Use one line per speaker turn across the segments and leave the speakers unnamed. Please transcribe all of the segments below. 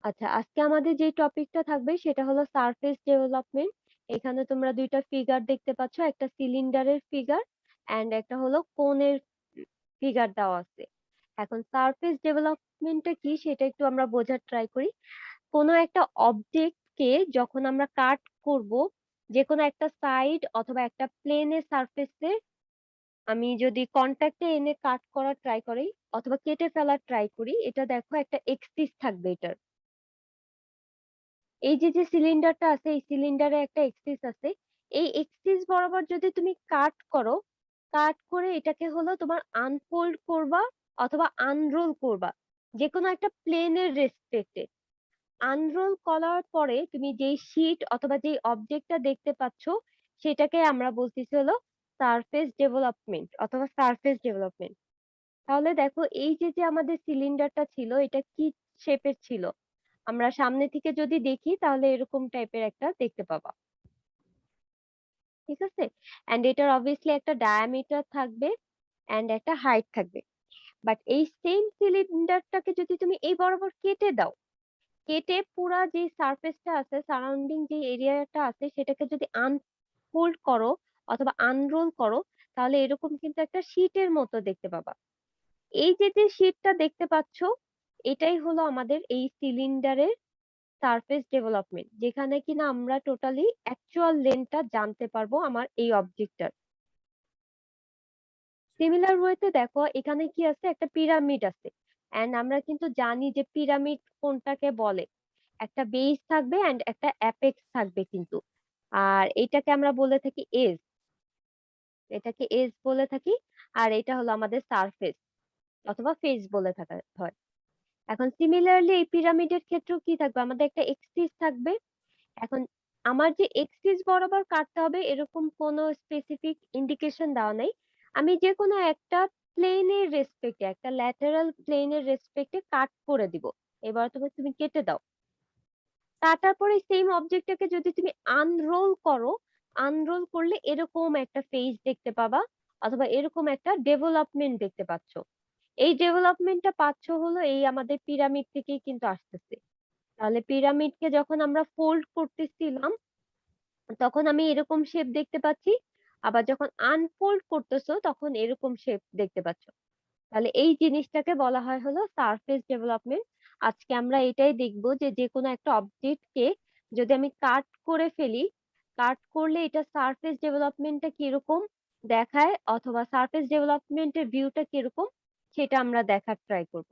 আচ্ছা, আজকে আমাদের যে টপিকটা থাকবে সেটা হলো সারফেস ডেভেলপমেন্ট। এখানে তোমরা দুইটা ফিগার দেখতে পাচ্ছ, একটা সিলিন্ডারের ফিগার এন্ড একটা হলো কোনের ফিগার দেওয়া আছে। এখন সারফেস ডেভেলপমেন্টটা কি সেটা একটু আমরা বোঝার ট্রাই করি। কোনো একটা অবজেক্ট কে যখন আমরা কাট করব, যে কোনো একটা সাইড অথবা একটা প্লেনের সারফেসে আমি যদি কন্টাক্টে এনে কাট করার ট্রাই করি অথবা কেটে ফেলার ট্রাই করি, এটা দেখো একটা এক্সিস থাকবে এটার। এই যে যে সিলিন্ডারটা আছে এই সিলিন্ডারে একটা এক্সিস আছে। এই এক্সিস বরাবর যদি তুমি কাট করো, কাট করে এটাকে হলো তোমার আনফোল্ড করবা অথবা আনরোল করবা, যে কোনো একটা প্লেনের রেসপেক্টে। আনরোল করার পরে তুমি যেই শীট অথবা যেই অবজেক্টটা দেখতে পাচ্ছ সেটাকে আমরা বলতেছি হলো সারফেস ডেভেলপমেন্ট অথবা সারফেস ডেভেলপমেন্ট। তাহলে দেখো এই যে যে আমাদের সিলিন্ডারটা ছিল এটা কি শেপের ছিল, আমরা সামনে থেকে যদি দেখি তাহলে এরকম টাইপের একটা দেখতে পাবা। ঠিক আছে, এন্ড এটার অবভিয়াসলি একটা ডায়ামিটার থাকবে এন্ড একটা হাইট থাকবে। বাট এই সেম সিলিন্ডারটাকে যদি তুমি এই বরাবর কেটে দাও, কেটে পুরা যে সারফেসটা আছে সারাউন্ডিং যে এরিয়াটা আছে সেটাকে যদি আনফোল্ড করো অথবা আনরোল করো, তাহলে এরকম কিন্তু একটা শীটের মতো দেখতে পাবা। এই যে যে শীটটা দেখতে পাচ্ছ এটাই হলো আমাদের এই সিলিন্ডারের সারফেস ডেভেলপমেন্ট, যেখানে কিনা আমরা টোটালি অ্যাকচুয়াল লেন্থটা জানতে পারবো আমার এই অবজেক্টটার। সিমিলার ওয়েতে দেখো এখানে কি আছে, একটা পিরামিড আছে এন্ড আমরা কিন্তু জানি যে পিরামিড কোনটাকে বলে। একটা বেস থাকবে এন্ড একটা অ্যাপেক্স থাকবে কিন্তু, আর এটাকে আমরা বলে থাকি এজ, এটাকে এজ বলে থাকি। আর এটা হলো আমাদের সারফেস অথবা ফেস বলে থাকা হয়। এখন সিমিলারলি এই পিরামিডের ক্ষেত্রেও কি থাকবে, আমাদের একটা এক্সিস থাকবে। এখন আমার যে এক্সিস বরাবর কাটতে হবে এরকম কোনো স্পেসিফিক ইন্ডিকেশন দেওয়া নেই। আমি যে কোনো একটা প্লেনের রেসপেক্টে, একটা ল্যাটারাল প্লেনের রেসপেক্টে কাট করে দিব। এবার তুমি তুমি কেটে দাও, কাটার পরে সেম অবজেক্টটাকে যদি তুমি আনরোল করো, আনরোল করলে এরকম একটা ফেজ দেখতে পাবা অথবা এরকম একটা ডেভেলপমেন্ট দেখতে পাচ্ছ। এই ডেভেলপমেন্টটা পাচ্ছ হলো এই আমাদের পিরামিড থেকেই কিন্তু আসতেছে। তাহলে পিরামিডকে যখন আমরা ফোল্ড করতেছিলাম তখন আমি এরকম শেপ দেখতে পাচ্ছি, আবার যখন আনফোল্ড করতেছো তখন এরকম শেপ দেখতে পাচ্ছ। তাহলে এই জিনিসটাকে বলা হয় হলো সারফেস ডেভেলপমেন্ট। আজকে আমরা এটাই দেখবো যে যে কোনো একটা অবজেক্টকে যদি আমি কাট করে ফেলি, কাট করলে এটা সারফেস ডেভেলপমেন্টটা কিরকম দেখায় অথবা সারফেস ডেভেলপমেন্টের ভিউটা কিরকম সেটা আমরা দেখার ট্রাই করব।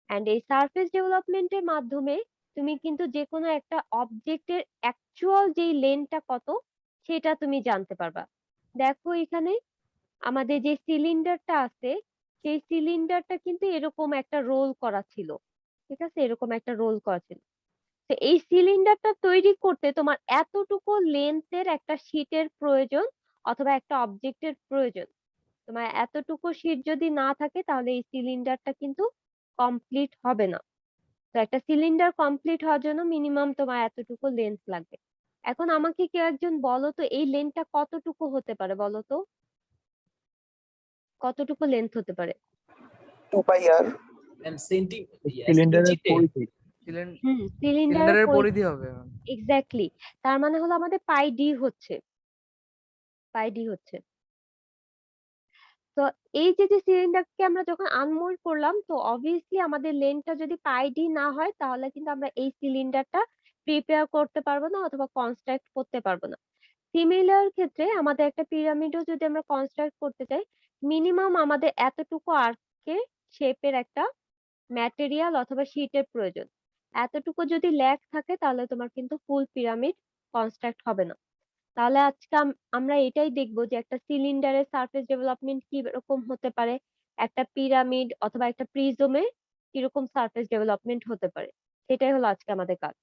এন্ড এই সারফেস ডেভেলপমেন্টের মাধ্যমে তুমি কিন্তু যে কোনো একটা অবজেক্টের অ্যাকচুয়াল যেই লেন্থটা কত সেটা তুমি জানতে পারবা। দেখো এখানে আমাদের যে সিলিন্ডারটা আছে সেই সিলিন্ডারটা কিন্তু এরকম একটা রোল করা ছিল। ঠিক আছে, এরকম একটা রোল করা ছিল। তো এই সিলিন্ডারটা তৈরি করতে তোমার এতটুকু লেন্থের একটা শীটের প্রয়োজন অথবা একটা অবজেক্টের প্রয়োজন। তোমার এতটুকু শীট যদি না থাকে তাহলে এই সিলিন্ডারটা কিন্তু কমপ্লিট হবে না। তো একটা সিলিন্ডার কমপ্লিট হওয়ার জন্য মিনিমাম তোমার এতটুকু লেন্থ লাগবে। এখন আমাকে কেউ একজন বলো তো এই লেন্থটা কতটুকু হতে পারে, বলো তো কতটুকু লেন্থ হতে পারে?
2 pi r
and centi yes
সিলিন্ডারের
ইঞ্চিতে
পরিধি।
সিলিন্ডারের
সিলিন্ডারের পরিধি হবে।
এক্স্যাক্টলি। তার মানে হলো আমাদের পাই ডি হচ্ছে, পাই ডি হচ্ছে। তো এই যে যে সিলিন্ডারকে আমরা যখন আনমোল্ড করলাম তো অবভিয়াসলি আমাদের লেন্থটা যদি পাই ডি না হয় তাহলে কিন্তু আমরা এই সিলিন্ডারটা প্রিপেয়ার করতে পারবো না অথবা কনস্ট্রাক্ট করতে পারবো না। সিমিলার ক্ষেত্রে আমাদের একটা পিরামিডও যদি আমরা কনস্ট্রাক্ট করতে চাই, মিনিমাম আমাদের এতটুকু আর্কের শেপের একটা ম্যাটেরিয়াল অথবা শীটের প্রয়োজন। এতটুকু যদি ল্যাক থাকে তাহলে তোমার কিন্তু ফুল পিরামিড কনস্ট্রাক্ট হবে না। তাহলে আজকে আমরা এটাই দেখবো যে একটা সিলিন্ডারের সারফেস ডেভেলপমেন্ট কি রকম হতে পারে, একটা পিরামিড অথবা একটা প্রিজমে কিরকম সারফেস ডেভেলপমেন্ট হতে পারে, সেটাই হলো আজকে আমাদের কাজ।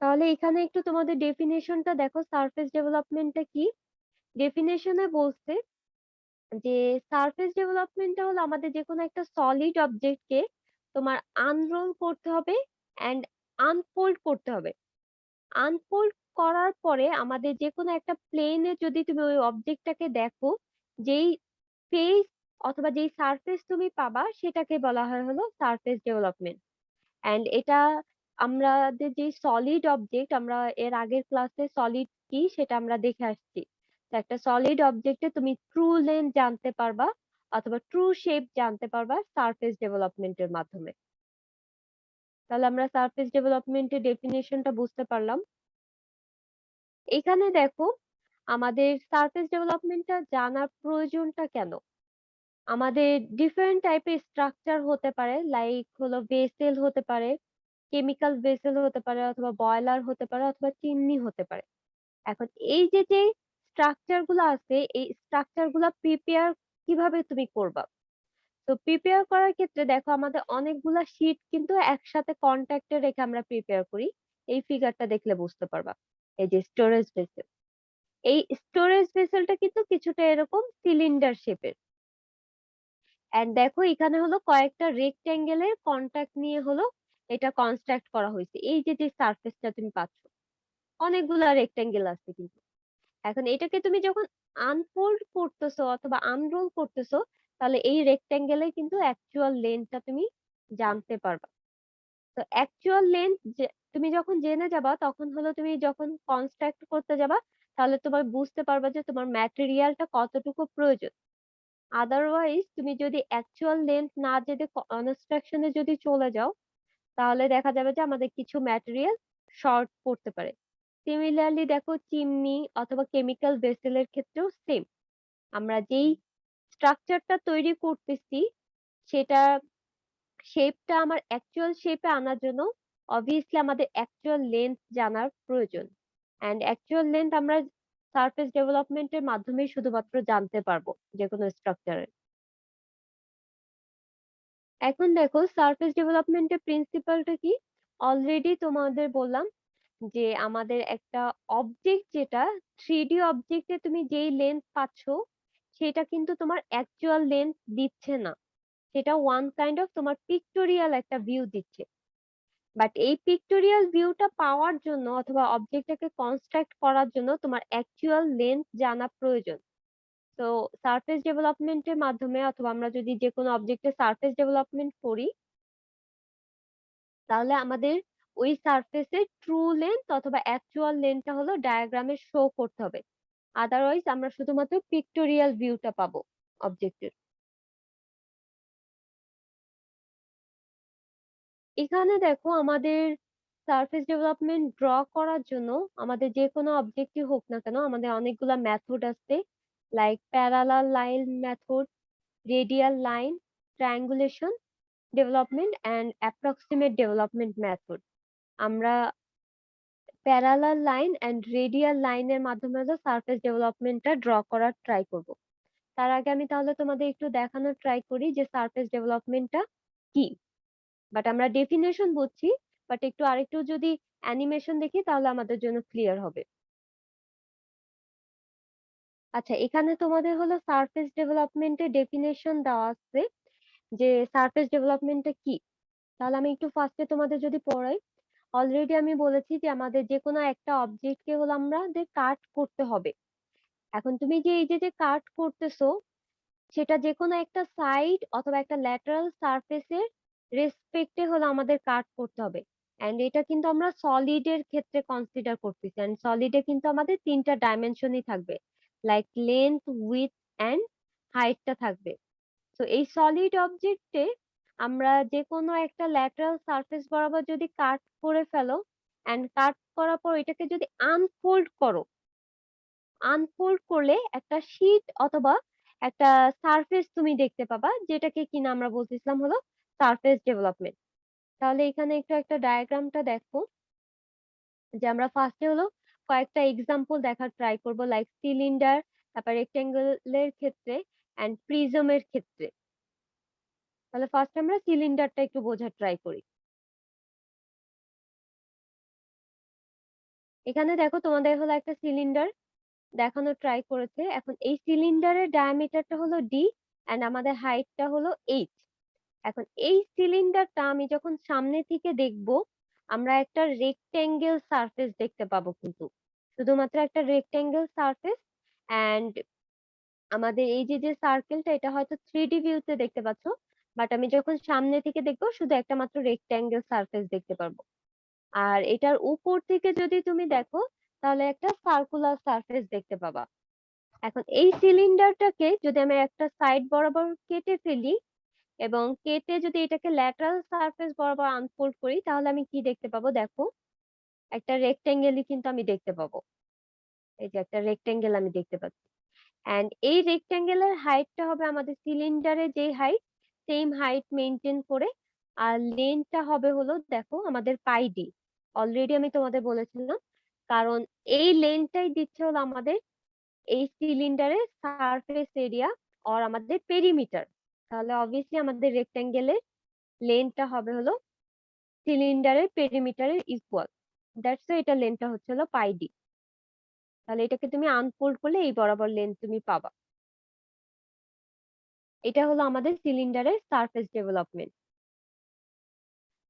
তাহলে এখানে একটু তোমাদের ডেফিনেশনটা দেখো, সারফেস ডেভেলপমেন্টটা কি। ডেফিনেশনে বলছে যে সারফেস ডেভেলপমেন্টটা হলো আমাদের যে কোনো একটা সলিড অবজেক্টকে তোমার আনরোল করতে হবে এন্ড আনফোল্ড করতে হবে। আনফোল্ড করার পরে আমাদের যে কোনো একটা প্লেনে যদি তুমি ওই অবজেক্টটাকে দেখো, যেই ফেস অথবা যেই সারফেস তুমি পাবা সেটাকে বলা হয় হলো সারফেস ডেভেলপমেন্ট। অ্যান্ড এটা আমাদের যে সলিড অবজেক্ট, আমরা এর আগের ক্লাসে সলিড কি সেটা আমরা দেখে আসছি। তো একটা সলিড অবজেক্টে তুমি ট্রু লেন্থ জানতে পারবা অথবা ট্রু শেপ জানতে পারবা সারফেস ডেভেলপমেন্টের মাধ্যমে। তাহলে আমরা সারফেস ডেভেলপমেন্টের ডেফিনেশনটা বুঝতে পারলাম। এখানে দেখো আমাদের সারফেস ডেভেলপমেন্টটা জানার প্রয়োজনটা কেন। আমাদের ডিফারেন্ট টাইপের স্ট্রাকচার হতে পারে, লাইক হলো ভেসেল হতে পারে, কেমিক্যাল ভেসেল হতে পারে, অথবা বয়লার হতে পারে, অথবা চিমনি হতে পারে। এখন এই যে স্ট্রাকচার গুলো আছে, এই স্ট্রাকচার গুলা প্রিপেয়ার কিভাবে তুমি করবা। তো প্রিপেয়ার করার ক্ষেত্রে দেখো আমাদের অনেকগুলা শীট কিন্তু একসাথে কন্ট্যাক্টে রেখে আমরা প্রিপেয়ার করি। এই ফিগারটা দেখলে বুঝতে পারবা। এই যে স্টোরেজ ভেসেল, এই স্টোরেজ ভেসেলটা কিন্তু কিছুটা এরকম সিলিন্ডার শেপের। এন্ড দেখো এখানে হলো কয়েকটা রেক্ট্যাঙ্গেলের কন্ট্যাক্ট নিয়ে হলো এটা কনস্ট্রাক্ট করা হয়েছে। এই যে সারফেসটা তুমি পাচ্ছ, অনেকগুলা রেক্ট্যাঙ্গেল আছে কিন্তু। এখন এটাকে তুমি যখন আনফোল্ড করতেছো অথবা আনরোল করতেছো, তাহলে এই রেক্ট্যাঙ্গেলে কিন্তু অ্যাকচুয়াল লেন্থটা তুমি জানতে পারবা। তো অ্যাকচুয়াল লেন্থ তুমি যখন জেনে যাবা, তখন হলো তুমি যখন কনস্ট্রাক্ট করতে যাবা, তাহলে তোমার বুঝতে পারবা যে তোমার ম্যাটেরিয়ালটা কতটুকু প্রয়োজন। আদারওয়াইজ তুমি যদি অ্যাকচুয়াল লেন্থ না জেনে কনস্ট্রাকশনে যদি চলে যাও, তাহলে দেখা যাবে যে আমাদের কিছু ম্যাটেরিয়াল শর্ট পড়তে পারে। সিমিলারলি দেখো চিমনি অথবা কেমিক্যাল ভেসেলের ক্ষেত্রেও সেম। আমরা যেই স্ট্রাকচারটা তৈরি করতেছি সেটা শেপটা আমার অ্যাকচুয়াল শেপে আনার জন্য অবভিয়াসলি আমাদের অ্যাকচুয়াল লেন্থ জানার প্রয়োজন। অ্যান্ড অ্যাকচুয়াল লেন্থ আমরা সারফেস ডেভেলপমেন্টের মাধ্যমেই শুধুমাত্র জানতে পারবো যে কোনো স্ট্রাকচারের। এখন দেখো সারফেস ডেভেলপমেন্টের প্রিন্সিপালটা কি। অলরেডি তোমাদের বললাম যে আমাদের একটা অবজেক্ট, যেটা 3D অবজেক্টে তুমি যেই লেন্থ পাচ্ছ সেটা কিন্তু তোমার অ্যাকচুয়াল লেন্থ দিচ্ছে না, সেটা ওয়ান কাইন্ড অফ তোমার পিক্টোরিয়াল একটা ভিউ দিচ্ছে। বাট এই পিক্টোরিয়াল ভিউটা পাওয়ার জন্য অথবা অবজেক্টটাকে কনস্ট্রাক্ট করার জন্য তোমার অ্যাকচুয়াল লেন্থ জানা প্রয়োজন। তো সারফেস ডেভেলপমেন্টের মাধ্যমে অথবা আমরা যদি যে কোনো অবজেক্টের সারফেস ডেভেলপমেন্ট করি, তাহলে আমাদের ওই সারফেসের ট্রু লেন্থ অথবা অ্যাকচুয়াল লেন্থটা হলো ডায়াগ্রামে শো করতে হবে। আদারওয়াইজ আমরা শুধুমাত্র পিক্টোরিয়াল ভিউটা পাবো অবজেক্টের। এখানে দেখো আমাদের সারফেস ডেভেলপমেন্ট ড্র করার জন্য আমাদের যে কোনো অবজেক্টই হোক না কেন, আমাদের অনেকগুলা মেথড আছে, like parallel line method, radial line, triangulation development and approximate development method. আমরা প্যারালাল লাইন এন্ড রেডিয়াল লাইনের মাধ্যমে হলো সারফেস ডেভেলপমেন্টটা ড্র করার ট্রাই করব। তার আগে আমি তাহলে তোমাদের একটু দেখানোর ট্রাই করি যে সারফেস ডেভেলপমেন্টটা কি। বাট আমরা ডেফিনেশন বুঝছি, বাট একটু আরেকটু যদি অ্যানিমেশন দেখি তাহলে আমাদের জন্য ক্লিয়ার হবে। আচ্ছা, এখানে তোমাদের হলো সারফেস ডেভেলপমেন্টের ডেফিনেশন দেওয়া আছে যে সারফেস ডেভেলপমেন্টটা কি। তাহলে আমি একটু ফার্স্টে তোমাদের যদি পড়াই। অলরেডি আমি বলেছি যে আমাদের যে কোনো একটা অবজেক্টকে হলো আমাদের কাট করতে হবে। এখন তুমি যে এই যে কাট করতেছো, সেটা যে কোনো একটা সাইড অথবা একটা ল্যাটারাল সারফেসের রেসপেক্টে হলো আমাদের কাট করতে হবে। এন্ড এটা কিন্তু আমরা সলিডের ক্ষেত্রে কনসিডার করতেছি। এন্ড সলিডে কিন্তু আমাদের তিনটা ডাইমেনশনই থাকবে, লাইক লেন্থ, উইডথ এন্ড হাইটটা থাকবে। তো এই সলিড অবজেক্টে আমরা যে কোনো একটা ল্যাটারাল সারফেস বরাবর যদি কাট করে ফেলো, এন্ড কাট করার পর এটাকে যদি আনফোল্ড করো, আনফোল্ড করলে একটা শীট অথবা একটা সারফেস তুমি দেখতে পাবা, যেটাকে কিনা আমরা বলতেছিলাম হলো সারফেস ডেভেলপমেন্ট। তাহলে এখানে একটু একটা ডায়াগ্রামটা দেখো, যে আমরা ফার্স্টে হলো কয়েকটা এক্সাম্পল দেখার ট্রাই করব, লাইক সিলিন্ডার, তারপর রেক্টেঙ্গেলের ক্ষেত্রে এন্ড প্রিজমের ক্ষেত্রে। তাহলে ফার্স্ট আমরা সিলিন্ডারটা একটু বোঝার ট্রাই করি। এখানে দেখো তোমাদের হলো একটা সিলিন্ডার দেখানোর ট্রাই করেছে। এখন এই সিলিন্ডারের ডায়ামিটারটা হলো ডি এন্ড আমাদের হাইটটা হলো এইচ। এখন এই সিলিন্ডারটা আমি যখন সামনে থেকে দেখব, আমরা একটা রেক্টেঙ্গেল সারফেস দেখতে পাবো, কিন্তু শুধুমাত্র একটা রেক্টেঙ্গেল সারফেস। এন্ড আমাদের এই যে সার্কেলটা, এটা হয়তো 3D ভিউতে দেখতে পাচ্ছ, বাট আমি যখন সামনে থেকে দেখবো শুধু একটা মাত্র রেক্ট্যাঙ্গেল সারফেস দেখতে পারবো। আর এটার উপর থেকে যদি তুমি দেখো তাহলে একটা সার্কুলার সারফেস দেখতে পাবা। এখন এই সিলিন্ডারটাকে যদি আমি একটা সাইড বরাবর কেটে ফেলি এবং কেটে যদি এটাকে ল্যাটারাল সারফেস বরাবর আনফোল্ড করি, তাহলে আমি কি দেখতে পাবো দেখো, একটা রেক্ট্যাঙ্গেলই কিন্তু আমি দেখতে পাবো। এই যে একটা রেক্ট্যাঙ্গেল আমি দেখতে পাচ্ছি। এন্ড এই রেক্ট্যাঙ্গেলের হাইটটা হবে আমাদের সিলিন্ডারের যে হাইট, সেম হাইট মেনটেন করে। আর লেন্থটা হবে হলো দেখো আমাদের পাই ডি। অলরেডি আমি তোমাদের বলেছিলাম, কারণ এই লেন্থটাই দিচ্ছে হলো আমাদের এই সিলিন্ডারের সারফেস এরিয়া আর আমাদের পেরিমিটার। তাহলে অবভিয়াসলি আমাদের রেক্ট্যাঙ্গেলের লেন্থটা হবে হলো সিলিন্ডারের পেরিমিটারের ইকুয়াল। দ্যাটস এটা লেন্থটা হচ্ছে হলো পাই ডি। তাহলে এটাকে তুমি আনফোল্ড করলে এই বরাবর লেন্থ তুমি পাবা। এটা হলো আমাদের সিলিন্ডারের সারফেস ডেভেলপমেন্ট।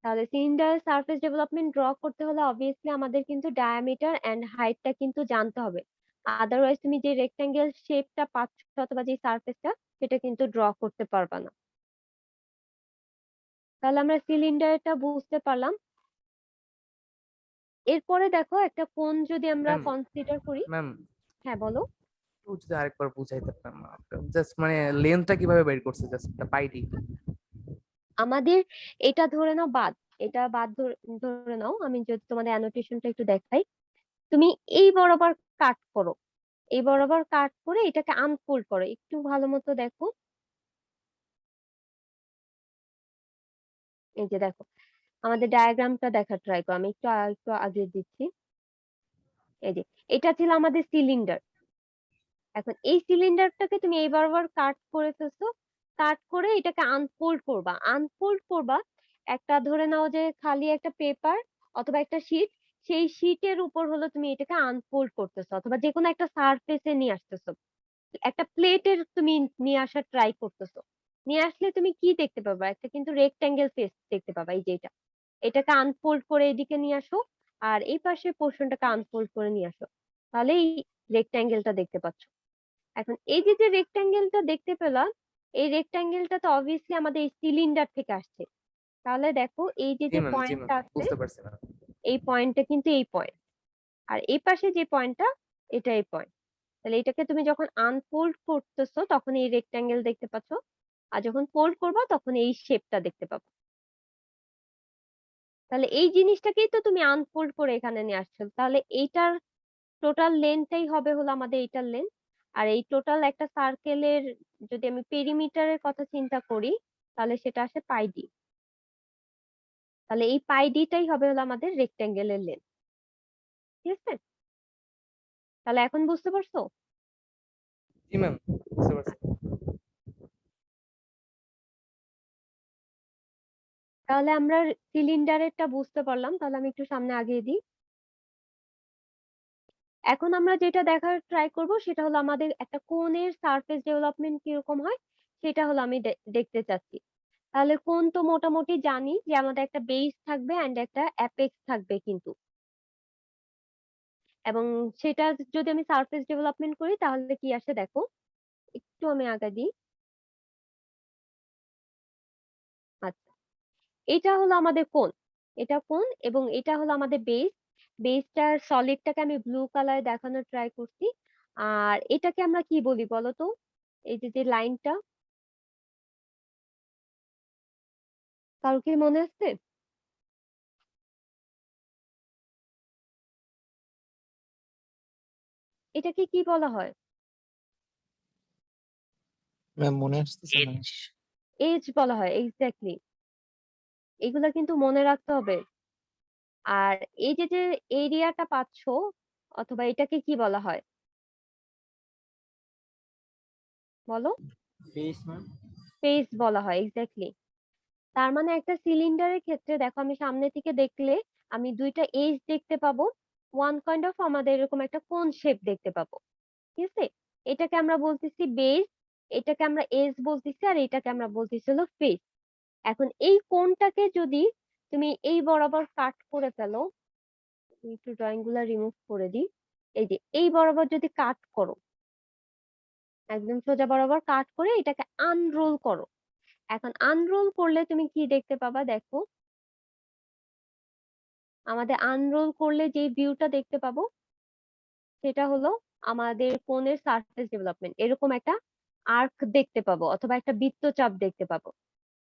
তাহলে সিলিন্ডারের সারফেস ডেভেলপমেন্ট ড্র করতে হলে অবভিয়াসলি আমাদের কিন্তু ডায়ামিটার এন্ড হাইটটা কিন্তু জানতে হবে। আদারওয়াইজ তুমি যে রেক্ট্যাঙ্গেল শেপটা পাচ্ছ অথবা যে সারফেসটা, সেটা কিন্তু ড্র করতে পারবা না। তাহলে আমরা সিলিন্ডারটা বুঝতে পারলাম। এরপরে দেখো একটা কোণ যদি আমরা
ম্যাম
কনসিডার করি।
ম্যাম
হ্যাঁ বলো।
একটু যদি আরেকবার বুঝাইতে পারতাম, জাস্ট মানে লেন্থটা কিভাবে বের করছে, জাস্ট পাইডি।
আমাদের এটা ধরে নাও বাদ, এটা বাদ ধরে নাও। আমি যদি তোমাদের অ্যানোটেশনটা একটু দেখাই, তুমি এই বরাবর কাট করো, এই বরাবর কাট করে এটাকে আনফোল্ড করো, একটু ভালো মতো দেখো। এই যে দেখো, আমাদের ডায়াগ্রামটা দেখার ট্রাই করো, আমি একটু আগে দিচ্ছি। এই যে এটা ছিল আমাদের সিলিন্ডার। এখন এই সিলিন্ডারটাকে তুমি এই বরাবর কাট করে ফেলছো, কাট করে এটাকে আনফোল্ড করবা। আনফোল্ড করবা একটা, ধরে নাও যে খালি একটা পেপার অথবা একটা শীট, সেই শীটের উপর হলো তুমি এটাকে আনফোল্ড করতেছো অথবা যে কোনো একটা সারফেসে নিয়ে আসতেছো। একটা প্লেটের তুমি নিয়ে আসার ট্রাই করতেছো। নিয়ে আসলে তুমি কি দেখতে পাবা, একটা কিন্তু রেক্ট্যাঙ্গেল ফেস দেখতে পাবা। এই যে এটাকে আনফোল্ড করে এদিকে নিয়ে আসো, আর এই পাশের পোর্শনটাকে আনফোল্ড করে নিয়ে আসো, তাহলে এই রেক্ট্যাঙ্গেলটা দেখতে পাচ্ছ। এখন এই যে রেক্ট্যাঙ্গেলটা দেখতে পেলাম, এই রেক্ট্যাঙ্গেলটা তো অবভিয়াসলি আমাদের এই সিলিন্ডার থেকে আসছে। তাহলে দেখো এই
জি
যে
ম্যাম, জি ম্যাম,
পয়েন্টটা আছে,
বুঝতে পারছি ম্যাম।
এই পয়েন্টটা কিন্তু এই পয়েন্ট, আর এই পাশে যে পয়েন্টটা, এটা এই পয়েন্ট। তাহলে এটাকে তুমি যখন আনফোল্ড করতেছো তখন এই রেক্ট্যাঙ্গেল দেখতে পাচ্ছ, আর যখন ফোল্ড করবা তখন এই শেপটা দেখতে পাবো। তাহলে এই জিনিসটাকেই তো তুমি আনফোল্ড করে এখানে নিয়ে আসছো। তাহলে এইটার টোটাল লেন্থটাই হবে হলো আমাদের এইটার লেন্থ। আর এই টোটাল একটা সার্কেলের যদি আমি পেরিমিটারের কথা চিন্তা করি, তাহলে সেটা আসে পাই ডি। তাহলে এই পাই ডিটাই হবে হলো আমাদের রেক্ট্যাঙ্গেলের লেন্থ। ঠিক আছে, তাহলে এখন বুঝতে পারছো?
জি ম্যাম, বুঝতে পারছি।
তাহলে আমরা সিলিন্ডারেরটা বুঝতে পারলাম। তাহলে আমি একটু সামনে আগিয়ে দিই। এখন আমরা যেটা দেখার ট্রাই করব সেটা হলো আমাদের একটা কোণের সারফেস ডেভেলপমেন্ট কিরকম হয়, সেটা হলো আমি দেখতে চাচ্ছি। তাহলে কোণ তো মোটামুটি জানি যে আমাদের একটা বেস থাকবে এন্ড একটা অ্যাপেক্স থাকবে কিন্তু, এবং সেটা যদি আমি সারফেস ডেভেলপমেন্ট করি তাহলে কি আসে দেখো, একটু আমি আগে দিই। আচ্ছা, এটা হলো আমাদের কোণ, এটা কোণ, এবং এটা হলো আমাদের বেস। বেসটার সলিডটাকে আমি ব্লু কালারে দেখানোর ট্রাই করছি। আর এটাকে আমরা কি বলি বলো তো, এই যে লাইনটা, কারো কি মনে আছে? এটাকে কি বলা হয়?
ম্যাম মনে আসতেছে না।
এজ
এজ বলা হয়, এক্স্যাক্টলি। এগুলা কিন্তু মনে রাখতে হবে। আর এই যে এরিয়াটা পাচ্ছো, অথবা এটাকে কি বলা হয় বলো?
Face ma'am.
ফেস বলা হয়, এক্স্যাক্টলি। তার মানে একটা সিলিন্ডারের ক্ষেত্রে দেখো, আমি সামনে থেকে দেখলে আমি দুইটা এজ দেখতে পাবো, ওয়ান কাইন্ড অফ আমাদের এরকম একটা কোন শেপ দেখতে পাবো। ঠিক আছে, এটাকে আমরা বলতেছি বেস, এটাকে আমরা এজ বলতেছি, আর এটাকে আমরা বলতেছি হলো ফেস। এখন এই কোণটাকে যদি তুমি এই বরাবর কাট করে ফেলো, আমি একটু ড্রয়িং গুলা রিমুভ করে দিই। এই যে এই বরাবর যদি কাট করো, একদম সোজা বরাবর কাট করে এটাকে আনরোল করো। এখন আনরোল করলে তুমি কি দেখতে পাবা দেখো, আমাদের আনরোল করলে যে ভিউটা দেখতে পাবো সেটা হলো আমাদের কোণের সারফেস ডেভেলপমেন্ট, এরকম একটা আর্ক দেখতে পাবো অথবা একটা বৃত্তচাপ দেখতে পাবো।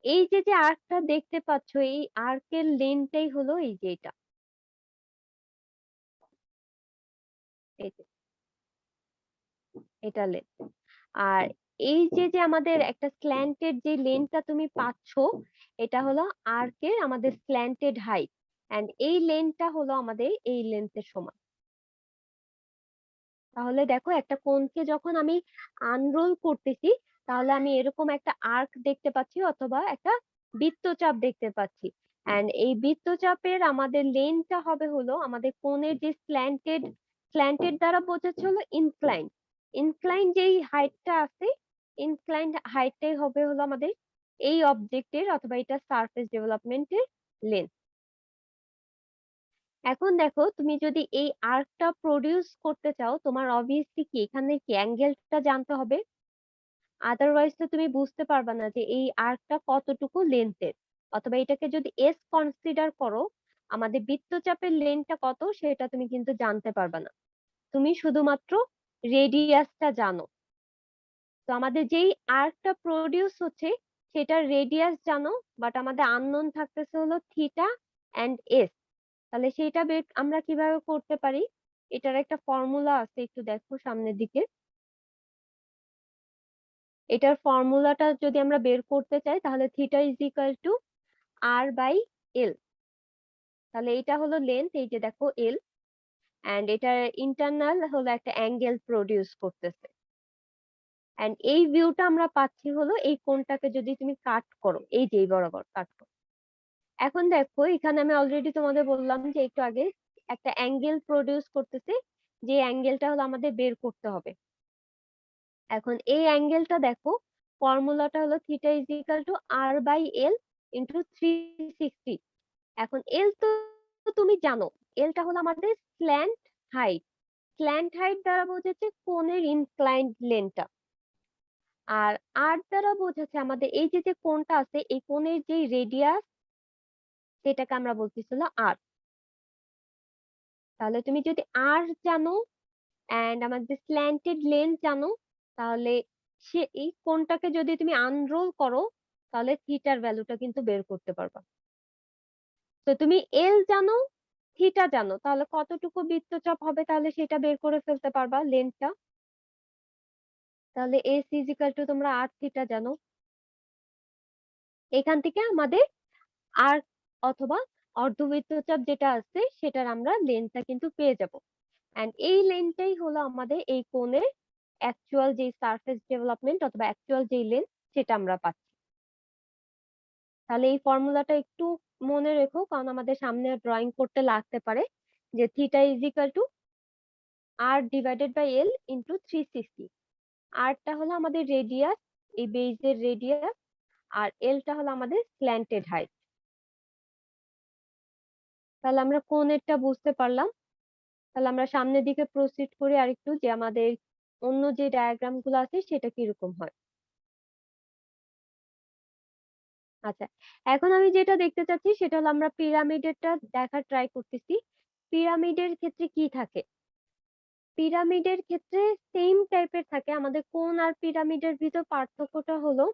এই যে যে আর্কটা দেখতে পাচ্ছ, এই আর্কের লেনটাই হলো এই যে এই যে এটা লেন। আর এই যে যে আমাদের একটা স্ল্যান্টেড যে লেনটা তুমি পাচ্ছো, এটা হলো আর্কের আমাদের স্ল্যান্টেড হাইট, এন্ড এই লেনটা হলো আমাদের এই লেন্থের সমান। তাহলে দেখো একটা কোণকে যখন আমি আনরোল করতেছি, তাহলে আমি এরকম একটা আর্ক দেখতে পাচ্ছি অথবা একটা বৃত্তচাপ দেখতে পাচ্ছি। এন্ড এই বৃত্তচাপের আমাদের লেনটা হবে হলো আমাদের কোণের যে স্ল্যান্টেড দ্বারা বোঝাচ্ছে হলো ইনক্লাইন। ইনক্লাইন যেই হাইটটা আছে, ইনক্লাইন হাইটটাই হবে হলো আমাদের এই অবজেক্টের অথবা এটা সারফেস ডেভেলপমেন্টের লেন্থ। এখন দেখো তুমি যদি এই আর্কটা প্রডিউস করতে চাও, তোমার অবভিয়াসলি কি এখানে কি অ্যাঙ্গেলটা জানতে হবে, আদারওয়াইজ তো তুমি বুঝতে পারবে না যে এই আর্কটা কতটুকু লেন্থের। অথবা এটাকে যদি এস কনসিডার করো, আমাদের বৃত্তচাপের লেন্থটা কত সেটা তুমি কিন্তু জানতে পারবে না, তুমি শুধুমাত্র রেডিয়াসটা জানো। তো আমাদের যেই আর্কটা প্রডিউস হচ্ছে সেটার রেডিয়াস জানো, বাট আমাদের আননোন থাকতেছে হলো থিটা এন্ড এস। তাহলে সেটা বের আমরা কিভাবে করতে পারি, এটার একটা ফর্মুলা আছে, একটু দেখো সামনের দিকে। এটার ফর্মুলাটা যদি আমরা বের করতে চাই তাহলে theta is equal to R by L. তাহলে এটা হলো লেন্থ, এই যে দেখো এল, এন্ড এটার ইন্টারনাল হলো একটা অ্যাঙ্গেল প্রডিউস করতেছে। এন্ড এই ভিউটা আমরা পাচ্ছি হলো এই কোণটাকে যদি তুমি কাট করো, এই যে এই বরাবর কাট করো। এখন দেখো এখানে আমি অলরেডি তোমাদের বললাম যে একটু আগে একটা অ্যাঙ্গেল প্রডিউস করতেছে, যে অ্যাঙ্গেলটা হলো আমাদের বের করতে হবে। এখন এই অ্যাঙ্গেলটা দেখো, ফর্মুলাটা হলো theta is equal to R by L into 360। এখন এল তো তুমি জানো, এলটা হলো আমাদের স্ল্যান্ট হাইট। স্ল্যান্ট হাইট দ্বারা বোঝাচ্ছে কোণের ইনক্লাইন্ড লেনটা, আর আর দ্বারা বোঝাচ্ছে আমাদের এই যে যে কোণটা আছে এই কোণের যে রেডিয়াস সেটাকে আমরা বলতেছিল আর। তাহলে তুমি যদি আর জানো এন্ড আমাদের স্ল্যান্টেড লেন জানো, তাহলে সে এই কোণটাকে যদি তুমি আনরোল করো তাহলে থিটার ভ্যালুটা কিন্তু বের করতে পারবা। তো তুমি এল জানো, থিটা জানো, তাহলে কতটুকু বৃত্তচাপ হবে তাহলে সেটা বের করে ফেলতে পারবা লেনটা। তাহলে এস ইজ ইকুয়াল টু তোমরা আর থিটা জানো, এখান থেকে আমাদের আর অথবা অর্ধবৃত্তচাপ যেটা আছে সেটার আমরা লেনটা কিন্তু পেয়ে যাব। এন্ড এই লেনটাই হলো আমাদের এই কোণের অ্যাকচুয়াল যে সারফেস ডেভেলপমেন্ট অথবা অ্যাকচুয়াল যে লেন সেটা আমরা পাচ্ছি। তাহলে এই ফর্মুলাটা একটু মনে রেখো, কারণ আমাদের সামনে ড্রয়িং করতে লাগতে পারে, যে theta is equal to R divided by L into 360। আরটা হলো আমাদের রেডিয়াস, এই বেজের রেডিয়াস, আর এলটা হলো আমাদের স্ল্যান্টেড হাইট। তাহলে আমরা কোণেরটা বুঝতে পারলাম। তাহলে আমরা সামনের দিকে প্রসিড করি আরেকটু, যে আমাদের অন্য যে ডায়াগ্রাম গুলো আছে সেটা কিরকম হয়। আচ্ছা, এখন আমি যেটা দেখতে চাচ্ছি সেটা হলো আমরা পিরামিডেরটা দেখার ট্রাই করতেছি। পিরামিডের ক্ষেত্রে কি থাকে, পিরামিডের ক্ষেত্রে সেম টাইপের থাকে। আমাদের কোণ আর পিরামিডের ভিতর পার্থক্যটা হলো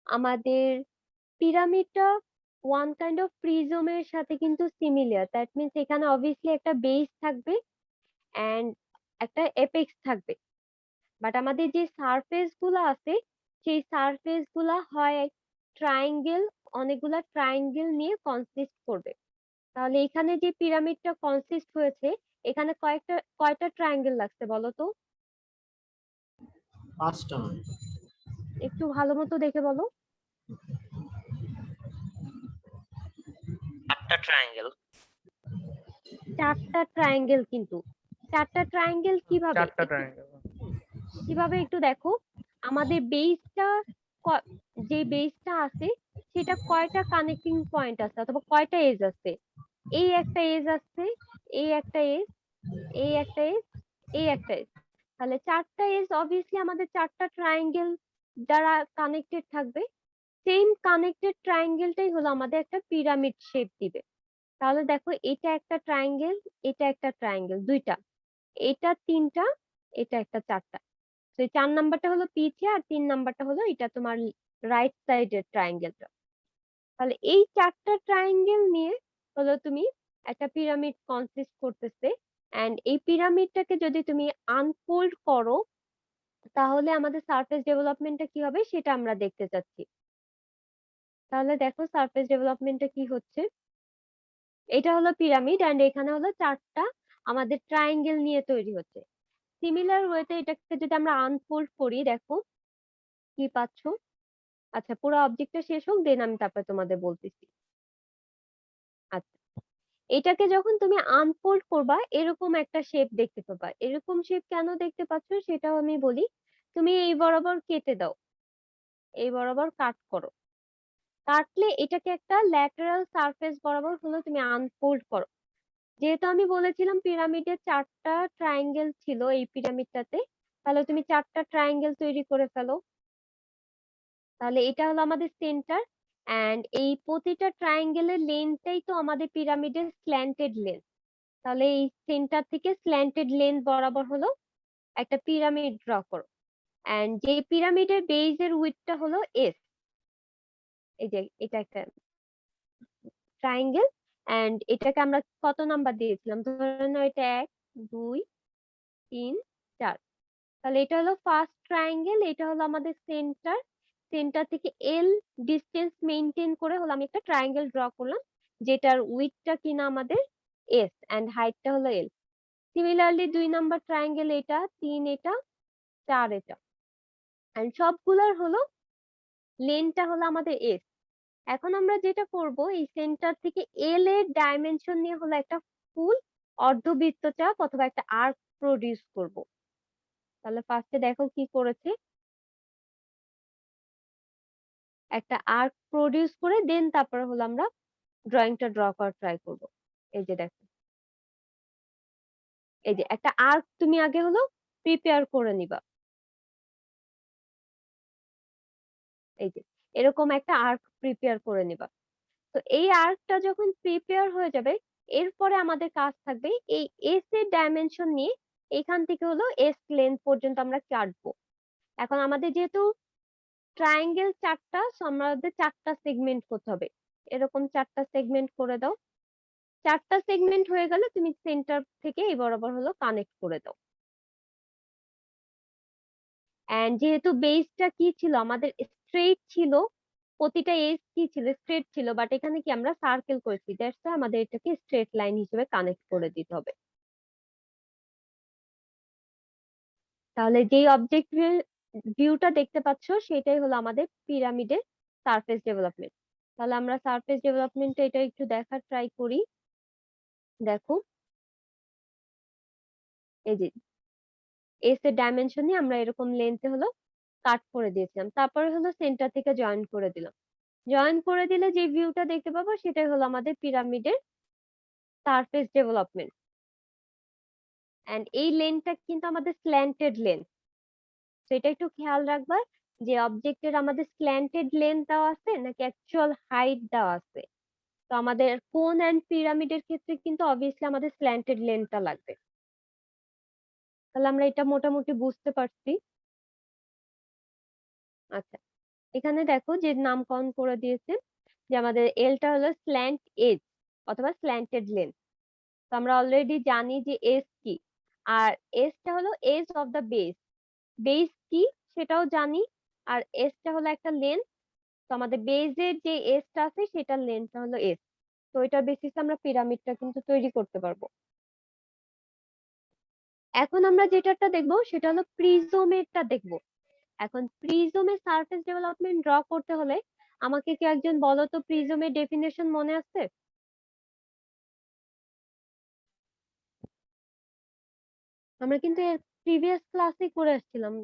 আমাদের পিরামিডটা ওয়ান কাইন্ড অফ প্রিজমের সাথে কিন্তু সিমিলার। দ্যাট মিনস এখানে অবভিয়াসলি একটা বেস থাকবে এন্ড একটা এপেক্স থাকবে। বাট আমাদের যে সারফেস গুলো আছে সেই সারফেস গুলা হয় ট্রায়াঙ্গেল, অনেকগুলা ট্রায়াঙ্গেল নিয়ে কনসিস্ট করবে। তাহলে এখানে যে পিরামিডটা কনসিস্ট হয়েছে, এখানে কয়টা ট্রায়াঙ্গেল লাগছে বলো তো?
5টা।
একটু ভালো মতো দেখে বলো।
8টা ট্রায়াঙ্গেল।
4টা ট্রায়াঙ্গেল, কিন্তু 4টা ট্রায়াঙ্গেল কিভাবে,
4টা ট্রায়াঙ্গেল।
কিভাবে একটু দেখো। আমাদের বেসটা, যে বেসটা আছে সেটা কয়টা কানেক্টিং পয়েন্ট আছে অথবা কয়টা এজ আছে? এই একটা এজ আছে, এই একটা এজ, এই একটা এজ, এই একটা এজ। তাহলে 4টা এজ অবভিয়াসলি আমাদের 4টা ট্রায়াঙ্গেল দ্বারা কানেক্টেড থাকবে। সেম কানেক্টেড ট্রায়াঙ্গেলটাই হলো আমাদের একটা পিরামিড শেপ দিবে। তাহলে দেখো এটা একটা ট্রায়াঙ্গেল, এটা একটা ট্রায়াঙ্গেল, দুইটা, এটা তিনটা, এটা একটা চারটা। তো এই 4 নাম্বারটা হলো পিছে আর 3 নাম্বারটা হলো এটা তোমার রাইট সাইডের ট্রায়াঙ্গেলটা। তাহলে এই 4টা ট্রায়াঙ্গেল নিয়ে হলো তুমি একটা পিরামিড কনসিস্ট করতেছে। এন্ড এই পিরামিডটাকে যদি তুমি আনফোল্ড করো তাহলে আমাদের সারফেস ডেভেলপমেন্টটা কি হবে সেটা আমরা দেখতে চাচ্ছি। তাহলে দেখো সারফেস ডেভেলপমেন্টটা কি হচ্ছে। এটা হলো পিরামিড এন্ড এখানে হলো 4টা আমাদের ট্রায়াঙ্গেল নিয়ে তৈরি হচ্ছে। সিমিলার ওয়েতে এটাকে যদি আমরা আনফোল্ড করি, দেখো কি পাচ্ছ। আচ্ছা, পুরো অবজেক্টটা শেষ হোক দেন আমি তারপরে তোমাদের বলতেছি। আচ্ছা, এটাকে যখন তুমি আনফোল্ড করবা এরকম একটা শেপ দেখতে পাবা। এরকম শেপ কেন দেখতে পাচ্ছ সেটাও আমি বলি। তুমি এই বরাবর কেটে দাও, এই বরাবর কাট করো, কাটলে এটাকে একটা ল্যাটারাল সারফেস বরাবর হলো তুমি আনফোল্ড করো। যেহেতু আমি বলেছিলাম পিরামিডের 4টা ট্রায়াঙ্গেল ছিল এই পিরামিডটাতে, তাহলে তুমি 4টা ট্রায়াঙ্গেল তৈরি করে ফেলো। তাহলে এটা হলো আমাদের সেন্টার এন্ড এই প্রতিটা ট্রায়াঙ্গেলের লেন্থটাই তো আমাদের পিরামিডের স্ল্যান্টেড লেন্থ। তাহলে এই সেন্টার থেকে স্ল্যান্টেড লেন্থ বরাবর হলো একটা পিরামিড ড্র করো। এন্ড যে পিরামিডের বেজের উইডথটা হলো এস। এই যে এটা একটা ট্রায়াঙ্গেল এন্ড এটাকে আমরা কত নাম্বার দিয়েছিলাম, ধরে নাও এটা 1 2 3 4। তাহলে এটা হলো ফার্স্ট ট্রায়াঙ্গেল, এটা হলো আমাদের সেন্টার। সেন্টার থেকে এল ডিস্টেন্স মেইনটেইন করে হলো আমি একটা ট্রায়াঙ্গেল ড্র করলাম যেটার উইডথটা কিনা আমাদের এস এন্ড হাইটটা হলো এল। সিমিলারলি 2 নাম্বার ট্রায়াঙ্গেল এটা, 3 এটা, 4 এটা, এন্ড সবগুলোর হলো লেন্থটা হলো আমাদের এস। এখন আমরা যেটা করব এই সেন্টার থেকে এল এর ডাইমেনশন নিয়ে হলো একটা ফুল অর্ধবৃত্তচাপ অথবা একটা আর্ক প্রডিউস করব। তাহলে ফার্স্টে দেখো কি করেছে, একটা আর্ক প্রডিউস করে দেন তারপরে হলো আমরা ড্রয়িংটা ড্র করার ট্রাই করব। এই যে দেখো, এই যে একটা আর্ক তুমি আগে হলো প্রিপেয়ার করে নিবা। এই যে এরকম একটা আর্ক প্রিপেয়ার করে নিবা। তো এই আর্কটা যখন প্রিপেয়ার হয়ে যাবে এরপরে আমাদের কাজ থাকবে এই এস এর ডাইমেনশন নিয়ে এখান থেকে হলো এস লেন্থ পর্যন্ত আমরা কাটবো। এখন আমাদের যেহেতু ট্রায়াঙ্গেল 4টা, সো আমাদের 4টা সেগমেন্ট করতে হবে। এরকম 4টা সেগমেন্ট করে দাও। 4টা সেগমেন্ট হয়ে গেলে তুমি সেন্টার থেকে এই বরাবর হলো কানেক্ট করে দাও। এন্ড যেহেতু বেসটা কি ছিল আমাদের স্ট্রেট ছিল, প্রতিটা এজ কি ছিল স্ট্রেট ছিল, বাট এখানে কি আমরা সার্কেল করেছি, দ্যাটস আমাদের এটাকে স্ট্রেট লাইন হিসেবে কানেক্ট করে দিতে হবে। তাহলে যেই অবজেক্ট ভিউটা দেখতে পাচ্ছ সেটাই হলো আমাদের পিরামিডের সারফেস ডেভেলপমেন্ট। তাহলে আমরা সারফেস ডেভেলপমেন্টটা এটা একটু দেখার ট্রাই করি। দেখো এই যে এস এর ডাইমেনশন নিয়ে আমরা এরকম লেন্থে হলো কাট করে দিয়েছিলাম, তারপরে হলো সেন্টার থেকে জয়েন করে দিলাম। জয়েন করে দিলে যে ভিউটা দেখতে পাবো সেটাই হলো আমাদের পিরামিডের সারফেস ডেভেলপমেন্ট। এন্ড এই লেনটা কিন্তু আমাদের স্ল্যান্টেড লেন, তো এটা একটু খেয়াল রাখবা যে অবজেক্টের আমাদের স্ল্যান্টেড লেন দেওয়া আছে নাকি অ্যাকচুয়াল হাইট দেওয়া আছে। তো আমাদের কোন এন্ড পিরামিডের ক্ষেত্রে কিন্তু অবভিয়াসলি আমাদের স্ল্যান্টেড লেনটা লাগবে। তাহলে আমরা এটা মোটামুটি বুঝতে পারছি। আচ্ছা, এখানে দেখো যে নামকরণ করে দিয়েছে যে আমাদের এলটা হলো স্ল্যান্ট এজ অথবা স্ল্যান্টেড লেন। তো আমরা অলরেডি জানি যে এজ কি, আর এজটা হলো edge of the base. Base কি সেটাও জানি, আর এজটা হলো একটা লেন্থ। তো আমাদের বেজের যে এজটা আছে সেটার লেন্থটা হলো এজ। তো এটার বেসিসে আমরা পিরামিডটা কিন্তু তৈরি করতে পারবো। এখন আমরা যেটাটা দেখবো সেটা হলো প্রিজমেরটা দেখবো। এখন প্রিজমের সারফেস ডেভেলপমেন্ট ড্র করতে হলে আমাকে কি একজন বলো তো প্রিজমের ডেফিনেশন মনে আছে? আমরা কিন্তু এর প্রিভিয়াস ক্লাসে করে আসছিলাম।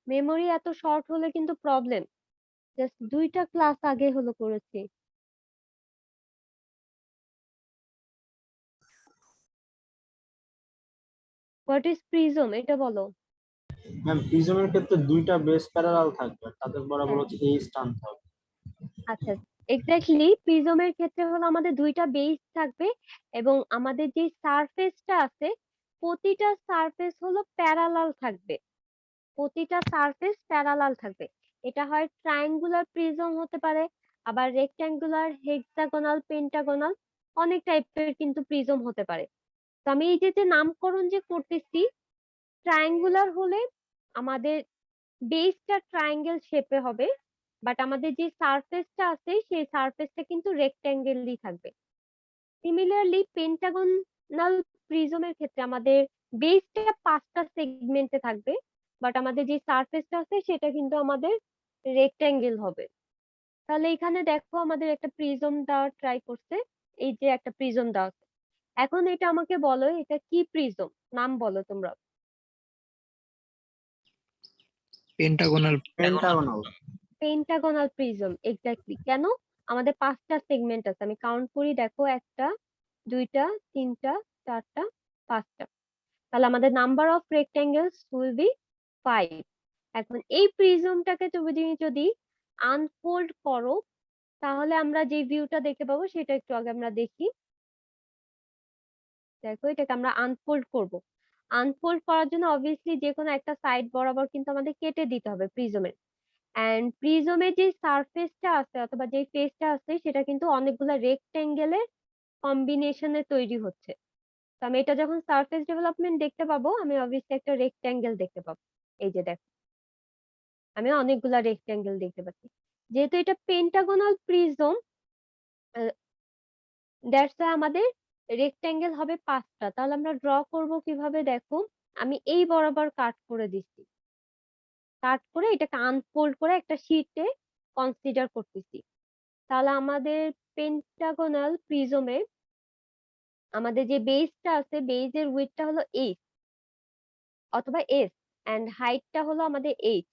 মেমোরি এত শর্ট হলে কিন্তু প্রবলেম। জাস্ট 2টা ক্লাস আগে হলো করেছি। হোয়াট ইজ প্রিজম এটা বলো।
ম্যাম প্রিজমের ক্ষেত্রে দুইটা বেস প্যারালাল থাকবে আর তাদের বরাবর
হ্যাঁ,
হচ্ছে এই টানতে হবে।
আচ্ছা, এক্স্যাক্টলি প্রিজমের ক্ষেত্রে হলো আমাদের দুইটা বেস থাকবে এবং আমাদের যে সারফেসটা আছে প্রতিটা সারফেস হলো প্যারালাল থাকবে, প্রতিটা সারফেস প্যারালাল থাকবে। এটা হয় ট্রায়াঙ্গুলার প্রিজম হতে পারে, আবার রেক্ট্যাঙ্গুলার, হেক্সাগোনাল, পেন্টাগোনাল, অনেক টাইপের কিন্তু প্রিজম হতে পারে। তো আমি এই যে নামকরণ যে করতেছি, ট্রায়াঙ্গুলার হলে আমাদের বেসটা ট্রায়াঙ্গেল শেপে হবে, বাট আমাদের যে সারফেসটা আছে সেই সারফেসটা কিন্তু রেক্ট্যাঙ্গেলই থাকবে। সিমিলারলি পেন্টাগোনাল প্রিজমের ক্ষেত্রে আমাদের বেসটা 5টা সেগমেন্টে থাকবে, বাট আমাদের যে সারফেসটা আছে সেটা কিন্তু আমাদের রেক্ট্যাঙ্গেল হবে। তাহলে এখানে দেখো আমাদের একটা প্রিজম দেওয়ার ট্রাই করছে, এই যে একটা প্রিজম দেওয়া আছে। এখন এটা আমাকে বলো এটা কি প্রিজম, নাম বলো তোমরা।
Pentagonal.
Pentagonal.
Pentagonal prism, exactly. কেন? আমাদের 5টা সেগমেন্ট আছে, আমি কাউন্ট করি, দেখো 1টা 2টা 3টা 4টা 5টা, তাহলে আমাদের নাম্বার অফ রেক্ট্যাঙ্গেলস উইল বি 5। এখন এই প্রিজমটাকে তুমি যদি আনফোল্ড করো তাহলে আমরা যে ভিউটা দেখতে পাবো সেটা একটু আগে আমরা দেখি। দেখো এটাকে আমরা আনফোল্ড করব। আনফোল্ড করার জন্য অবভিয়াসলি যে কোনো একটা সাইড বরাবর কিন্তু আমাদের কেটে দিতে হবে প্রিজমের। এন্ড প্রিজমের যে সারফেসটা আছে অথবা যে ফেসটা আছে সেটা কিন্তু অনেকগুলা রেক্ট্যাঙ্গেলের কম্বিনেশনে তৈরি হচ্ছে। তো আমি এটা যখন সারফেস ডেভেলপমেন্ট দেখতে পাবো আমি অবভিয়াসলি একটা রেক্ট্যাঙ্গেল দেখতে পাবো। এই যে দেখো আমি অনেকগুলা রেক্ট্যাঙ্গেল দেখতে পাচ্ছি। যেহেতু এটা পেন্টাগোনাল প্রিজম, দ্যাটস আমাদের রেক্ট্যাঙ্গেল হবে 5টা। তাহলে আমরা ড্র করব কিভাবে, দেখো আমি এই বরাবর কাট করে দিচ্ছি, কাট করে এটাকে আনফোল্ড করে একটা শীটে কনসিডার করতেছি। তাহলে আমাদের পেন্টাগোনাল প্রিজমে আমাদের যে বেসটা আছে বেসের উইডথটা হলো 8 অথবা এস, এন্ড হাইটটা হলো আমাদের 8।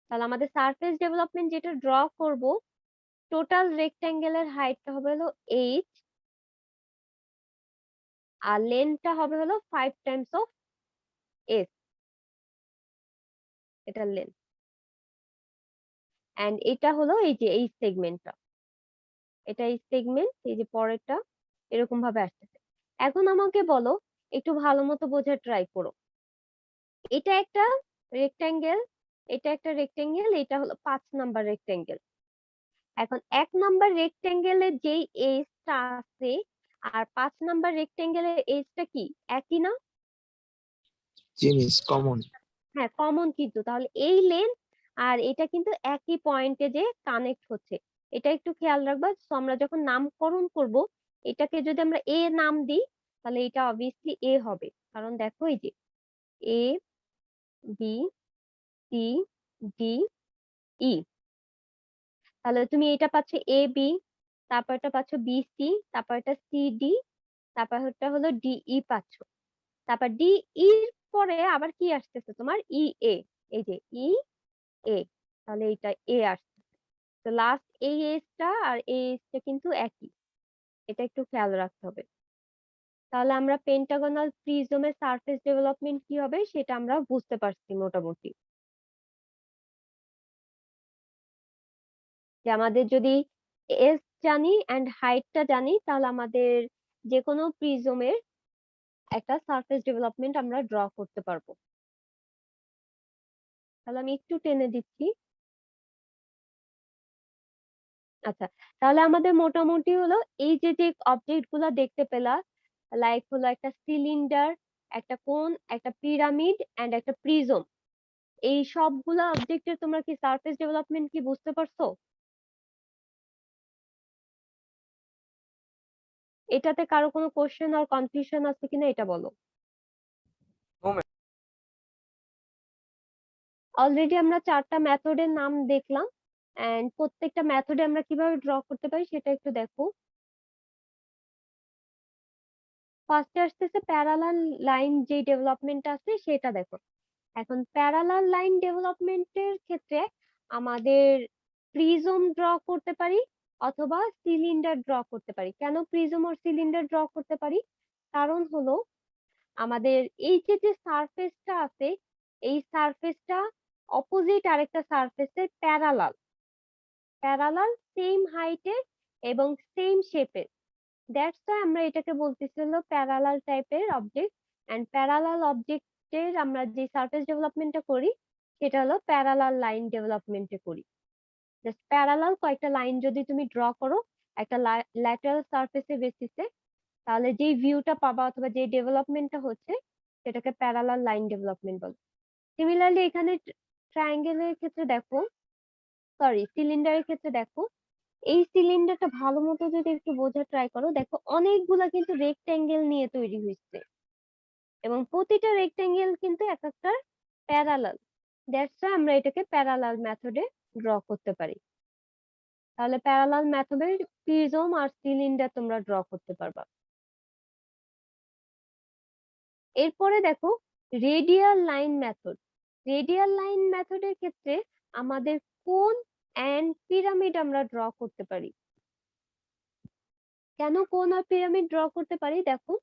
তাহলে আমাদের সারফেস ডেভেলপমেন্ট যেটা ড্র করব টোটাল রেক্ট্যাঙ্গেলের হাইটটা হবে হলো 8 আর লেন্থটা হবে হলো 5 টাইমস অফ এস, এটা লেন্থ। এন্ড এটা হলো এই যে এই সেগমেন্টটা, এটা এই সেগমেন্ট, এই যে পরেরটা এরকম ভাবে আসতেছে। এখন আমাকে বলো একটু ভালো মতো বোঝার ট্রাই করো। এটা একটা রেক্ট্যাঙ্গেল, এটা একটা রেক্ট্যাঙ্গেল, এটা হলো 5 নাম্বার রেক্ট্যাঙ্গেল। এখন 1 নাম্বার রেক্ট্যাঙ্গেলের যেই এজটা আছে আর 5 নাম্বার রেক্ট্যাঙ্গেলের এজটা কি একই না?
জিনিস কমন।
হ্যাঁ কমন, কিন্তু তাহলে এই লেন্থ আর এটা কিন্তু একই পয়েন্টে যে কানেক্ট হচ্ছে, এটা একটু খেয়াল রাখবা। তো আমরা যখন নামকরণ করব এটাকে যদি আমরা এ নাম দিই তাহলে এটা অবভিয়াসলি এ হবে, কারণ দেখো এই যে এ বি সি ডি ই, তাহলে তুমি এটা পাচ্ছ এ বি, তারপরটা পাচ্ছ বি সি, তারপরটা সি ডি, তারপরটা হলো ডি ই পাচ্ছ। তারপর ডি এর পরে আবার কি আসতেছে তোমার ই এ, এই যে ই এ, তাহলে এটা এ আসতেছে। তো লাস্ট এই এজটা আর এই এজটা কিন্তু একই, এটা একটু খেয়াল রাখতে হবে। তাহলে আমরা পেন্টাগোনাল প্রিজমের সারফেস ডেভেলপমেন্ট কি হবে সেটা আমরা বুঝতে পারছি মোটামুটি। যে আমাদের যদি এস জানি এন্ড হাইটটা জানি তাহলে আমাদের যে কোনো প্রিজমের একটা সারফেস ডেভেলপমেন্ট আমরা ড্র করতে পারবো। তাহলে আমি একটু টেনে দিচ্ছি। আচ্ছা, তাহলে আমাদের মোটামুটি হলো এই যে অবজেক্ট গুলা দেখতে পেলা, লাইক হলো একটা সিলিন্ডার, একটা কোন, একটা পিরামিড এন্ড একটা প্রিজম, এই সবগুলা অবজেক্টের তোমরা কি সারফেস ডেভেলপমেন্ট কি বুঝতে পারছো? এটাতে কারো কোনো কোশ্চেন আর কনফিউশন আছে কিনা এটা বলো।
No, ma'am.
অলরেডি আমরা 4টা মেথডের নাম দেখলাম এন্ড প্রত্যেকটা মেথডে আমরা কিভাবে ড্র করতে পারি সেটা একটু দেখো। ফার্স্টে আসতেছে প্যারালাল লাইন যে ডেভেলপমেন্ট আছে সেটা দেখো। এখন প্যারালাল লাইন ডেভেলপমেন্টের ক্ষেত্রে আমাদের প্রিজম ড্র করতে পারি অথবা সিলিন্ডার ড্র করতে পারি। কেন প্রিজম আর সিলিন্ডার ড্র করতে পারি? কারণ হলো আমাদের এই যে সারফেসটা আছে, এই সারফেসটা অপোজিট আরেকটা সারফেসের প্যারালাল সেম হাইটের এবং সেম শেপের। দ্যাটস ওয়াই আমরা এটাকে বলতেছি হলো প্যারালাল টাইপের অবজেক্ট। এন্ড প্যারালাল অবজেক্টের আমরা যে সারফেস ডেভেলপমেন্টটা করি সেটা হলো প্যারালাল লাইন ডেভেলপমেন্টে করি। জাস্ট প্যারালাল কয়েকটা লাইন যদি তুমি ড্র করো একটা ল্যাটারাল সারফেসের বেসিসে, তাহলে যে ভিউটা পাবা অথবা যে ডেভেলপমেন্টটা হচ্ছে সেটাকে প্যারালাল লাইন ডেভেলপমেন্ট বলে। সিমিলারলি এখানে ট্রায়াঙ্গেলের ক্ষেত্রে দেখো, সরি সিলিন্ডারের ক্ষেত্রে দেখো, এই সিলিন্ডারটা ভালো মতো যদি একটু বোঝার ট্রাই করো, দেখো অনেকগুলা কিন্তু রেক্ট্যাঙ্গেল নিয়ে তৈরি হয়েছে এবং প্রতিটা রেক্ট্যাঙ্গেল কিন্তু এক একটা প্যারালাল। দ্যাটস ওয়াই আমরা এটাকে প্যারালাল মেথডে ড্র করতে পারি। তাহলে প্যারালাল মেথডে প্রিজম আর সিলিন্ডার তোমরা ড্র করতে পারবা। এরপরে দেখো radial line method. Radial line মেথডের ক্ষেত্রে আমাদের কোন এন্ড পিরামিড আমরা ড্র করতে পারি। কেন কোন আর পিরামিড ড্র করতে পারি? দেখো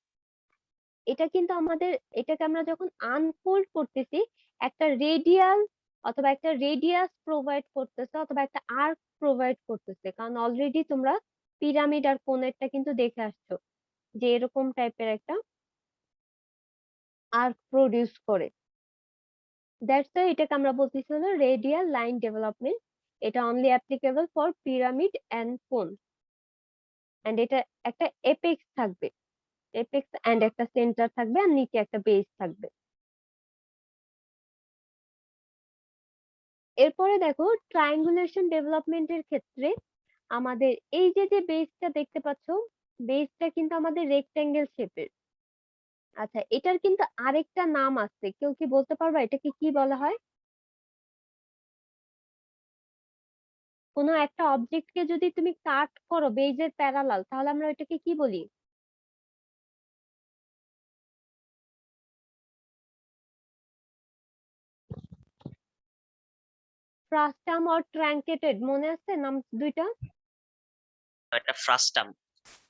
এটা কিন্তু আমাদের, এটাকে আমরা যখন আনফোল্ড করতেছি একটা রেডিয়াল অথবা একটা রেডিয়াস প্রোভাইড করতেছে অথবা একটা আর্ক প্রোভাইড করতেছে, কারণ অলরেডি তোমরা পিরামিড আর কোনেরটা কিন্তু দেখে আসছো যে এরকম টাইপের একটা আর্ক প্রডিউস করে। দ্যাটস ওয়াই এটাকে আমরা বলতেছি হলো রেডিয়াল লাইন ডেভেলপমেন্ট। এটা only applicable for pyramid and cone. And এটা একটা এপেক্স থাকবে, এপেক্স এন্ড একটা সেন্টার থাকবে আর নিচে একটা বেস থাকবে। এরপরে দেখো ট্রায়াঙ্গুলেশন ডেভেলপমেন্টের ক্ষেত্রে আমাদের এই যে বেসটা দেখতে পাচ্ছ, বেসটা কিন্তু আমাদের রেক্ট্যাঙ্গেল শেপের। আচ্ছা এটার কিন্তু আরেকটা নাম আছে, কেউ কি বলতে পারবা এটাকে কি বলা হয়? কোনো একটা অবজেক্টকে যদি তুমি কাট করো বেজের প্যারালাল, তাহলে আমরা এটাকে কি বলি? ফ্রাস্টাম অর ট্রাঙ্কেটেড, মনে আছে নাম দুইটা?
এটা ফ্রাস্টাম।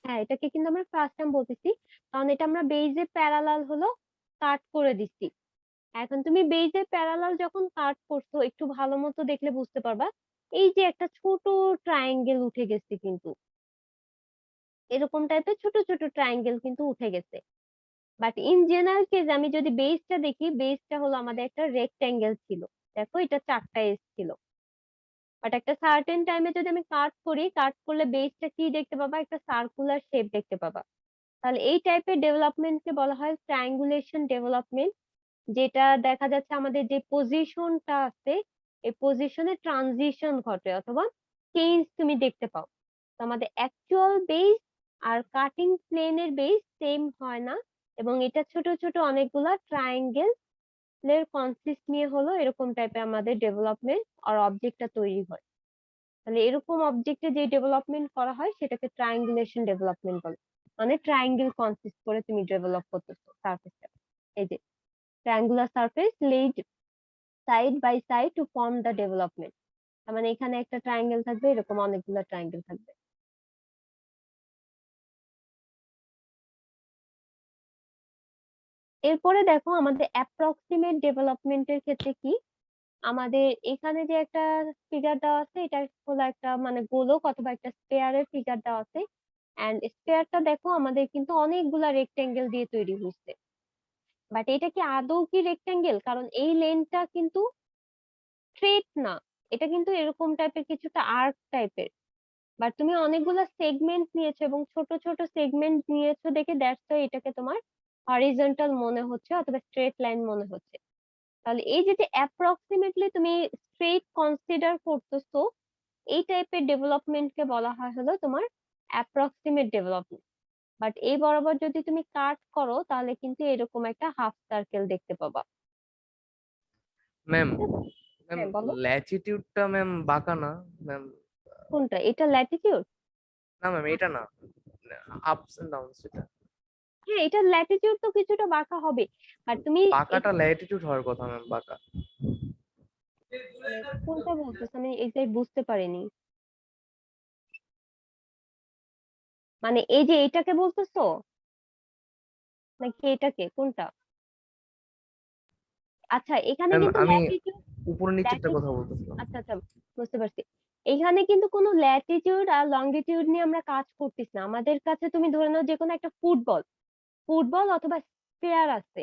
হ্যাঁ এটাকে কিন্তু আমরা ফ্রাস্টাম বলতেছি, কারণ এটা আমরা বেজে প্যারালাল হলো কাট করে দিচ্ছি। এখন তুমি বেজে প্যারালাল যখন কাট করছো একটু ভালো মতো দেখলে বুঝতে পারবা এই যে একটা ছোট ট্রায়াঙ্গেল উঠে গেছে, কিন্তু এরকম টাইপের ছোট ছোট ট্রায়াঙ্গেল কিন্তু উঠে গেছে। বাট ইন জেনারেল কেস আমি যদি বেসটা দেখি, বেসটা হলো আমাদের একটা রেক্ট্যাঙ্গেল ছিল, দেখো এটা 4টা এজ ছিল। বাট একটা সার্টেন টাইমে যদি আমি কাট করি, কাট করলে বেসটা কি দেখতে পাবা? একটা সার্কুলার শেপ দেখতে পাবা। তাহলে এই টাইপের ডেভেলপমেন্টকে বলা হয় ট্রায়াঙ্গুলেশন ডেভেলপমেন্ট, যেটা দেখা যাচ্ছে আমাদের যে পজিশনটা আছে এই পজিশনে ট্রানজিশন ঘটে অথবা চেঞ্জ তুমি দেখতে পাও। তো আমাদের অ্যাকচুয়াল বেস আর কাটিং প্লেনের বেস সেম হয় না, এবং এটা ছোট ছোট অনেকগুলা ট্রায়াঙ্গেল এর কনসিস্ট নিয়ে হলো এরকম টাইপের আমাদের ডেভেলপমেন্ট আর অবজেক্টটা তৈরি হয়। তাহলে এরকম অবজেক্টে যে ডেভেলপমেন্ট করা হয় সেটাকে ট্রায়াঙ্গুলেশন ডেভেলপমেন্ট বলে। মানে ট্রায়াঙ্গেল কনসিস্ট করে তুমি ডেভেলপ করতেছো সারফেসটা। এই যে triangular surface laid side by side to form the development, তার মানে এখানে একটা ট্রায়াঙ্গেল থাকবে, এরকম অনেকগুলো ট্রায়াঙ্গেল থাকবে। এরপরে দেখো আমাদের অ্যাপ্রক্সিমেট ডেভেলপমেন্টের ক্ষেত্রে কি, আমাদের এখানে যে একটা ফিগার দেওয়া আছে এটা হলো একটা মানে গোলক অথবা একটা স্পেয়ারের ফিগার দেওয়া আছে। এন্ড স্পেয়ারটা দেখো আমাদের কিন্তু অনেকগুলা রেক্ট্যাঙ্গেল দিয়ে তৈরি হয়েছে। বাট এটা কি আদৌ কি রেক্ট্যাঙ্গেল? কারণ এই লেনটা কিন্তু স্ট্রেট না, এটা কিন্তু এরকম টাইপের কিছুটা আর্ক টাইপের। বাট তুমি অনেকগুলো সেগমেন্ট নিয়েছো এবং ছোট ছোট সেগমেন্ট নিয়েছো দেখে দ্যাটস ওয়াই এটাকে তোমার হরিজন্টাল মনে হচ্ছে অথবা স্ট্রেট লাইন মনে হচ্ছে। তাহলে এই যে অ্যাপ্রক্সিমেটলি তুমি স্ট্রেট কনসিডার করতেছো, এই টাইপের ডেভেলপমেন্টকে বলা হয় হলো তোমার অ্যাপ্রক্সিমেট ডেভেলপমেন্ট। বাট এই বরাবর যদি তুমি কাট করো তাহলে কিন্তু এরকম একটা হাফ সার্কেল দেখতে পাবা।
ম্যাম ম্যাম
হ্যাঁ বলো,
ল্যাটিটিউডটা ম্যাম বাঁকা না ম্যাম?
কোনটা? এটা ল্যাটিটিউড?
না ম্যাম এটা না, আপস এন্ড ডাউনস এটা।
হ্যাঁ এটা ল্যাটিটিউড তো কিছুটা বাঁকা হবে, বাট তুমি
বাঁকাটা ল্যাটিটিউড হওয়ার কথা ম্যাম, বাঁকা।
মানে কোনটা বলতেছ আমি এক্সাক্ট বুঝতে পারিনি। মানে এই যে এটাকে বলতেছো? নাকি এটাকে, কোনটা? আচ্ছা, এখানে
ম্যাম
কিন্তু
আমি
ল্যাটিটিউড
উপর নিচেরটা কথা বলতেছিলাম।
আচ্ছা আচ্ছা, বুঝতে পারছি। এইখানে কিন্তু কোনো ল্যাটিটিউড আর লংগিটিউড নিয়ে আমরা কাজ করতেছি না। আমাদের কাছে তুমি ধরে নাও যে কোনো একটা ফুটবল অথবা স্পেয়ার আছে।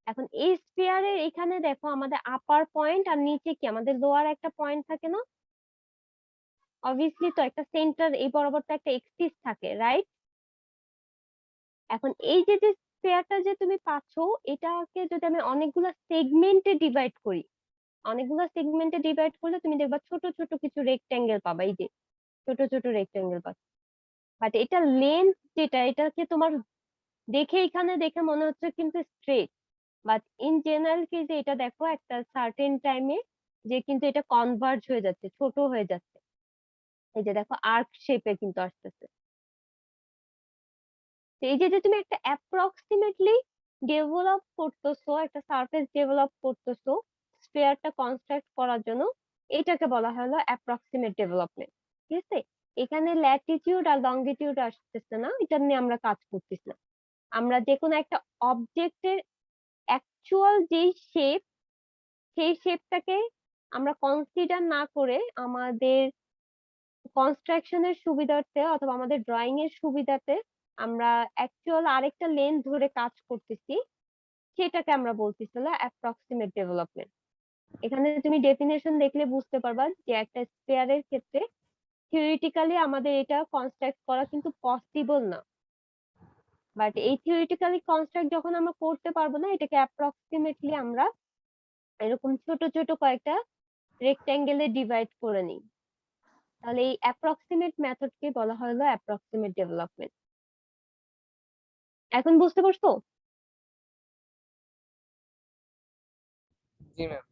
এখন এই স্পেয়ারের এখানে দেখো আমাদের আপার পয়েন্ট আর নিচে কি আমাদের লোয়ার একটা পয়েন্ট থাকে না? অবভিয়াসলি তো একটা সেন্টার এই বরাবর তো একটা এক্সিস থাকে, রাইট? এখন এই যে যে স্পেয়ারটা যে তুমি পাচ্ছ, এটাকে যদি আমি অনেকগুলো সেগমেন্টে ডিভাইড করি, অনেকগুলো সেগমেন্টে ডিভাইড করলে তুমি দেখবা ছোট ছোট কিছু রেক্টেঙ্গেল পাবা। এই যে ছোট ছোট রেক্টেঙ্গেল পাচ্ছ, বাট এটা লেন্থ যেটা, এটাকে তোমার দেখে এখানে দেখে মনে হচ্ছে কিন্তু স্ট্রেট, বাট ইন জেনারেল কেসে এটা দেখো একটা সার্টেন টাইমে যে কিন্তু এটা কনভার্জ হয়ে যাচ্ছে, ছোট হয়ে যাচ্ছে। এই যে দেখো আর্ক শেপে কিন্তু আসতেছে। তো এই যে যে তুমি একটা অ্যাপ্রক্সিমেটলি ডেভেলপ করতেছো, একটা সারফেস ডেভেলপ করতেছো স্ফিয়ারটা কনস্ট্রাক্ট করার জন্য, এটাকে বলা হলো অ্যাপ্রক্সিমেট ডেভেলপমেন্ট। ঠিক আছে, এখানে ল্যাটিটিউড আর লংগিটিউড আসতেছে না, এটা নিয়ে আমরা কাজ করতেছি না। আমরা যে কোনো একটা অবজেক্টের অ্যাকচুয়াল যেই শেপ, সেই শেপটাকে আমরা কনসিডার না করে আমাদের কনস্ট্রাকশনের সুবিধার্থে অথবা আমাদের ড্রয়িং এর সুবিধাতে আমরা অ্যাকচুয়াল আরেকটা লেন ধরে কাজ করতেছি, সেটাকে আমরা বলতেছি হলো অ্যাপ্রক্সিমেট ডেভেলপমেন্ট। এখানে তুমি ডেফিনেশন দেখলে বুঝতে পারবা যে একটা স্পেয়ারের ক্ষেত্রে থিওরিটিক্যালি আমাদের এটা কনস্ট্রাক্ট করা কিন্তু পসিবল না, বাট এই থিওরিটিক্যালি কনস্ট্রাক্ট যখন আমরা করতে পারবো না, এটাকে অ্যাপ্রক্সিমেটলি আমরা এরকম ছোট ছোট কয়েকটা রেক্ট্যাঙ্গেলে ডিভাইড করে নিই। তাহলে এই অ্যাপ্রক্সিমেট মেথডকে বলা হলো অ্যাপ্রক্সিমেট ডেভেলপমেন্ট। এখন বুঝতে পারছো?
জি ম্যাম।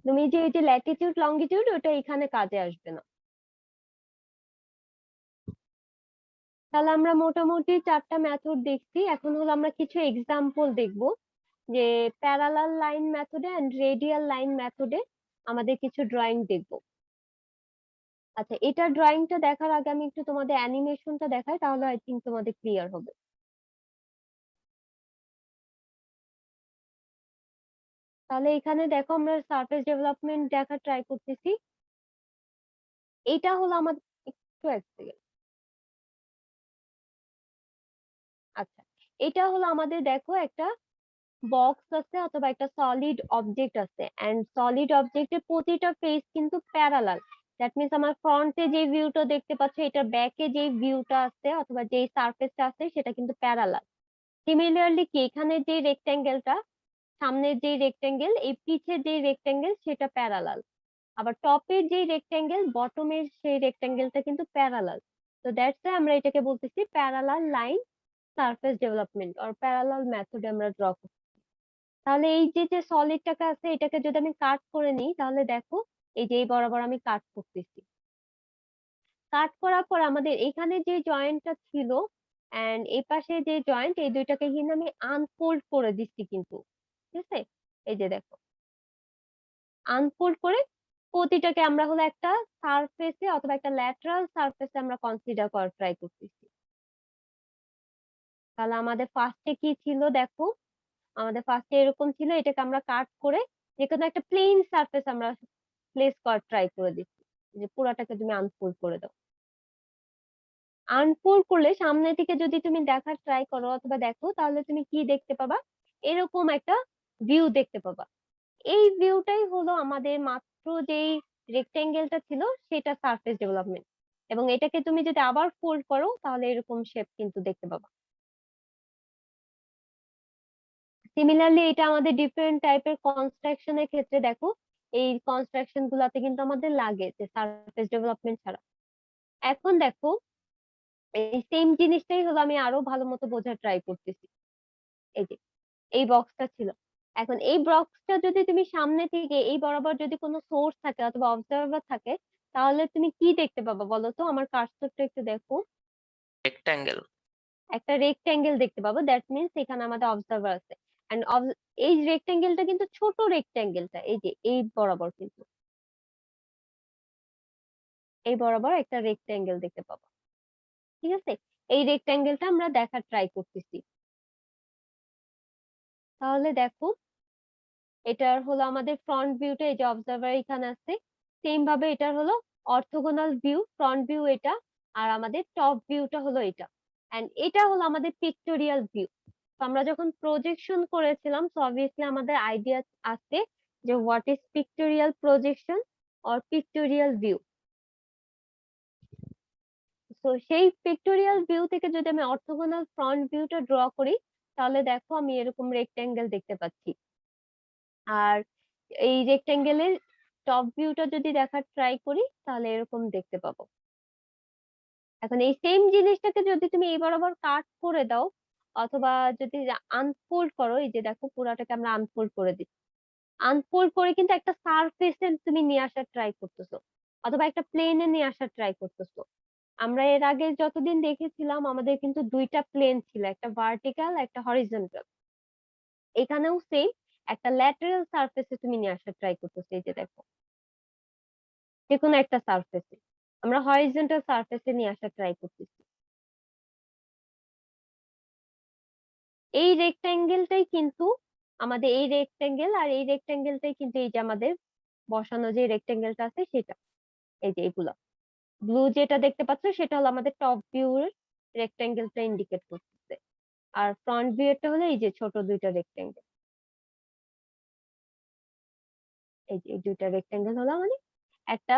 তুমি যে এই যে ল্যাটিটিউড লংগিটিউড, ওটা এখানে কাজে আসবে না। তাহলে আমরা মোটামুটি 4টা মেথড দেখছি। এখন হলো আমরা কিছু এক্সাম্পল দেখব যে প্যারালাল লাইন মেথডে এন্ড রেডিয়াল লাইন মেথডে আমাদের কিছু ড্রয়িং দেখব। আচ্ছা, এটা ড্রয়িংটা দেখার আগে আমি একটু তোমাদের অ্যানিমেশনটা দেখাই, তাহলে আই থিঙ্ক তোমাদের ক্লিয়ার হবে। তাহলে এখানে দেখো আমরা সারফেস ডেভেলপমেন্ট দেখার ট্রাই করতেছি। এটা হলো আমাদের, একটু এক সেকেন্ড। আচ্ছা, এটা হলো আমাদের দেখো একটা বক্স আছে অথবা একটা সলিড অবজেক্ট আছে, এন্ড সলিড অবজেক্টের প্রতিটা ফেস কিন্তু প্যারালাল। দ্যাট মিন্স আমার ফ্রন্টে যে ভিউটা দেখতে পাচ্ছ, এটার ব্যাকে যে ভিউটা আছে অথবা যে সারফেসটা আছে সেটা কিন্তু প্যারালাল। সিমিলারলি কি এখানে যে রেক্ট্যাঙ্গেলটা, সামনের যে রেক্ট্যাঙ্গেল, এই পিছের যে রেক্ট্যাঙ্গেল সেটা প্যারালাল। আবার টপের যে রেক্ট্যাঙ্গেল, বটমের সেই রেক্ট্যাঙ্গেলটা কিন্তু প্যারালাল। তো দ্যাটস আমরা এটাকে বলতেছি parallel line surface development or parallel method আমরা ড্র করছি। তাহলে এই যে যে সলিডটাকে আছে, এটাকে যদি আমি কাট করে নিই, তাহলে দেখো এই যে এই বরাবর আমি কাট করতেছি। কাট করার পর আমাদের এখানে যে জয়েন্টটা ছিল এন্ড এই পাশে যে জয়েন্ট, এই দুইটাকে কিন্তু আমি আনফোল্ড করে দিচ্ছি কিন্তু। ঠিক আছে, এই যে দেখো আনফোল্ড করে প্রতিটাকে আমরা হলো একটা সারফেসে অথবা একটা ল্যাটারাল সারফেসে আমরা কনসিডার করার ট্রাই করতেছি। তাহলে আমাদের ফার্স্টে কি ছিল দেখো, আমাদের ফার্স্টে এরকম ছিল, এটাকে আমরা কাট করে যে কোনো একটা প্লেন সারফেস আমরা প্লেস করার ট্রাই করে দিচ্ছি। যে পুরাটাকে তুমি আনফোল্ড করে দাও। আনফোল্ড করলে সামনে থেকে যদি তুমি দেখার ট্রাই করো অথবা দেখো, তাহলে তুমি কি দেখতে পাবা, এরকম একটা ভিউ দেখতে পাবা। এই ভিউটাই হলো আমাদের মাত্র যেই রেক্টেঙ্গেলটা ছিল সেটা সারফেস ডেভেলপমেন্ট, এবং এটাকে তুমি যদি আবার ফোল্ড করো তাহলে এরকম শেপ কিন্তু দেখতে পাবা। সিমিলারলি এটা আমাদের ডিফারেন্ট টাইপের কনস্ট্রাকশনের ক্ষেত্রে দেখো, এই কনস্ট্রাকশন গুলাতে কিন্তু আমাদের লাগে যে সারফেস ডেভেলপমেন্ট ছাড়া। এখন দেখো এই সেম জিনিসটাই হলো আমি আরো ভালো মতো বোঝার ট্রাই করতেছি। এই যে এই বক্সটা ছিল, এখন এই বক্সটা যদি তুমি সামনে থেকে এই বরাবর যদি কোনো সোর্স থাকে অথবা অবজারভার থাকে, তাহলে তুমি কি দেখতে পাবা বলো তো? আমার কার্সরটা একটু দেখো।
রেক্ট্যাঙ্গেল।
একটা রেক্ট্যাঙ্গেল দেখতে পাবো, দ্যাট মিন্স এখানে আমাদের অবজারভার আছে। এন্ড এই রেক্ট্যাঙ্গেলটা কিন্তু ছোট রেক্ট্যাঙ্গেলটা, এই যে এই বরাবর কিন্তু এই বরাবর একটা রেক্ট্যাঙ্গেল দেখতে পাবো। ঠিক আছে, এই রেক্ট্যাঙ্গেলটা আমরা দেখার ট্রাই করতেছি। তাহলে দেখো এটার হলো আমাদের ফ্রন্ট ভিউটা, এই যে অবজারভার এখানে আছে, সেম ভাবে এটার হলো অর্থোগোনাল ভিউ, ফ্রন্ট ভিউ এটা, আর আমাদের টপ ভিউটা হলো এটা, এন্ড এটা হলো আমাদের পিক্টোরিয়াল ভিউ। তো আমরা যখন প্রজেকশন করেছিলাম, তো অবভিয়াসলি আমাদের আইডিয়া আছে যে what is pictorial projection or pictorial view. তো সেই পিক্টোরিয়াল ভিউ থেকে যদি আমি অর্থোগোনাল ফ্রন্ট ভিউটা ড্র করি, তাহলে দেখো আমি এরকম রেক্টেঙ্গেল দেখতে পাচ্ছি। আর এই রেক্টেঙ্গেলের টপ ভিউটা যদি দেখার ট্রাই করি, তাহলে এরকম দেখতে পাবো। এখন এই সেম জিনিসটাকে যদি তুমি এই বরাবর কাট করে দাও, অথবা যদি আনফোল্ড করো, এই যে দেখো পুরাটাকে আমরা আনফোল্ড করে দিচ্ছি, আনফোল্ড করে কিন্তু একটা সারফেসে তুমি নিয়ে আসার ট্রাই করতেছো, অথবা একটা প্লেনে নিয়ে আসার ট্রাই করতেছো। আমরা এর আগে যতদিন দেখেছিলাম আমাদের কিন্তু দুইটা প্লেন ছিল, একটা ভার্টিক্যাল একটা হরিজন্টাল। এখানেও সেম একটা ল্যাটারাল সারফেসে তুমি নিয়ে আসার ট্রাই করতেছো। এই যে দেখো যে কোনো একটা সারফেসে আমরা হরিজন্টাল সারফেসে নিয়ে আসার ট্রাই করতেছি। এই রেক্ট্যাঙ্গেলটাই কিন্তু আমাদের, এই রেক্ট্যাঙ্গেল আর এই রেক্ট্যাঙ্গেলটাই কিন্তু এই যে আমাদের বসানো যে রেক্ট্যাঙ্গেলটা আছে সেটা, এই যে এগুলা ব্লু যেটা দেখতে পাচ্ছ সেটা হলো আমাদের টপ ভিউ এর রেক্ট্যাঙ্গেলটা ইন্ডিকেট করতেছে, আর ফ্রন্ট ভিউ এরটা হলো এই যে ছোট দুইটা রেক্ট্যাঙ্গেল। এই যে এই দুইটা রেক্ট্যাঙ্গেল হলো মানে একটা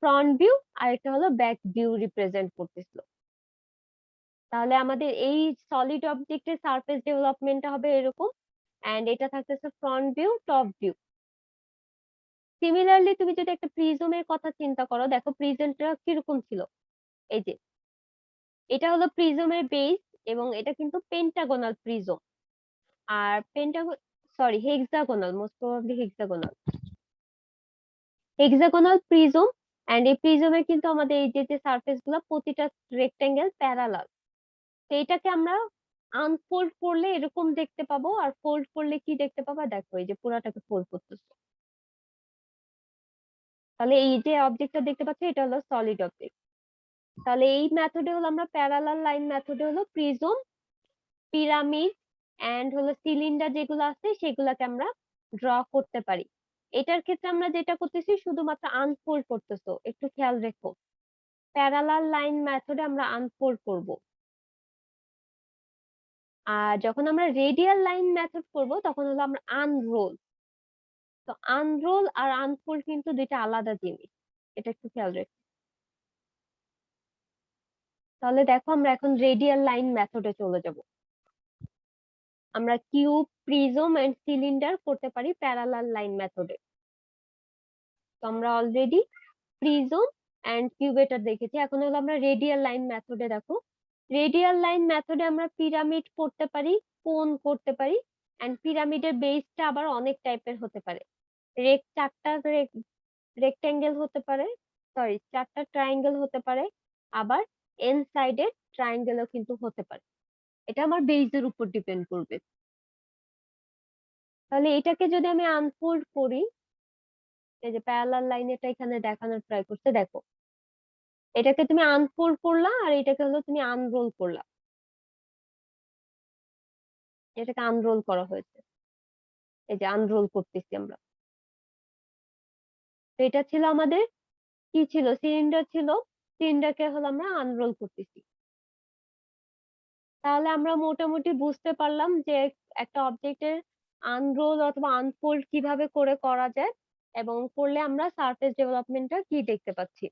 ফ্রন্ট ভিউ আর একটা হলো ব্যাক ভিউ রিপ্রেজেন্ট করতেছিল। তাহলে আমাদের এই সলিড অবজেক্টের সারফেস ডেভেলপমেন্টটা হবে এরকম, এন্ড এটা থাকতেছে front view top view. Similarly তুমি যদি একটা প্রিজমের কথা চিন্তা করো, দেখো প্রিজমটা কিরকম ছিল, এই যে এটা হলো প্রিজমের বেস, এবং এটা কিন্তু পেন্টাগোনাল প্রিজম। আর hexagonal, most probably hexagonal prism. And এই প্রিজমের কিন্তু আমাদের এই যে সারফেস গুলো প্রতিটা রেক্টেঙ্গেল প্যারালাল। তো এটাকে আমরা আনফোল্ড করলে এরকম দেখতে পাবো, আর ফোল্ড করলে কি দেখতে পাবো, দেখো এই যে পুরাটাকে ফোল্ড করতেছে। তাহলে এই যে অবজেক্টটা দেখতে পাচ্ছ এটা হলো সলিড অবজেক্ট। তাহলে এই মেথডে হলো আমরা প্যারালাল লাইন মেথডে হলো প্রিজম, পিরামিড এন্ড হলো সিলিন্ডার যেগুলো আছে সেগুলাকে আমরা ড্র করতে পারি। এটার ক্ষেত্রে আমরা যেটা করতেছি শুধুমাত্র আনফোল্ড করতেছো, একটু খেয়াল রেখো, প্যারালাল লাইন মেথডে আমরা আনফোল্ড করব। আর যখন আমরা রেডিয়াল লাইন মেথড করব তখন হলো আমরা আনরোল। তো আনরোল আর আনফোল্ড কিন্তু দুইটা আলাদা জিনিস, এটা একটু খেয়াল রেখো। তাহলে দেখো আমরা এখন রেডিয়াল লাইন মেথডে চলে যাব। আমরা কিউব, প্রিজম এন্ড সিলিন্ডার করতে পারি প্যারালাল লাইন মেথডে। তো আমরা অলরেডি প্রিজম এন্ড কিউবেটার দেখেছি, এখন হলো আমরা রেডিয়াল লাইন মেথডে। দেখো রেডিয়াল লাইন মেথডে আমরা পিরামিড করতে পারি, কোন করতে পারি, এন্ড পিরামিডের বেসটা আবার অনেক টাইপের হতে পারে। চারটা রেক্টেঙ্গেল হতে পারে, সরি চারটা ট্রায়াঙ্গেল হতে পারে, আবার এন সাইডের ট্রায়াঙ্গেলও কিন্তু হতে পারে। এটা আমার বেসের উপর ডিপেন্ড করবে। তাহলে এটাকে যদি আমি আনফোল্ড করি, এই যে প্যারালাল লাইন এটা এখানে দেখানোর ট্রাই করতে, দেখো এটাকে তুমি আনফোল্ড করলা আর এটাকে হলো তুমি আনরোল করলা, এটাকে আনরোল করা হয়েছে, এই যে আনরোল করতেছি আমরা। তো এটা ছিল আমাদের কি ছিল, সিলিন্ডার ছিল, সিলিন্ডারকে হলো আমরা আনরোল করতেছি। তাহলে আমরা মোটামুটি বুঝতে পারলাম যে একটা অবজেক্টের আনরোল অথবা আনফোল্ড কিভাবে করে করা যায়, এবং করলে আমরা সারফেস ডেভেলপমেন্টটা কি দেখতে পাচ্ছি।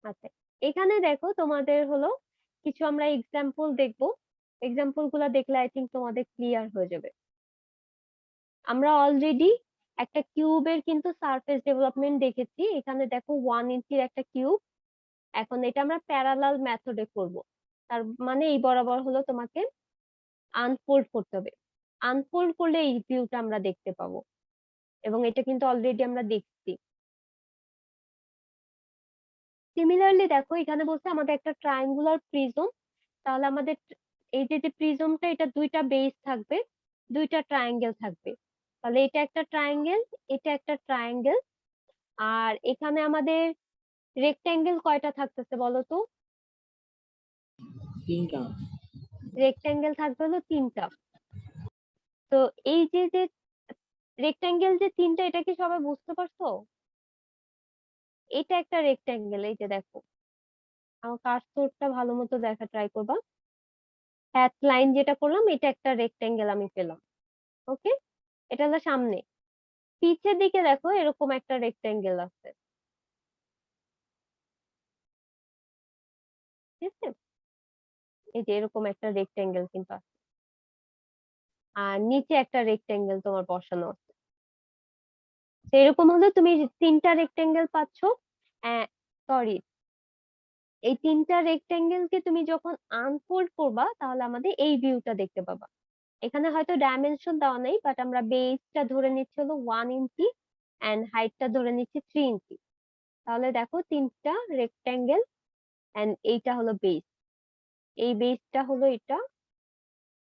আচ্ছা, এখানে দেখো তোমাদের হলো কিছু আমরা এক্সাম্পল দেখবো, এক্সাম্পল গুলা দেখলে আই থিঙ্ক তোমাদের ক্লিয়ার হয়ে যাবে। আমরা অলরেডি একটা কিউবের কিন্তু সারফেস ডেভেলপমেন্ট দেখেছি। এখানে দেখো 1 ইঞ্চির একটা কিউব, এখন এটা আমরা প্যারালাল মেথডে করব। তার মানে এই বরাবর হলো তোমাকে আনফোল্ড করতে হবে, আনফোল্ড করলে এই ভিউটা আমরা দেখতে পাবো, এবং এটা কিন্তু অলরেডি আমরা দেখছি। সিমিলারলি দেখো এখানে বলছে আমাদের একটা ট্রায়াঙ্গুলার প্রিজম, তাহলে আমাদের এই যে প্রিজমটা এটা দুইটা বেস থাকবে, দুইটা ট্রায়াঙ্গেল থাকবে। তাহলে এটা একটা ট্রায়াঙ্গেল, এটা একটা ট্রায়াঙ্গেল, আর এখানে আমাদের রেক্ট্যাঙ্গেল কয়টা থাকতেছে বলো তো?
তিনটা।
রেক্ট্যাঙ্গেল থাকবে হলো 3টা। তো এই যে যে রেক্ট্যাঙ্গেল যে 3টা, এটা কি সবাই বুঝতে পারছো? এটা একটা রেক্ট্যাঙ্গেল, এই যে দেখো, আমার কার্সরটা ভালো মতো দেখা ট্রাই করবা। হ্যাচ লাইন যেটা করলাম, এটা একটা রেক্ট্যাঙ্গেল আমি পেলাম। ওকে, এটা হলো সামনে। পিছের দিকে দেখো এরকম একটা রেক্ট্যাঙ্গেল আছে, ঠিক আছে? এই যে এরকম একটা রেক্ট্যাঙ্গেল কিন্তু আছে, আর নিচে একটা রেক্ট্যাঙ্গেল তোমার বসানো আছে। তো এরকম হলে তুমি 3টা রেক্ট্যাঙ্গেল পাচ্ছ। সরি, এই 3টা রেক্ট্যাঙ্গেলকে তুমি যখন আনফোল্ড করবা, তাহলে আমাদের এই ভিউটা দেখতে পাবা। এখানে হয়তো ডাইমেনশন দেওয়া নেই, বাট আমরা বেসটা ধরে নিচ্ছি হলো 1 ইঞ্চি এন্ড হাইটটা ধরে নিচ্ছি 3 ইঞ্চি। তাহলে দেখো 3টা রেক্ট্যাঙ্গেল এন্ড এইটা হলো বেস, এই বেসটা হলো এটা,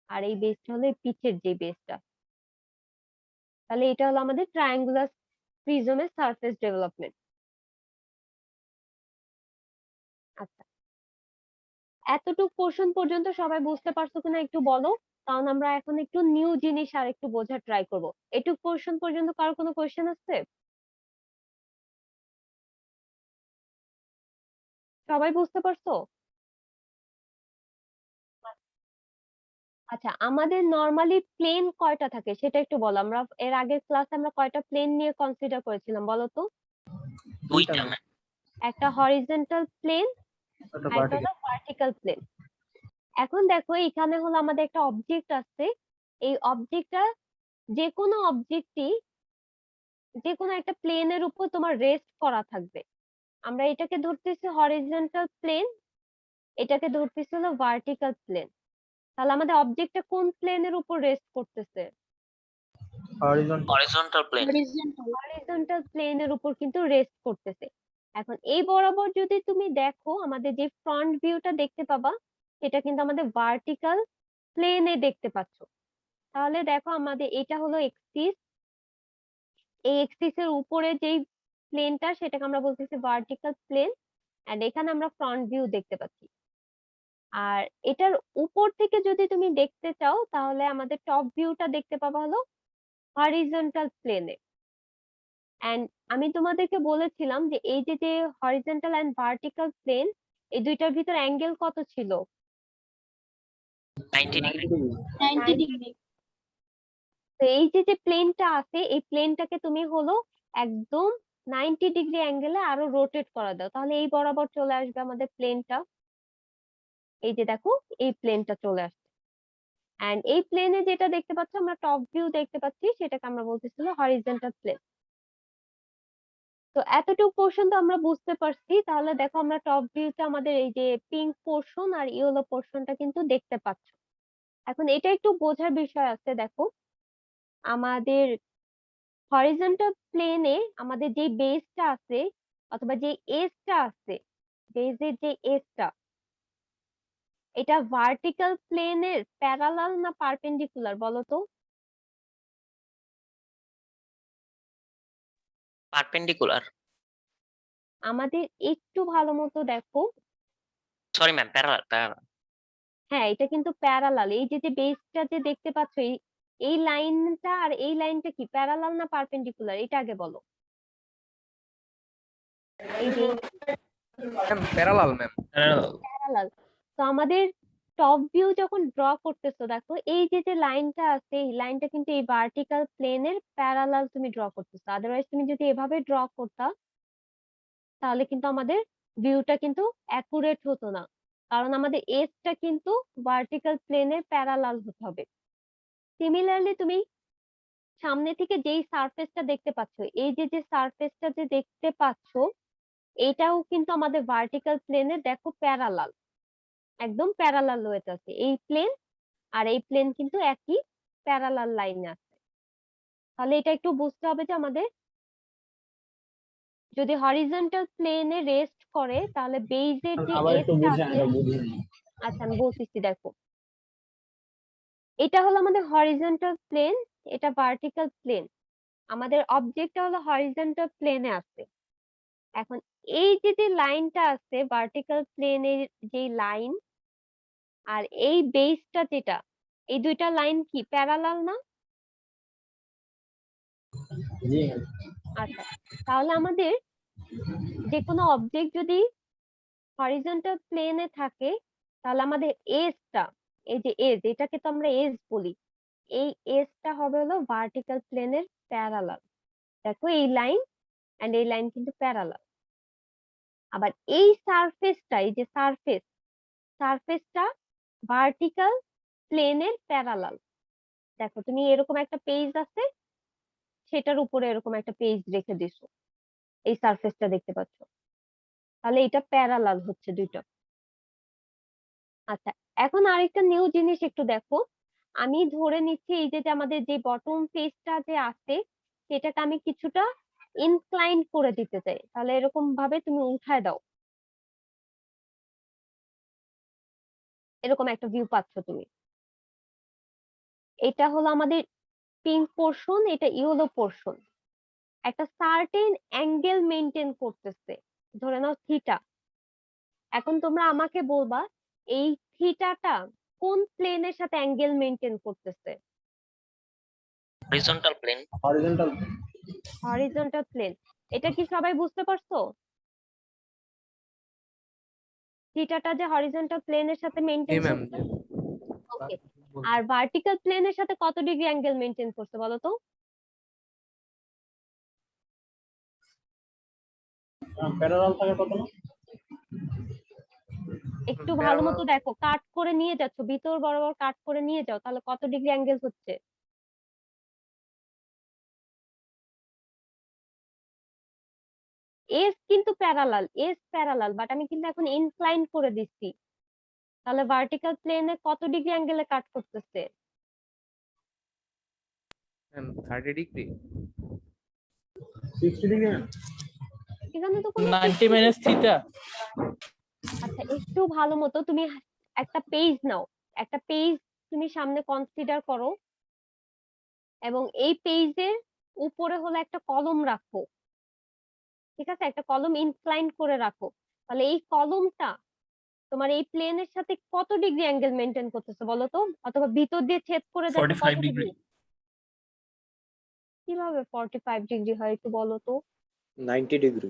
আর এই বেসটা হলো এই পিচের যে বেসটা। তাহলে এটা হলো আমাদের ট্রায়াঙ্গুলার প্রিজমের সারফেস ডেভেলপমেন্ট। আচ্ছা, এতটুকু পোর্শন পর্যন্ত সবাই বুঝতে পারছো কিনা একটু বলো, কারণ আমরা এখন একটু নিউ জিনিস আর একটু বোঝার ট্রাই করবো। এটুকু পোর্শন পর্যন্ত কারো কোনো কোয়েশ্চেন আছে? সবাই বুঝতে পারছো? আচ্ছা, আমাদের নরমালি প্লেন কয়টা থাকে সেটা একটু বলো। আমরা এর আগের ক্লাসে আমরা কয়টা প্লেন নিয়ে কনসিডার করেছিলাম বলো তো?
2টা ম্যাম।
একটা হরিজন্টাল প্লেন
ওটা
আর একটা হলো ভার্টিক্যাল প্লেন। এখন দেখো এখানে হলো আমাদের একটা অবজেক্ট আছে, এই অবজেক্টটা, যে কোনো অবজেক্টই যে কোনো একটা প্লেনের উপর তোমার রেস্ট করা থাকবে। আমরা এটাকে ধরতেছি হরিজন্টাল প্লেন, এটাকে ধরতেছি হলো ভার্টিক্যাল প্লেন। তাহলে আমাদের অবজেক্টটা কোন প্লেনের উপর রেস্ট করতেছে?
Horizontal plane.
হরিজন্টাল প্লেনের উপর কিন্তু রেস্ট করতেছে। এখন এই বরাবর যদি তুমি দেখো, আমাদের যে ফ্রন্ট ভিউটা দেখতে পাবা, সেটা কিন্তু আমাদের ভার্টিক্যাল প্লেনে দেখতে পাচ্ছ। তাহলে দেখো আমাদের এটা হলো এক্সিস, এই এক্সিস এর উপরে যেই প্লেনটা, সেটাকে আমরা বলতেছি ভার্টিক্যাল প্লেন, এন্ড এখানে আমরা ফ্রন্ট ভিউ দেখতে পাচ্ছি। আর এটার উপর থেকে যদি তুমি দেখতে চাও, তাহলে আমাদের টপ ভিউটা দেখতে পাবা হলো হরিজন্টাল প্লেনে। এন্ড আমি তোমাদেরকে বলেছিলাম যে এই যে যে হরিজন্টাল এন্ড ভার্টিক্যাল প্লেন, এই দুইটার ভিতর অ্যাঙ্গেল কত ছিল?
90 ডিগ্রি।
90 ডিগ্রি। তো এই যে যে প্লেনটা আছে, এই প্লেনটাকে তুমি হলো একদম 90 ডিগ্রি অ্যাঙ্গেলে আরো রোটেট করা দাও, তাহলে এই বরাবর চলে আসবে আমাদের প্লেনটা। এই যে দেখো, এই প্লেনটা চলে আসছে। এন্ড এই প্লেনে যেটা দেখতে পাচ্ছ, আমরা টপ ভিউ দেখতে পাচ্ছি, সেটাকে আমরা বলতেছিল হরিজন্টাল প্লেন। তো এতটুকু পোর্শন তো আমরা বুঝতে পারছি। তাহলে দেখো আমরা টপ ভিউতে আমাদের এই যে পিঙ্ক পোর্শন আর ইয়েলো পোর্শনটা কিন্তু দেখতে পাচ্ছ। এখন এটা একটু বোঝার বিষয় আছে। দেখো, আমাদের হরিজন্টাল প্লেনে আমাদের যে বেসটা আছে, অথবা যে এজটা আছে, বেজের যে এজটা, এটা ভার্টিক্যাল প্লেনের প্যারালাল না পারপেন্ডিকুলার বলো তো?
পারপেন্ডিকুলার।
আমাদের একটু ভালো মতো দেখো।
Sorry ma'am, parallel.
হ্যাঁ, এটা কিন্তু প্যারালাল। এই যে যে বেসটা যে দেখতে পাচ্ছ, এই লাইনটা আর এই লাইনটা কি প্যারালাল না পারপেন্ডিকুলার, এটা আগে বলো। এই যে
ম্যাম প্যারালাল ম্যাম।
প্যারালাল। তো আমাদের টপ ভিউ যখন ড্র করতেছো, দেখো এই যে যে লাইনটা আছে, এই লাইনটা কিন্তু এই ভার্টিক্যাল প্লেনের প্যারালাল তুমি ড্র করতেছো। আদারওয়াইজ তুমি যদি এভাবে ড্র করতা, তাহলে কিন্তু আমাদের ভিউটা কিন্তু অ্যাকুরেট হতো না, কারণ আমাদের এজটা কিন্তু ভার্টিক্যাল প্লেনের প্যারালাল হতে হবে। সিমিলারলি তুমি সামনে থেকে যেই সারফেসটা দেখতে পাচ্ছ, এই যে যে সারফেসটা যে দেখতে পাচ্ছ, এটাও কিন্তু আমাদের ভার্টিক্যাল প্লেনে দেখো প্যারালাল, একদম প্যারালাল ওয়েতে আছে। এই প্লেন আর এই প্লেন কিন্তু একই প্যারালাল লাইনে আছে। তাহলে এটা একটু বুঝতে হবে যে আমাদের যদি হরিজন্টাল প্লেনে রেস্ট করে, তাহলে বেজের যে
আবার একটু
এজটা
বুঝে,
আছে।
এটা বুঝিনি।
আচ্ছা, আমি বলতেছি, দেখো এটা হলো আমাদের হরিজন্টাল প্লেন, এটা ভার্টিক্যাল প্লেন। আমাদের অবজেক্টটা হলো হরিজন্টাল প্লেনে আছে। এখন এই যে যে লাইনটা আছে ভার্টিক্যাল প্লেনের, যে লাইন, আর এই বেসটা যেটা, এই দুইটা লাইন কি প্যারালাল না?
জি ম্যাম।
আচ্ছা, তাহলে আমাদের যে কোনো অবজেক্ট যদি হরিজন্টাল প্লেনে থাকে, তাহলে আমাদের এজটা, এই যে এজ, এটাকে তো আমরা এজ বলি, এই এজটা হবে হলো ভার্টিক্যাল প্লেনের প্যারালাল। দেখো এই লাইন এন্ড এই লাইন কিন্তু প্যারালাল। আবার এই সারফেসটা, এই যে সারফেসটা ভার্টিক্যাল প্লেনের প্যারালাল। দেখো তুমি এরকম একটা পেজ আছে, সেটার উপরে এরকম একটা পেজ রেখে দিছো, এই সারফেসটা দেখতে পাচ্ছ, তাহলে এটা প্যারালাল হচ্ছে দুইটা। আচ্ছা, এখন আরেকটা নিউ জিনিস একটু দেখো। আমি ধরে নিচ্ছি এই যে যে আমাদের যে বটম ফেসটা যে আছে, সেটাকে আমি কিছুটা ইনক্লাইন করে দিতে চাই, তাহলে এরকম ভাবে তুমি উঠায় দাও, এরকম একটা ভিউ পাচ্ছ তুমি। এটা হলো আমাদের পিঙ্ক পোর্শন, এটা ইয়েলো পোর্শন, একটা সার্টেন অ্যাঙ্গেল মেনটেন করতেছে, ধরে নাও থিটা। এখন তোমরা আমাকে বলবা এই থিটাটা কোন প্লেনের সাথে অ্যাঙ্গেল মেনটেন করতেছে?
Horizontal plane.
Horizontal.
Horizontal plane. এটা কি সবাই বুঝতে পারছো? থিটাটা যে হরিজন্টাল প্লেনের সাথে
জি
মেনটেন
ম্যাম।
করছে। ওকে, আর ভার্টিক্যাল প্লেনের সাথে কত ডিগ্রি অ্যাঙ্গেল মেনটেন করছে বলো তো?
প্যারালাল থাকে কত না?
একটু ভালো মতো দেখো, কাট করে নিয়ে যাচ্ছ, ভিতর বরাবর কাট করে নিয়ে যাও, তাহলে কত ডিগ্রি অ্যাঙ্গেল হচ্ছে? এস কিন্তু প্যারালাল, বাট আমি কিন্তু এখন ইনক্লাইন করে দিচ্ছি, তাহলে ভার্টিক্যাল প্লেনে কত ডিগ্রি অ্যাঙ্গেলে কাট করতেছে?
30 ডিগ্রি।
60 degree ma'am.
এখানে তো কোনো
90 minus theta.
আচ্ছা, একটু ভালো মতো তুমি একটা পেজ নাও, একটা পেজ তুমি সামনে কনসিডার করো, এবং এই পেজের উপরে হলো একটা কলম রাখো, ঠিক আছে? একটা কলম ইনক্লাইন করে রাখো, তাহলে এই কলমটা তোমার এই প্লেনের সাথে কত ডিগ্রি অ্যাঙ্গেল মেনটেন করতেছে বলো তো? অথবা ভিতর দিয়ে ছেদ করে দেখো কত
45
ডিগ্রি।
degree.
কিভাবে 45 ডিগ্রি হয় একটু বলো তো?
90 ডিগ্রি।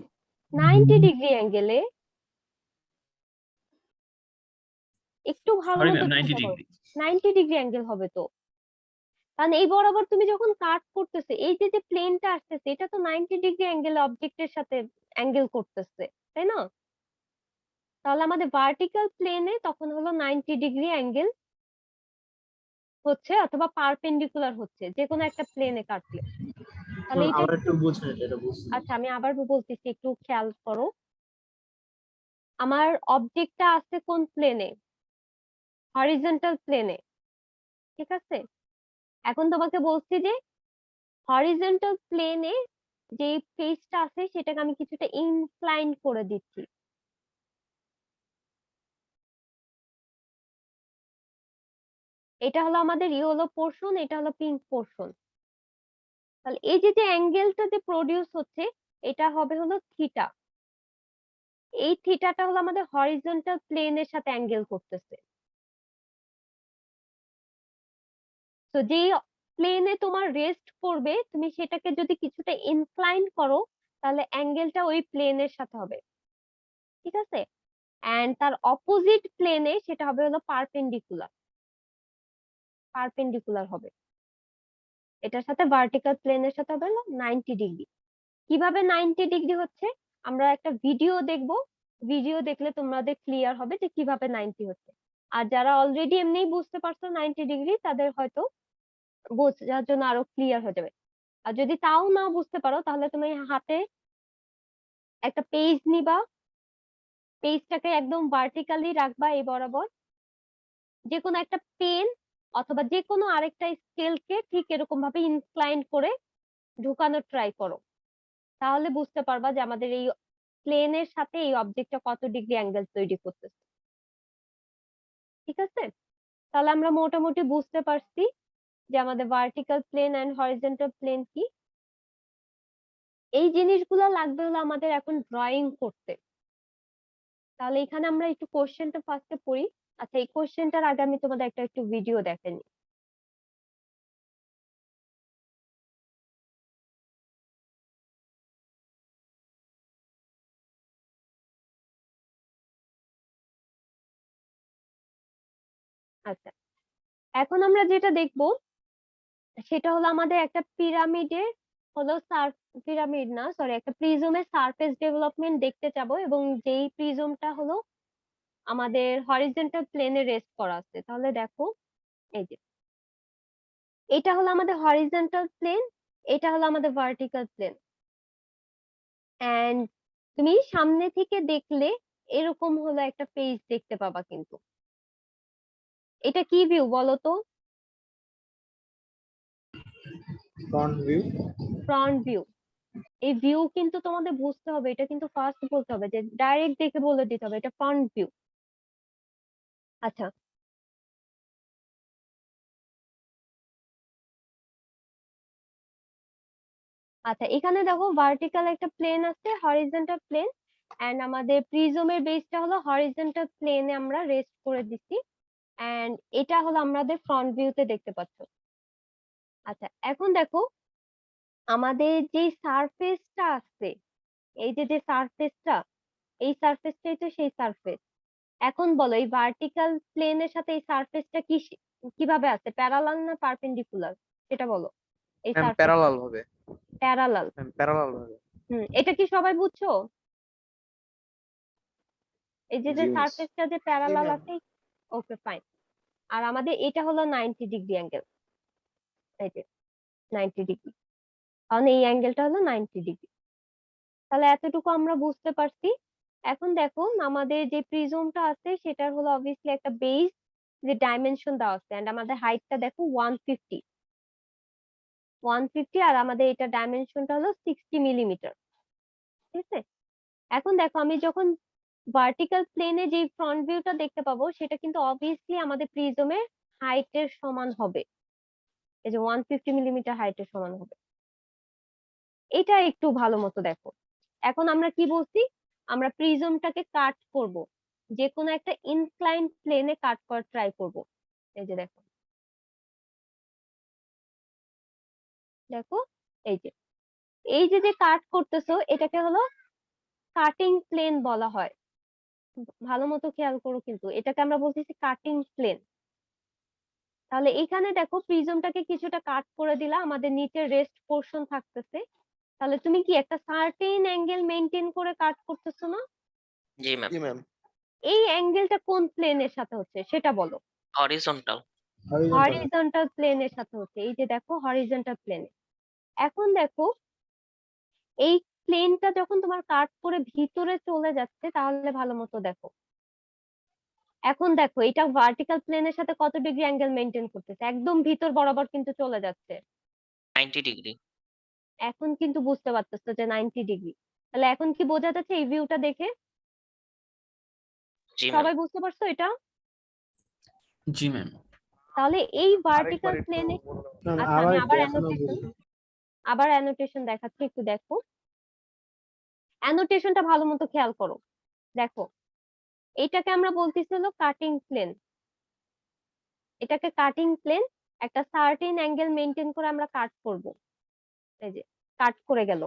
90 ডিগ্রি অ্যাঙ্গেলে? একটু ভালো
Sorry
মতো
ma'am, 90
চিন্তা করো,
degree.
90 ডিগ্রি অ্যাঙ্গেল হবে তো। কারণ এই বরাবর তুমি যখন কাট করতেছে, এই যে যে প্লেনটা আসতেছে, এটা তো 90 ডিগ্রি অ্যাঙ্গেল অবজেক্টের সাথে অ্যাঙ্গেল করতেছে, তাই না? তাহলে আমাদের ভার্টিক্যাল প্লেনে তখন হলো 90 ডিগ্রি অ্যাঙ্গেল হচ্ছে, অথবা পারপেন্ডিকুলার হচ্ছে, যে কোনো একটা প্লেনে কাটলে। তাহলে এটা
আবার একটু বুঝেন এটা বুঝছি।
আচ্ছা, আমি আবার বলতেছি, একটু খেয়াল করো। আমার অবজেক্টটা আছে কোন প্লেনে? হরিজন্টাল প্লেনে, ঠিক আছে? এখন তোমাকে বলছি যে হরিজন্টাল প্লেনে যে ফেসটা আছে সেটাকে আমি কিছুটা ইনক্লাইন করে দিচ্ছি। এটা হলো আমাদের ইয়েলো পোর্শন, এটা হলো পিঙ্ক পোর্শন। তাহলে এই যে যে অ্যাঙ্গেলটা যে প্রডিউস হচ্ছে, এটা হবে হলো থিটা। এই থিটাটা হলো আমাদের হরিজন্টাল প্লেনের সাথে অ্যাঙ্গেল করতেছে। তো যে প্লেনে তোমার রেস্ট করবে, তুমি সেটাকে যদি কিছুটা ইনক্লাইন করো, তাহলে অ্যাঙ্গেলটা ওই প্লেনের সাথে হবে, ঠিক আছে? এন্ড তার অপোজিট প্লেনে সেটা হবে হলো পারপেন্ডিকুলার হবে, এটার সাথে ভার্টিক্যাল প্লেনের সাথে হবে হলো 90 ডিগ্রি। কিভাবে 90 ডিগ্রি হচ্ছে আমরা একটা ভিডিও দেখব, ভিডিও দেখলে তোমাদের ক্লিয়ার হবে যে কিভাবে 90 হচ্ছে। আর যারা অলরেডি এমনিই বুঝতে পারছো 90 ডিগ্রি, তাদের হয়তো বোঝার জন্য আরো ক্লিয়ার হয়ে যাবে। আর যদি তাও না বুঝতে পারো, তাহলে তুমি হাতে একটা পেজ নিবা, পেজটাকে একদম ভার্টিক্যালি রাখবা এই বরাবর, যে কোনো একটা পেন অথবা যে কোনো আরেকটা স্কেলকে ঠিক এরকম ভাবে ইনক্লাইন করে ঢুকানোর ট্রাই করো, তাহলে বুঝতে পারবা যে আমাদের এই প্লেনের সাথে এই অবজেক্টটা কত ডিগ্রি অ্যাঙ্গেল তৈরি করতেছে, ঠিক আছে? তাহলে আমরা মোটামুটি বুঝতে পারছি যে আমাদের vertical plane and horizontal plane কি। এই জিনিসগুলো লাগবে হলো আমাদের এখন ড্রয়িং করতে। তাহলে এখানে আমরা একটু কোশ্চেনটা ফার্স্টে পড়ি। আচ্ছা, এই কোশ্চেনটার আগে আমি তোমাদের একটা একটু ভিডিও দেখেনি। আচ্ছা, এখন আমরা যেটা দেখবো সেটা হলো আমাদের একটা পিরামিডের হলো পিরামিড না, সরি, একটা প্রিজমের সারফেস ডেভেলপমেন্ট দেখতে যাবো, এবং যেই প্রিজমটা হলো আমাদের হরিজন্টাল প্লেনে রেস্ট করা আছে। তাহলে দেখো, এই যে এটা হলো আমাদের হরিজন্টাল প্লেন, এটা হলো আমাদের ভার্টিক্যাল প্লেন। এন্ড তুমি সামনে থেকে দেখলে এরকম হলো একটা পেজ দেখতে পাবা। কিন্তু এটা কি ভিউ বলো তো?
Front view.
Front view. এই ভিউ কিন্তু তোমাদের বুঝতে হবে, এটা কিন্তু ফার্স্ট বলতে হবে, যে ডাইরেক্ট দেখে বলে দিতে হবে এটা ফ্রন্ট ভিউ। আচ্ছা, আচ্ছা, এখানে দেখো ভার্টিক্যাল একটা প্লেন আছে, হরিজন্টাল প্লেন, এন্ড আমাদের প্রিজমের বেসটা হলো হরিজন্টাল প্লেনে আমরা রেস্ট করে দিচ্ছি, এন্ড এটা হলো আমাদের ফ্রন্ট ভিউতে দেখতে পাচ্ছ। আচ্ছা, এখন দেখো আমাদের যে সারফেসটা আছে, এই যে যে সারফেসটা, এই সারফেসটাই তো সেই সারফেস। এখন বলো এই ভার্টিক্যাল প্লেনের সাথে এই সারফেসটা কিভাবে আছে, প্যারালাল না পারপেন্ডিকুলার, সেটা বলো। এই
ম্যাম
সারফেস
প্যারালাল হবে,
প্যারালাল।
ম্যাম প্যারালাল হবে।
এটা কি সবাই বুঝছো? এই যে যে
জি মিস।
সারফেসটা যে প্যারালাল
ma'am.
আছে, ওকে ফাইন। আর আমাদের এটা হলো 90 ডিগ্রি অ্যাঙ্গেল, এই যে 90 ডিগ্রি, কারণ এই অ্যাঙ্গেলটা হলো 90 ডিগ্রি। তাহলে এতটুকু আমরা বুঝতে পারছি। এখন দেখো আমাদের যে প্রিজমটা আছে সেটার হলো অবভিয়াসলি একটা বেস, যে ডাইমেনশন দেওয়া আছে, এন্ড আমাদের হাইটটা দেখো 150, আর আমাদের এটা ডাইমেনশনটা হলো 60 মিলিমিটার। ঠিক আছে, এখন দেখো আমি যখন ভার্টিক্যাল প্লেনে যে ফ্রন্ট ভিউটা দেখতে পাবো সেটা কিন্তু অবভিয়াসলি আমাদের প্রিজমের হাইটের সমান হবে, এই যে 150 মিলিমিটার হাইটের সমান হবে। এটা একটু ভালো মতো দেখো। এখন আমরা কি বলছি, আমরা প্রিজমটাকে কাট করব, যে কোনো একটা ইনক্লাইন প্লেনে কাট করার ট্রাই করব। এই যে দেখো, দেখো, এই যে এই যে যে কাট করতেছো এটাকে হলো কাটিং প্লেন বলা হয়। ভালো মতো খেয়াল করো, কিন্তু এটাকে আমরা বলতেছি কাটিং প্লেন। তাহলে এখানে দেখো প্রিজমটাকে কিছুটা কাট করে দিলা, আমাদের নিচে রেস্ট পোর্শন থাকতেছে। তাহলে তুমি কি একটা সার্টেন অ্যাঙ্গেল মেনটেন করে কাট করতেছো না?
জি ম্যাম।
জি ম্যাম।
এই অ্যাঙ্গেলটা কোন প্লেনের সাথে হচ্ছে সেটা বলো।
হরিজন্টাল।
হরিজন্টাল প্লেনের সাথে হচ্ছে, এই যে দেখো হরিজন্টাল প্লেনে। এখন দেখো এই প্লেনটা যখন তোমার কাট করে ভিতরে চলে যাচ্ছে, তাহলে ভালো মতো দেখো। এখন দেখো এটা ভার্টিক্যাল প্লেনের সাথে কত ডিগ্রি অ্যাঙ্গেল মেনটেন করতেছে, একদম ভিতর বরাবর কিন্তু চলে যাচ্ছে।
90 ডিগ্রি।
এখন কিন্তু বুঝতে পারতেছো যে 90 ডিগ্রি। তাহলে এখন কি বোঝা যাচ্ছে এই ভিউটা দেখে?
জি ম্যাম।
সবাই বুঝতে পারছো এটা?
জি ম্যাম।
তাহলে এই ভার্টিক্যাল
আরেকবার একটু
প্লেনে,
বলে দাও।
ম্যাম
আচ্ছা
আবার
আমি
একটু
আবার
এখনো
অ্যানোটেশন
বুঝি।
দেখাচ্ছি, একটু দেখো। অ্যানোটেশনটা ভালো মতো খেয়াল করো। দেখো এটাকে আমরা বলতেছি হলো কাটিং প্লেন, এটাকে কাটিং প্লেন, একটা সার্টেন অ্যাঙ্গেল মেনটেন করে আমরা কাট করব। এই যে কাট করে গেল,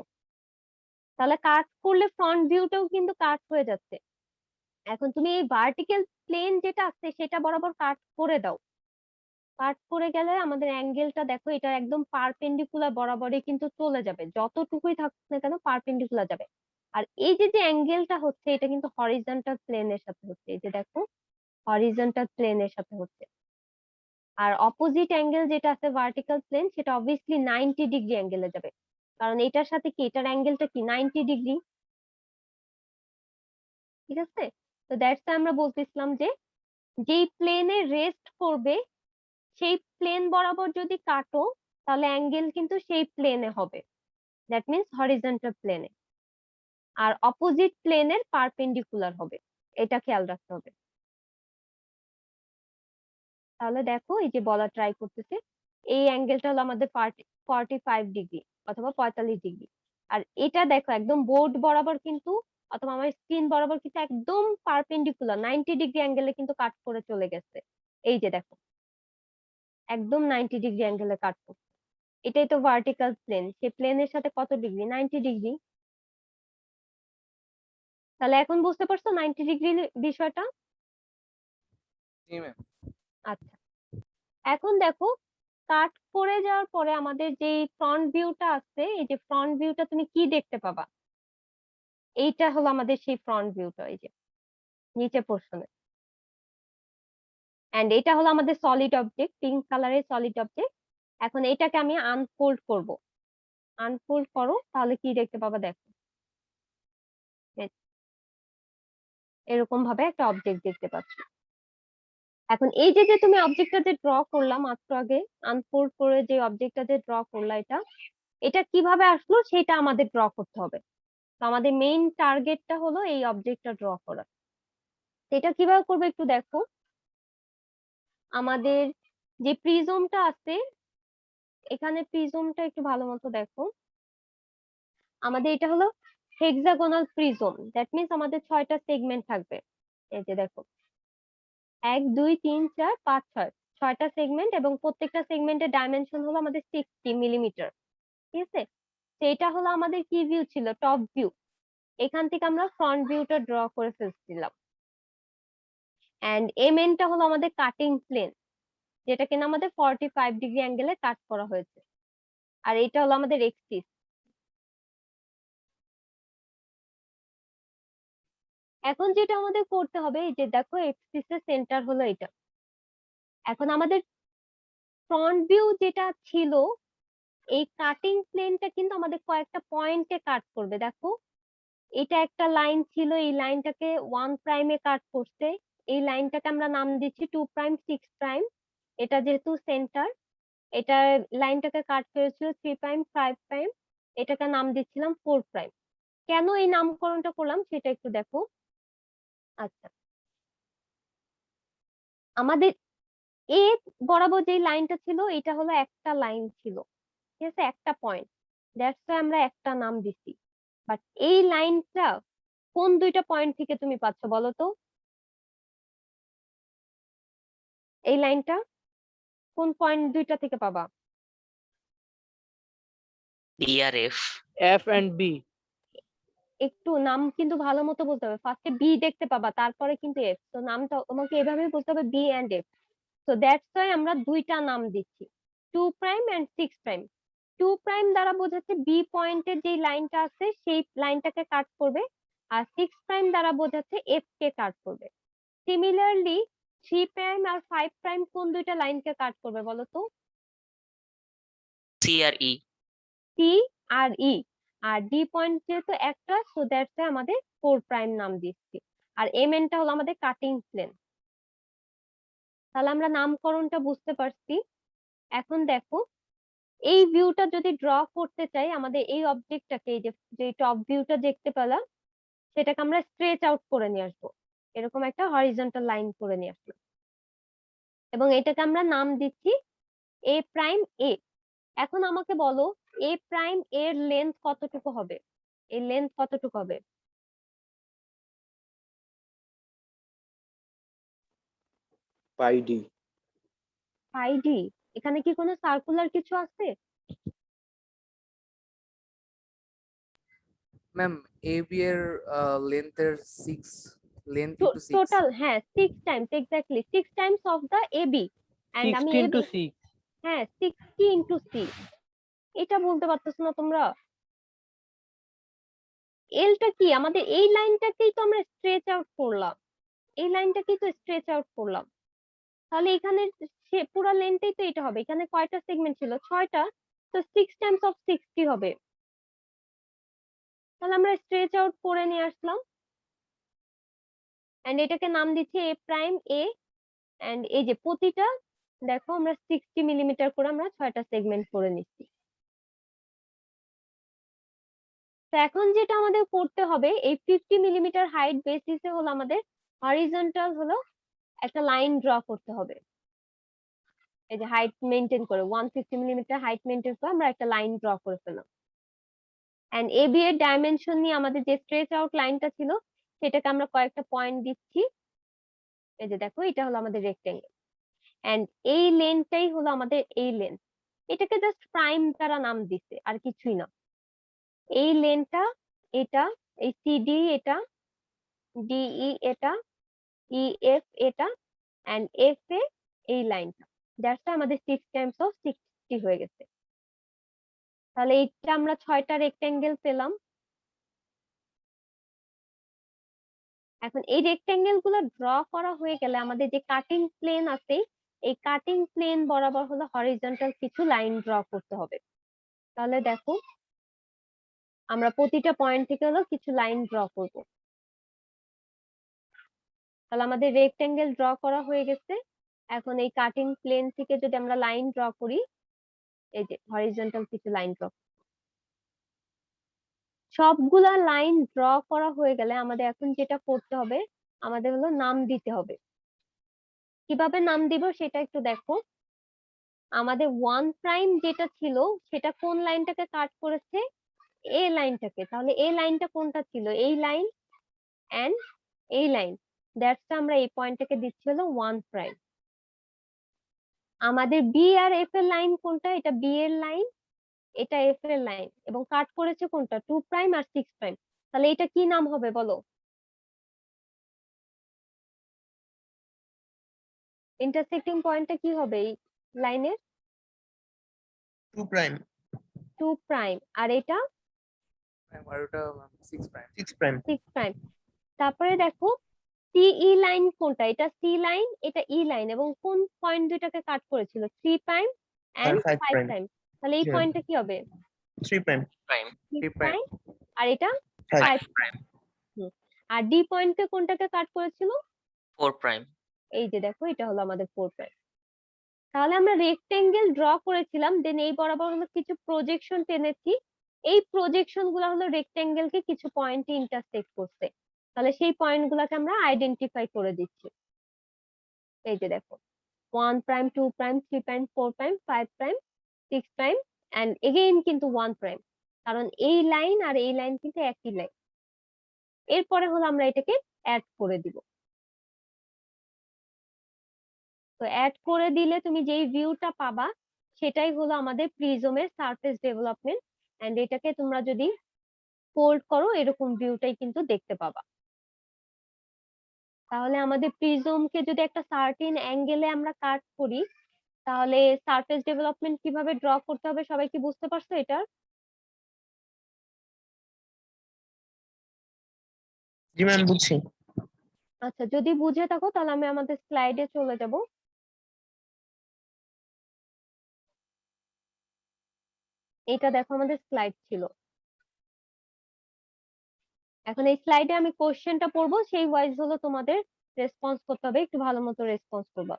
তাহলে কাট করলে ফ্রন্ট ভিউটাও কিন্তু কাট হয়ে যাচ্ছে। এখন তুমি এই ভার্টিক্যাল প্লেন যেটা আছে সেটা বরাবর কাট করে দাও। কাট করে গেলে আমাদের অ্যাঙ্গেলটা দেখো, এটা একদম পারপেন্ডিকুলার বরাবরই কিন্তু চলে যাবে, যতটুকুই থাকুক না কেন পারপেন্ডিকুলার যাবে। আর এই যে যে অ্যাঙ্গেলটা হচ্ছে এটা কিন্তু হরিজন্টাল প্লেনের সাথে হচ্ছে, এই যে দেখো হরিজন্টাল প্লেনের সাথে হচ্ছে। আর অপোজিট অ্যাঙ্গেল যেটা আছে ভার্টিক্যাল প্লেন, সেটা অবভিয়াসলি 90 ডিগ্রি অ্যাঙ্গেলে যাবে, কারণ এটার সাথে কি এটার অ্যাঙ্গেলটা কি 90 ডিগ্রি। ঠিক আছে, তো দ্যাটস আমরা বলতেছিলাম যে যেই প্লেনে রেস্ট করবে সেই প্লেন বরাবর যদি কাটো, তাহলে অ্যাঙ্গেল কিন্তু সেই প্লেনে হবে, দ্যাট মিন্স হরিজন্টাল প্লেনে। আর অপোজিট প্লেনের পারপেন্ডিকুলার হবে, এটা খেয়াল রাখতে হবে। তাহলে দেখো এই যে বলা ট্রাই করতেছে, এই অ্যাঙ্গেলটা হলো আমাদের 45 ডিগ্রি অথবা 45 ডিগ্রি। আর এটা দেখো একদম বোর্ড বরাবর কিন্তু অথবা আমার স্ক্রিন বরাবর কিন্তু একদম পারপেন্ডিকুলার 90 ডিগ্রি অ্যাঙ্গেলে কিন্তু কাট করে চলে গেছে। এই যে দেখো, একদম 90 ডিগ্রি অ্যাঙ্গেলে কাট করছে। এটাই তো ভার্টিক্যাল প্লেন, সেই প্লেনের সাথে কত ডিগ্রি? 90 ডিগ্রি। তাহলে এখন বুঝতে পারছো 90 ডিগ্রি বিষয়টা?
জি ম্যাম।
আচ্ছা, এখন দেখো কাট করে যাওয়ার পরে আমাদের যে ফ্রন্ট ভিউটা আছে, এই যে ফ্রন্ট ভিউটা তুমি কি দেখতে পাবা? এইটা হলো আমাদের সেই ফ্রন্ট ভিউটা, এই যে নিচে পোর্শনে। এন্ড এটা হলো আমাদের সলিড অবজেক্ট, পিঙ্ক কালারের সলিড অবজেক্ট। এখন এটাকে আমি আনফোল্ড করব। আনফোল্ড করো, তাহলে কি দেখতে পাবা দেখো। এই এরকম ভাবে একটা অবজেক্ট দেখতে পাচ্ছ। এখন এই যে যে তুমি অবজেক্টটা যে ড্র করলাম মাত্র আগে, আনফোল্ড করে যে অবজেক্টটা যে ড্র করলা, এটা কিভাবে আসলো সেটা আমাদের ড্র করতে হবে। তো আমাদের মেইন টার্গেটটা হলো এই অবজেক্টটা ড্র করা। এটা কিভাবে করবো একটু দেখো। আমাদের যে প্রিজমটা আছে, এখানে প্রিজমটা একটু ভালো মতো দেখো। আমাদের এটা হলো হেক্সাগোনাল প্রিজম, দ্যাট মিন্স আমাদের 6টা সেগমেন্ট থাকবে। এই যে দেখো, 1 2 3 4 5 6, 6টা সেগমেন্ট, এবং প্রত্যেকটা সেগমেন্টের ডাইমেনশন হলো আমাদের 60 মিলিমিটার। ঠিক আছে, তো এটা হলো আমাদের কি ভিউ ছিল? Top view. এখান থেকে আমরা ফ্রন্ট ভিউটা ড্র করে ফেলছিলাম। এন্ড এম এনটা হলো আমাদের কাটিং প্লেন, যেটা কিনা আমাদের 45 ডিগ্রি অ্যাঙ্গেলে কাট করা হয়েছে। আর এটা হলো আমাদের এক্সিস। এখন যেটা আমাদের করতে হবে, এই যে দেখো এক্সিসের সেন্টার হলো এটা। এখন আমাদের ফ্রন্ট ভিউ যেটা ছিল, এই কাটিং প্লেনটা কিন্তু আমাদের কয়েকটা পয়েন্টে কাট করবে। দেখো, এটা একটা লাইন ছিল, এই লাইনটাকে 1 প্রাইমে কাট করছে। এই লাইনটাকে আমরা নাম দিচ্ছি 2 প্রাইম 6 প্রাইম। এটা যেহেতু সেন্টার, এটা লাইনটাকে কাট করেছিল 3 প্রাইম 5 প্রাইম। এটাকে নাম দিচ্ছিলাম 4 প্রাইম। কেন এই নামকরণটা করলাম সেটা একটু দেখো। আচ্ছা, আমাদের এ বরাবর যে লাইনটা ছিল, এটা হলো একটা লাইন ছিল, ঠিক আছে, একটা পয়েন্ট। দ্যাটস ওয়াই আমরা একটা নাম দিচ্ছি। বাট এই লাইনটা কোন দুইটা পয়েন্ট থেকে তুমি পাচ্ছ বলো তো? এই লাইনটা কোন পয়েন্ট দুইটা থেকে পাবা?
ডি আর এফ।
F and B.
একটু নাম কিন্তু ভালো মতো বলতে হবে। ফার্স্টে বি দেখতে পাবা, তারপরে কিন্তু এফ। তো নামটা তোমাকে এভাবেই বলতে হবে, বি এন্ড এফ। তো দ্যাটস ওয়াই আমরা দুইটা নাম দিচ্ছি, 2 প্রাইম এন্ড 6 প্রাইম। 2 প্রাইম দ্বারা বোঝাচ্ছে বি পয়েন্টের যে লাইনটা আছে সেই লাইনটাকে কাট করবে, আর 6 প্রাইম দ্বারা বোঝাচ্ছে এফ কে কাট করবে। সিমিলারলি 3 প্রাইম আর 5 প্রাইম কোন দুইটা লাইনকে কাট করবে বলো তো?
সি আর ই।
সি আর ই। আর ডি পয়েন্ট যেহেতু একটা, সো দ্যাটস আমাদের 4 প্রাইম নাম দিচ্ছি। আর এম এনটা হলো আমাদের কাটিং প্লেন। তাহলে আমরা নামকরণটা বুঝতে পারছি। এখন দেখো, এই ভিউটা যদি ড্র করতে চাই, আমাদের এই অবজেক্টটাকে, এই যে টপ ভিউটা দেখতে পেলাম, সেটাকে আমরা স্ট্রেচ আউট করে নিয়ে আসবো। এরকম একটা হরিজন্টাল লাইন করে নিয়ে আসলাম, এবং এটাকে আমরা নাম দিচ্ছি এ প্রাইম এ। এখন আমাকে বলো, এ প্রাইম এর লেন্থ কতটুকু হবে? এই লেন্থ কতটুকু হবে?
পাই ডি।
পাই ডি। এখানে কি কোনো সার্কুলার কিছু আছে?
ম্যাম এবি এর লেন্থের 6 লেন্থ ইনটু 6।
টোটাল, হ্যাঁ 6 times, exactly 6 times of the AB. And আমি
60
এবি,
into 6.
হ্যাঁ 60 ইন্টু 6। এটা বলতে পারতেছ না তোমরা? এলটা কি? আমাদের এই লাইনটাকেই তো আমরা স্ট্রেচ আউট করলাম, এই লাইনটাকেই তো স্ট্রেচ আউট করলাম। তাহলে এখানে সে পুরো লেন্থটাই তো এটা হবে। এখানে কয়টা সেগমেন্ট ছিল? 6টা। তো 6 টাইমস অফ 60 হবে। তাহলে আমরা স্ট্রেচ আউট করে নিয়ে আসলাম, এন্ড এটাকে নাম দিচ্ছি এ প্রাইম এ। এন্ড এই যে প্রতিটা, দেখো আমরা 60 মিলিমিটার করে আমরা 6টা সেগমেন্ট করে নিচ্ছি। তো এখন যেটা আমাদের করতে হবে, এই 50 মিলিমিটার হাইট বেসিসে হলো আমাদের হরিজন্টাল হলো একটা লাইন ড্র করতে হবে। এই যে হাইট মেনটেন করে 150 মিলিমিটার হাইট মেনটেন করে আমরা একটা লাইন ড্র করে ফেললাম। এন্ড এবি এর ডাইমেনশন নিয়ে আমাদের যে স্ট্রেচ আউট লাইনটা ছিল সেটাকে আমরা কয়েকটা পয়েন্ট দিচ্ছি। এই যে দেখো, এটা হলো আমাদের রেক্টেঙ্গেল এন্ড এই লেনটাই হলো আমাদের এই লেন। এটাকে জাস্ট প্রাইম তারা নাম দিছে, আর কিছুই না। এই লেনটা এটা, এই সিডি এটা, ডিই এটা, ইএফ এটা, এন্ড এফ এ এই লাইনটা। দ্যাটস আমাদের 6 টাইমস অফ 60 হয়ে গেছে। তাহলে এইটা আমরা 6টা রেক্টেঙ্গেল পেলাম। এখন এই রেক্টেঙ্গেল গুলো ড্র করা হয়ে গেলে আমাদের যে কাটিং প্লেন আছে, এই কাটিং প্লেন বরাবর হলো হরিজন্টাল কিছু লাইন ড্র করতে হবে। তাহলে দেখো, আমরা প্রতিটা পয়েন্ট থেকে হলো কিছু লাইন ড্র করব। তাহলে আমাদের রেক্টেঙ্গেল ড্র করা হয়ে গেছে। এখন এই কাটিং প্লেন থেকে যদি আমরা লাইন ড্র করি, এই যে হরিজন্টাল কিছু লাইন ড্র, সবগুলা লাইন ড্র করা হয়ে গেলে আমাদের এখন যেটা করতে হবে, আমাদের হলো নাম দিতে হবে। কিভাবে নাম দিব সেটা একটু দেখো। আমাদের 1 প্রাইম যেটা ছিল সেটা কোন লাইনটাকে কাট করেছে? এ লাইনটাকে। তাহলে এই লাইনটা কোনটা ছিল? এই লাইন এন্ড এই লাইন। দ্যাটস আমরা এই পয়েন্টটাকে দিচ্ছি হলো 1 প্রাইম। আমাদের বি আর এফ এর লাইন কোনটা? এটা বি এর লাইন, এটা এফ এর লাইন, এবং কাট করেছে কোনটা? 2 প্রাইম আর 6 প্রাইম। তাহলে এটা কি নাম হবে বলো? ইন্টারসেক্টিং পয়েন্টটা কি হবে এই লাইনের?
2 প্রাইম
2 প্রাইম। আর এটা
আর ওটা 6 প্রাইম।
6 prime
6 prime. তারপরে দেখো, সিই লাইন কোনটা? এটা সি লাইন, এটা ই লাইন, এবং কোন পয়েন্ট দুটাকে কাট করেছিল? 3 প্রাইম এন্ড
5
5
প্রাইম
প্রাইম। তাহলে এই
Yeah.
পয়েন্টটা কি হবে?
3 প্রাইম
প্রাইম
6
3
প্রাইম।
প্রাইম।
আর এটা
5
5 প্রাইম। আর ডি পয়েন্টকে কোনটাকে কাট করেছিল?
4 প্রাইম
এই যে দেখো, এটা হলো আমাদের 4 প্রাইম। তাহলে আমরা রেক্টেঙ্গেল ড্র করেছিলাম, দেন এই বরাবর হলো কিছু প্রজেকশন টেনেছি। এই প্রজেকশন গুলো হলো রেক্টেঙ্গেল কে কিছু পয়েন্টে ইন্টারসেক্ট করছে। তাহলে সেই পয়েন্ট গুলাকে আমরা আইডেন্টিফাই করে দিচ্ছি। এই যে দেখো, 1 prime, 2 prime, 3 prime, 4 prime, 5 prime, 6 prime, and again কিন্তু 1 প্রাইম। কারণ এই লাইন আর এই লাইন কিন্তু একই লাইন। এরপরে হলো আমরা এটাকে অ্যাড করে দিব। তো অ্যাড করে দিলে তুমি যেই ভিউটা পাবা সেটাই হলো আমাদের প্রিজমের সারফেস ডেভেলপমেন্ট। এন্ড এটাকে তোমরা যদি ফোল্ড করো, এরকম ভিউটাই কিন্তু দেখতে পাবা। তাহলে আমাদের প্রিজমকে যদি একটা সার্টেন অ্যাঙ্গেলে আমরা কাট করি, তাহলে সারফেস ডেভেলপমেন্ট কিভাবে ড্র করতে হবে সবাই কি বুঝতে পারছো এটা?
জি ম্যাম, বুঝছি।
আচ্ছা, যদি বুঝে থাকো তাহলে আমি আমাদের স্লাইডে চলে যাব। এটা দেখো, আমাদের স্লাইড ছিল। এখন এই স্লাইডে আমি কোশ্চেনটা পড়বো, সেই ওয়াইজ হলো তোমাদের রেসপন্স করতে হবে। একটু ভালো মতো রেসপন্স করবা।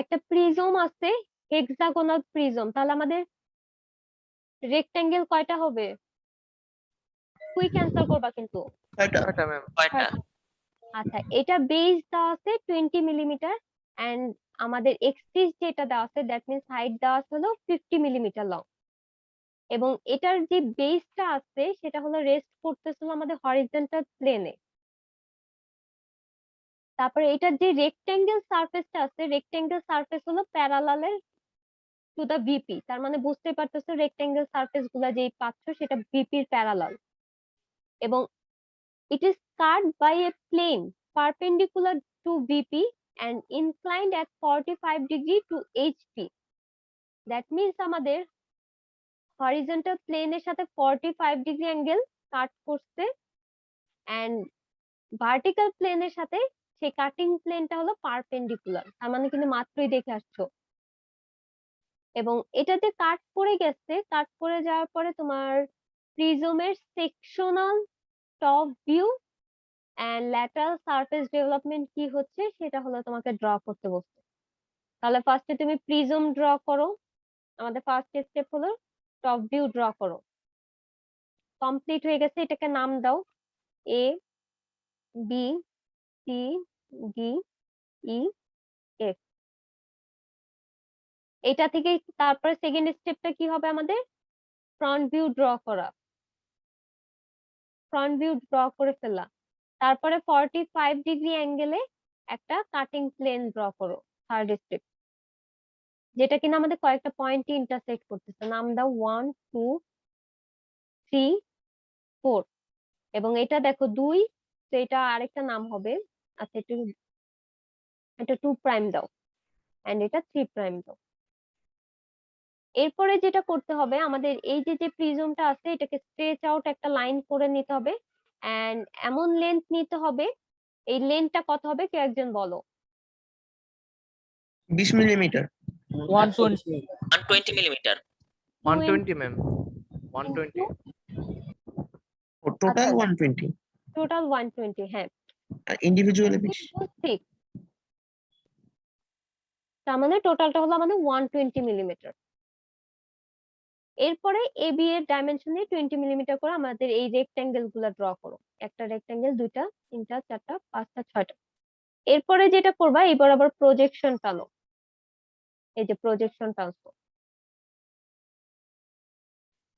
একটা প্রিজম আছে, হেক্সাগোনাল প্রিজম। তাহলে আমাদের রেক্টেঙ্গেল কয়টা হবে? কুইক অ্যান্সার করবা কিন্তু।
এটা
ওটা ম্যাম।
কয়টা?
আচ্ছা, এটা বেস দেওয়া আছে 20 মিলিমিটার, এন্ড আমাদের এক্সিস যেটা দেওয়া আছে, দ্যাট মিন্স হাইট দেওয়া আছে হলো 50 মিলিমিটার লং, এবং এটার যে বেসটা আছে সেটা হলো রেস্ট করতেছিল আমাদের হরিজন্টাল প্লেনে। তারপরে এটার যে রেক্টেঙ্গেল সারফেসটা আছে, রেক্টেঙ্গেল সারফেস হলো প্যারালালের টু দা ভিপি। তার মানে বুঝতে পারতেছো রেক্টেঙ্গেল সারফেস গুলা যেই পাচ্ছ সেটা ভিপির প্যারালাল, এবং it is cut by a plane perpendicular to VP and inclined at 45 degree to HP. That means আমাদের horizontal plane এর সাথে 45 degree অ্যাঙ্গেল কাট করছে, and vertical plane এর সাথে সেই কাটিং প্লেনটা হলো পারপেন্ডিকুলার। তার মানে কিন্তু মাত্রই দেখে আসছো। এবং এটা যে কাট করে গেছে, কাট করে যাওয়ার পরে তোমার প্রিজমের sectional top view and lateral surface development কি হচ্ছে সেটা হলো তোমাকে ড্র করতে বলছে। তাহলে ফার্স্টে তুমি প্রিজম ড্র করো। আমাদের ফার্স্ট স্টেপ হলো টপ ভিউ ড্র করো। কমপ্লিট হয়ে গেছে, এটাকে নাম দাও A B C D E F. এটা থেকে তারপরে সেকেন্ড স্টেপটা কি হবে? আমাদের ফ্রন্ট ভিউ ড্র করা, ফ্রন্ট ভিউ ড্র করে ফেলা। তারপরে 45 ডিগ্রি অ্যাঙ্গেলে একটা কাটিং প্লেন ড্র করো, থার্ড স্টেপ, যেটা কিনা আমাদের কয়েকটা পয়েন্টে ইন্টারসেক্ট করতেছে। নাম দাও 1 2 3 4, এবং এটা দেখো 2, তো এটা আরেকটা নাম হবে। আচ্ছা, এটা 2 প্রাইম দাও, এন্ড এটা 3 প্রাইম দাও। এরপরে যেটা করতে হবে, আমাদের এই যে যে প্রিজমটা আছে এটাকে স্ট্রেচ আউট একটা লাইন করে নিতে হবে, এন্ড এমন লেন্থ নিতে হবে। এই লেন্থটা কত হবে কেউ একজন বলো?
20 মিলিমিটার।
120
120 মিলিমিটার।
120 ম্যাম, 120।
টোটাল
আচ্ছা।
120
টোটাল 120, হ্যাঁ।
আর ইন্ডিভিজুয়ালি 20।
6, তার মানে টোটালটা হলো আমাদের 120 মিলিমিটার। এরপরে এবি এর ডাইমেনশনে 20 মিলিমিটার করে আমাদের এই রেক্ট্যাঙ্গেল গুলা ড্র করো। একটা রেক্ট্যাঙ্গেল, দুইটা, তিনটা, চারটা, পাঁচটা, ছয়টা। এরপরে যেটা করবা, এই বরাবর প্রজেকশন টানো, এই যে প্রজেকশন টানছো,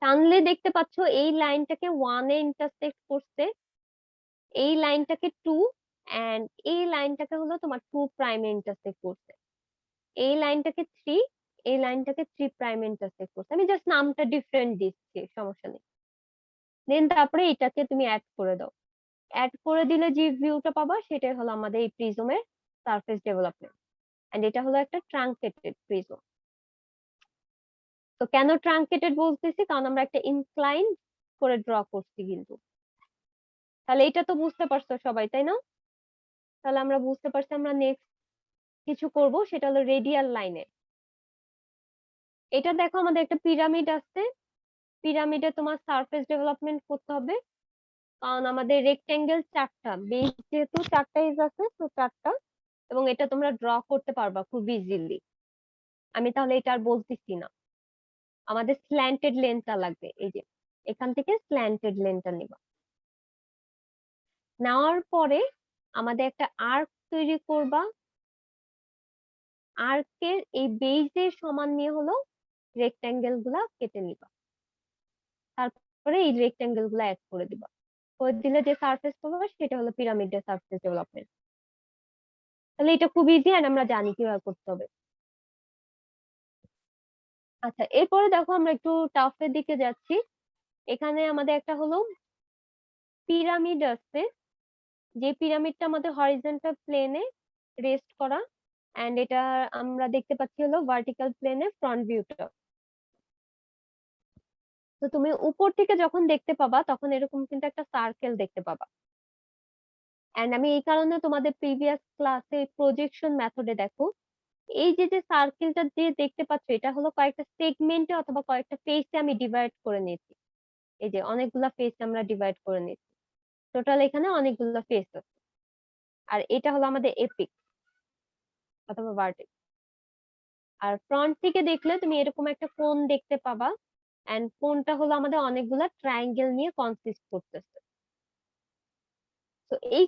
টানলে দেখতে পাচ্ছ এই লাইনটাকে 1 এ ইন্টারসেক্ট করছে, এই লাইনটাকে 2, এন্ড এই লাইনটাকে হলো তোমার 2 প্রাইমে ইন্টারসেক্ট করছে, এই লাইনটাকে 3, এই লাইনটাকে 3 প্রাইমে ইন্টারসেক্ট করছে। আমি জাস্ট নামটা ডিফারেন্ট দিচ্ছি, সমস্যা নেই। দেন তারপরে এটাকে তুমি অ্যাড করে দাও। অ্যাড করে দিলে যে ভিউটা পাবা সেটাই হলো আমাদের এই প্রিজমের সারফেস ডেভেলপমেন্ট, এন্ড এটা হলো একটা ট্রাঙ্কেটেড প্রিজম। তো কেন ট্রাঙ্কেটেড বলতেছি, কারণ আমরা একটা ইনক্লাইন করে ড্র করছি কিন্তু। তাহলে এটা তো বুঝতে পারছো সবাই, তাই না? তাহলে আমরা বুঝতে পারছি আমরা নেক্সট কিছু করব, সেটা হলো রেডিয়াল লাইনে। এটা দেখো আমাদের একটা পিরামিড আছে, পিরামিডে তোমার সারফেস ডেভেলপমেন্ট করতে হবে, কারণ আমাদের রেক্ট্যাঙ্গেল 4টা, বেস যেহেতু 4টা এজ আছে, তো 4টা, এবং এটা তোমরা ড্র করতে পারবা খুব ইজিলি। আমি তাহলে এটা আর বলতেছি না। আমাদের স্ল্যান্টেড লেনটা লাগবে, এই যে এখান থেকে স্ল্যান্টেড লেনটা নিবা। নেওয়ার পরে আমাদের একটা আর্ক তৈরি করবা, আর্কের এই বেজের সমান নিয়ে হলো রেক্ট্যাঙ্গেল গুলা কেটে নিবা। তারপরে এই রেক্ট্যাঙ্গেল গুলা অ্যাড করে দিবা, করে দিলে যে সারফেস পাবা সেটা হলো পিরামিডের সারফেস ডেভেলপমেন্ট। তাহলে এটা খুব ইজি, আর আমরা জানি কিভাবে করতে হবে। আচ্ছা, এরপরে দেখো আমরা একটু টাফের দিকে যাচ্ছি। এখানে আমাদের একটা হলো পিরামিড আছে, যে পিরামিডটা আমাদের হরিজন্টাল প্লেনে রেস্ট করা, এন্ড এটা আমরা দেখতে পাচ্ছি হলো ভার্টিক্যাল প্লেনে ফ্রন্ট ভিউটা। তো তুমি উপর থেকে যখন দেখতে পাবা তখন এরকম কিন্তু একটা সার্কেল দেখতে পাবা, এন্ড আমি এই কারণে তোমাদের প্রিভিয়াস ক্লাসে প্রজেকশন মেথডে দেখো, এই যে যে সার্কেলটা যে দেখতে পাচ্ছ এটা হলো কয়েকটা সেগমেন্টে অথবা কয়েকটা ফেসে আমি ডিভাইড করে নিয়েছি। এই যে অনেকগুলা ফেস আমরা ডিভাইড করে নিয়েছি, টোটাল এখানে অনেকগুলো ফেস আছে। আর এটা হলো আমাদের এপিক অথবা ভার্টেক্স। আর ফ্রন্ট থেকে দেখলে তুমি এরকম একটা কোণ দেখতে পাবা, এন্ড কোণটা হলো আমাদের অনেকগুলা ট্রায়াঙ্গেল নিয়ে কনসিস্ট করতেছে। তো এই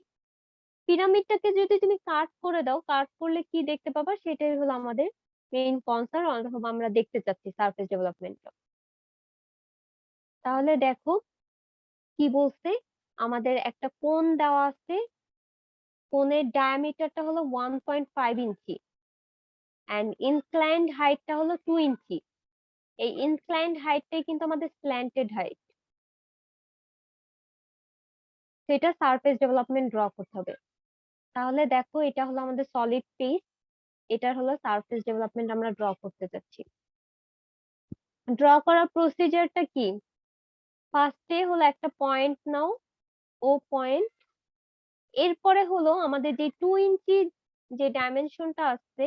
পিরামিডটাকে যদি তুমি কাট করে দাও, কাট করলে কি দেখতে পাবা সেটাই হলো আমাদের মেইন কনসার্ন, অথবা আমরা দেখতে চাচ্ছি সারফেস ডেভেলপমেন্টটা। তাহলে দেখো কি বলছে, আমাদের একটা কোণ দেওয়া আছে, কোণের ডায়ামিটারটা হলো 1.5 ইঞ্চি, এন্ড ইনক্লাইন্ড হাইটটা হলো 2 ইঞ্চি। এই ইনক্লাইন্ড হাইটটাই কিন্তু আমাদের স্ল্যান্টেড হাইট। সেটা সারফেস ডেভেলপমেন্ট ড্র করতে হবে। তাহলে দেখো এটা হলো আমাদের সলিড পিস, এটা হলো সারফেস ডেভেলপমেন্ট আমরা ড্র করতে যাচ্ছি। ড্র করার প্রসিজারটা কি, ফার্স্টে হলো একটা পয়েন্ট নাও, ও পয়েন্ট। এরপরে হলো আমাদের যে 2 ইঞ্চি যে ডাইমেনশনটা আছে